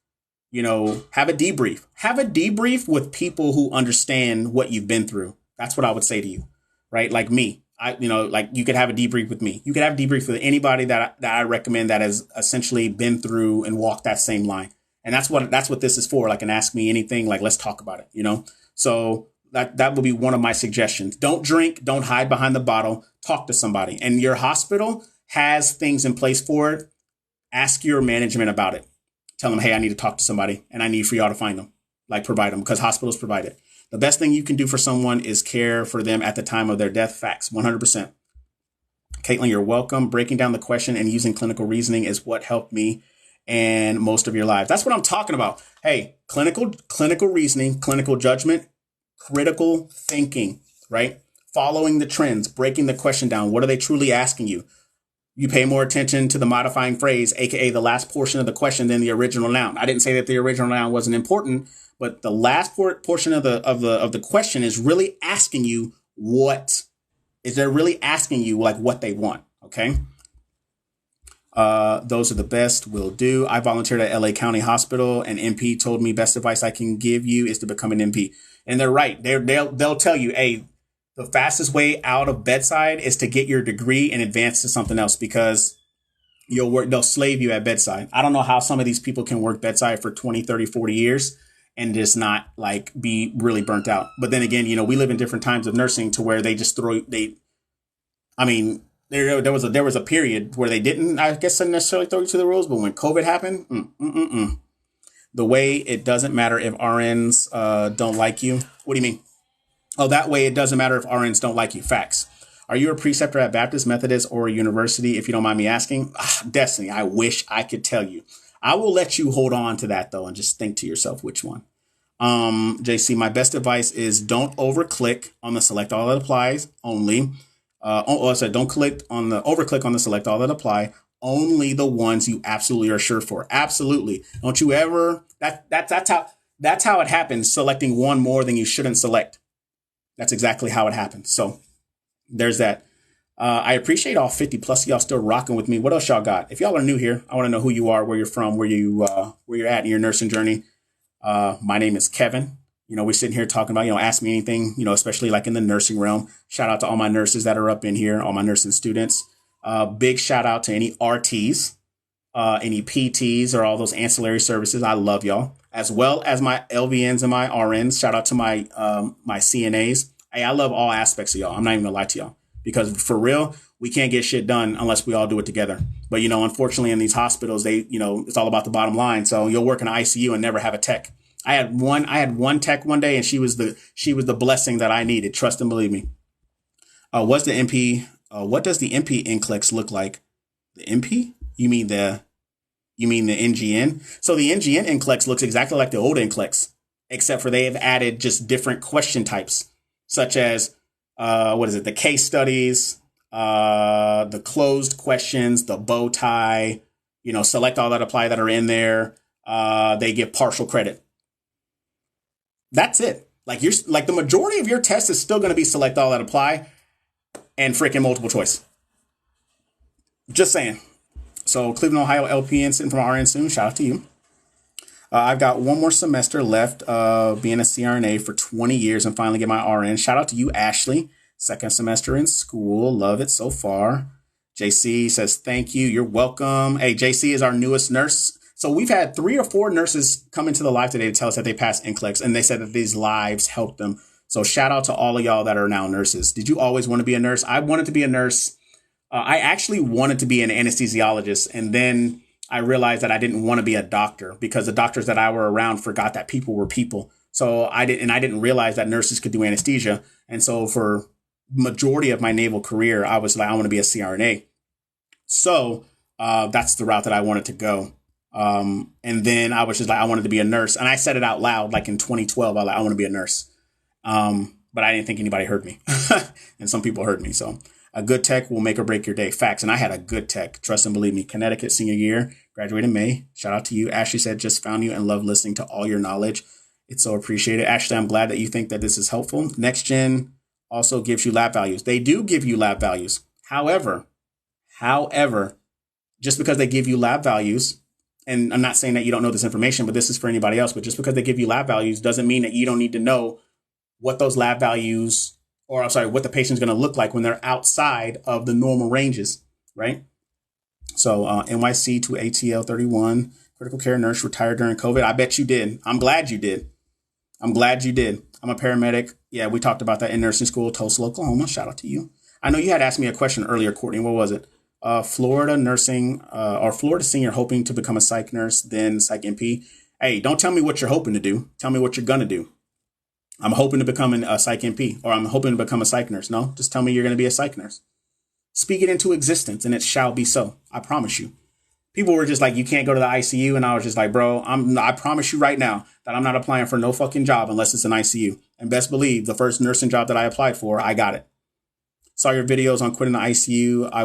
have a debrief. Have a debrief with people who understand what you've been through. That's what I would say to you, right? Like me. You could have a debrief with me. You could have a debrief with anybody that I recommend that has essentially been through and walked that same line. And that's what this is for. Like, and ask me anything, like, let's talk about it, So that would be one of my suggestions. Don't drink, don't hide behind the bottle, talk to somebody. And your hospital has things in place for it. Ask your management about it. Tell them, hey, I need to talk to somebody and I need for y'all to find them, like provide them, because hospitals provide it. The best thing you can do for someone is care for them at the time of their death. Facts, 100%. Caitlin, you're welcome. Breaking down the question and using clinical reasoning is what helped me and most of your lives. That's what I'm talking about. Hey, clinical reasoning, clinical judgment, critical thinking, right? Following the trends, breaking the question down. What are they truly asking you? You pay more attention to the modifying phrase, aka the last portion of the question, than the original noun. I didn't say that the original noun wasn't important, but the last portion of the question is really asking you they're really asking you like what they want. Okay. Those are the best. Will do. I volunteered at LA County Hospital and MP told me best advice I can give you is to become an MP. And they're right. They'll tell you, hey, the fastest way out of bedside is to get your degree and advance to something else because they'll slave you at bedside. I don't know how some of these people can work bedside for 20, 30, 40 years and just not like be really burnt out. But then again, we live in different times of nursing to where they just there was a period where they didn't, I guess, necessarily throw you to the rules. But when COVID happened, the way it doesn't matter if RNs don't like you. What do you mean? Oh, that way it doesn't matter if RNs don't like you. Facts. Are you a preceptor at Baptist, Methodist, or a university, if you don't mind me asking? Destiny, I wish I could tell you. I will let you hold on to that, though, and just think to yourself which one. JC, my best advice is don't overclick on the select all that applies only. Don't overclick on the select all that apply. Only the ones you absolutely are sure for. Absolutely. Don't you ever. That's how it happens. Selecting one more than you shouldn't select. That's exactly how it happens. So there's that. I appreciate all 50 plus of y'all still rocking with me. What else y'all got? If y'all are new here, I want to know who you are, where you're from, where you're at in your nursing journey. My name is Kevin. We're sitting here talking about, ask me anything, especially like in the nursing realm. Shout out to all my nurses that are up in here, all my nursing students. Big shout out to any RTs, any PTs or all those ancillary services. I love y'all, as well as my LVNs and my RNs. Shout out to my CNAs. Hey, I love all aspects of y'all. I'm not even gonna lie to y'all, because for real, we can't get shit done unless we all do it together. But, unfortunately in these hospitals, it's all about the bottom line. So you'll work in an ICU and never have a tech. I had one tech one day, and she was the blessing that I needed. Trust and believe me. What's the MP? What does the MP NCLEX look like? The MP? You mean the NGN? So the NGN NCLEX looks exactly like the old NCLEX, except for they have added just different question types, such as the case studies, the closed questions, the bow tie, select all that apply that are in there. They give partial credit. That's it. Like the majority of your test is still going to be select all that apply and freaking multiple choice. Just saying. So Cleveland, Ohio LPN sitting from RN soon. Shout out to you. I've got one more semester left being a CRNA for 20 years and finally get my RN. Shout out to you, Ashley. Second semester in school. Love it so far. JC says, thank you. You're welcome. Hey, JC is our newest nurse. So we've had 3 or 4 nurses come into the live today to tell us that they passed NCLEX, and they said that these lives helped them. So shout out to all of y'all that are now nurses. Did you always want to be a nurse? I wanted to be a nurse. I actually wanted to be an anesthesiologist. And then I realized that I didn't want to be a doctor, because the doctors that I were around forgot that people were people. So I didn't realize that nurses could do anesthesia. And so for majority of my naval career, I was like, I want to be a CRNA. So that's the route that I wanted to go. And then I was just like, I wanted to be a nurse. And I said it out loud, like in 2012, I want to be a nurse. But I didn't think anybody heard me. And some people heard me. So a good tech will make or break your day. Facts. And I had a good tech. Trust and believe me. Connecticut senior year, graduated in May. Shout out to you. Ashley said, just found you and love listening to all your knowledge. It's so appreciated. Ashley, I'm glad that you think that this is helpful. Next Gen also gives you lab values. They do give you lab values. However, just because they give you lab values, and I'm not saying that you don't know this information, but this is for anybody else, but just because they give you lab values doesn't mean that you don't need to know what those lab values, or I'm sorry, what the patient's going to look like when they're outside of the normal ranges, right? So NYC to ATL 31, critical care nurse, retired during COVID. I bet you did. I'm glad you did. I'm a paramedic. Yeah, we talked about that in nursing school, Tulsa, Oklahoma. Shout out to you. I know you had asked me a question earlier, Courtney. What was it? Florida nursing or Florida senior hoping to become a psych nurse, then psych MP. Hey, don't tell me what you're hoping to do. Tell me what you're going to do. I'm hoping to become a psych MP, or I'm hoping to become a psych nurse. No, just tell me you're going to be a psych nurse. Speak it into existence and it shall be so. I promise you. People were just like, you can't go to the ICU. And I was just like, bro, I promise you right now that I'm not applying for no fucking job unless it's an ICU. And best believe the first nursing job that I applied for, I got it. Saw your videos on quitting the ICU. I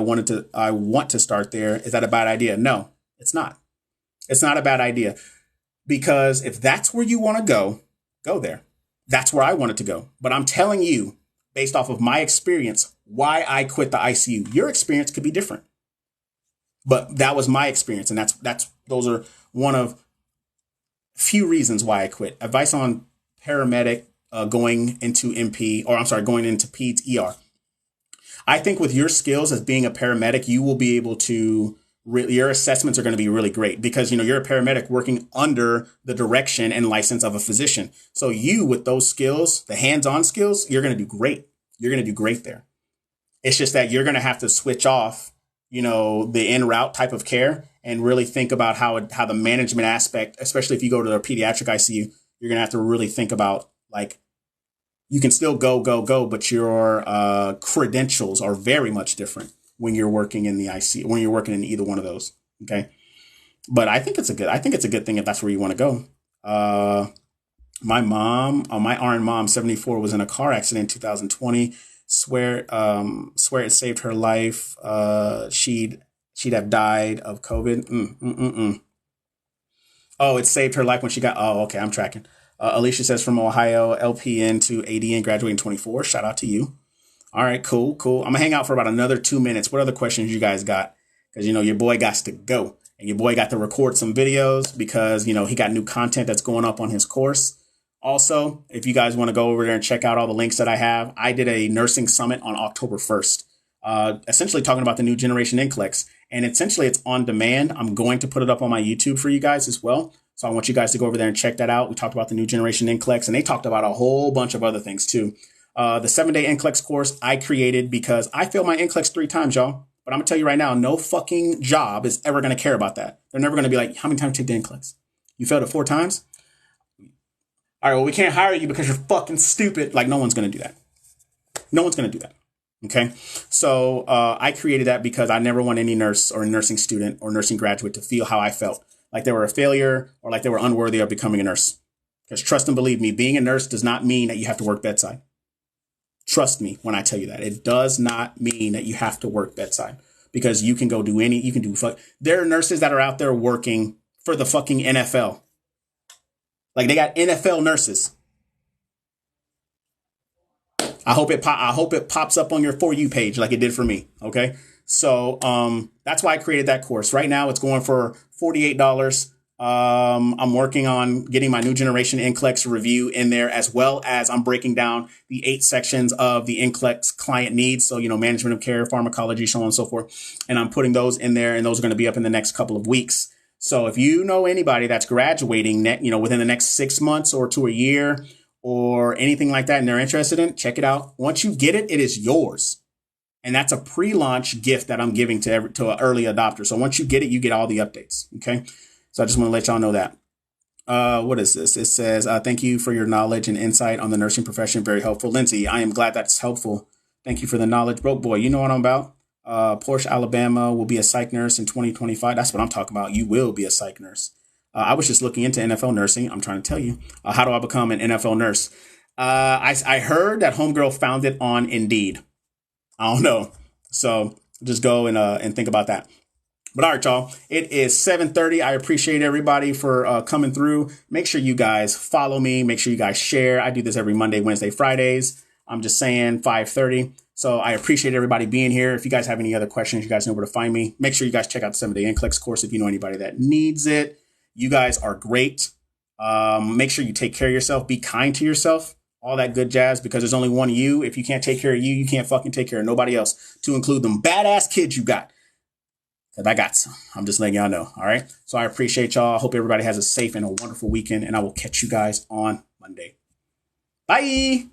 want to start there. Is that a bad idea? No, it's not. It's not a bad idea, because if that's where you want to go there. That's where I wanted to go. But I'm telling you, based off of my experience, why I quit the ICU. Your experience could be different, but that was my experience. And those are one of few reasons why I quit. Advice on paramedic going into peds ER. I think with your skills as being a paramedic, you will be able to your assessments are going to be really great, because, you're a paramedic working under the direction and license of a physician. So you, with those skills, the hands-on skills, you're going to do great. You're going to do great there. It's just that you're going to have to switch off, the en route type of care and really think about how the management aspect, especially if you go to a pediatric ICU, you're going to have to really think about, like, you can still go, but your credentials are very much different when you're working in the ICU, when you're working in either one of those. Okay. But I think it's a good thing if that's where you want to go. My mom, my RN mom, 74, was in a car accident in 2020. Swear it saved her life. She'd have died of COVID. Oh, it saved her life when she got, oh, okay. I'm tracking. Alicia says from Ohio, LPN to ADN, graduating 24. Shout out to you. All right, cool, cool. I'm gonna hang out for about another 2 minutes. What other questions you guys got? Because your boy got to go, and your boy got to record some videos because he got new content that's going up on his course. Also, if you guys want to go over there and check out all the links that I have, I did a nursing summit on October 1st, essentially talking about the new generation NCLEX, and essentially it's on demand. I'm going to put it up on my YouTube for you guys as well. So I want you guys to go over there and check that out. We talked about the new generation NCLEX, and they talked about a whole bunch of other things too. The 7-day NCLEX course I created because I failed my NCLEX 3 times, y'all. But I'm going to tell you right now, no fucking job is ever going to care about that. They're never going to be like, how many times did you take the NCLEX? You failed it 4 times? All right, well, we can't hire you because you're fucking stupid. Like, no one's going to do that. No one's going to do that. Okay? So I created that because I never want any nurse or nursing student or nursing graduate to feel how I felt. Like they were a failure or like they were unworthy of becoming a nurse. Because trust and believe me, being a nurse does not mean that you have to work bedside. Trust me when I tell you that. It does not mean that you have to work bedside because you can go do there are nurses that are out there working for the fucking NFL. Like they got NFL nurses. I hope it pops up on your For You page like it did for me. Okay. So, that's why I created that course. Right now it's going for $48. I'm working on getting my new generation NCLEX review in there, as well as I'm breaking down the 8 sections of the NCLEX client needs. So, management of care, pharmacology, so on and so forth. And I'm putting those in there, and those are going to be up in the next couple of weeks. So if you know anybody that's graduating, within the next 6 months or to a year or anything like that, and they're interested in, check it out. Once you get it, it is yours. And that's a pre-launch gift that I'm giving to an early adopter. So once you get it, you get all the updates. Okay. So I just want to let y'all know that. What is this? It says, thank you for your knowledge and insight on the nursing profession. Very helpful. Lindsay, I am glad that's helpful. Thank you for the knowledge. Broke boy, you know what I'm about. Porsche, Alabama will be a psych nurse in 2025. That's what I'm talking about. You will be a psych nurse. I was just looking into NFL nursing. I'm trying to tell you. How do I become an NFL nurse? I heard that Homegirl found it on Indeed. I don't know. So just go and think about that. But all right, y'all, it is 7:30. I appreciate everybody for coming through. Make sure you guys follow me. Make sure you guys share. I do this every Monday, Wednesday, Fridays. I'm just saying 5:30. So I appreciate everybody being here. If you guys have any other questions, you guys know where to find me. Make sure you guys check out the 7-day NCLEX course if you know anybody that needs it. You guys are great. Make sure you take care of yourself. Be kind to yourself. All that good jazz, because there's only one you. If you can't take care of you, you can't fucking take care of nobody else, to include them badass kids you got. Because I got some. I'm just letting y'all know. All right. So I appreciate y'all. I hope everybody has a safe and a wonderful weekend, and I will catch you guys on Monday. Bye.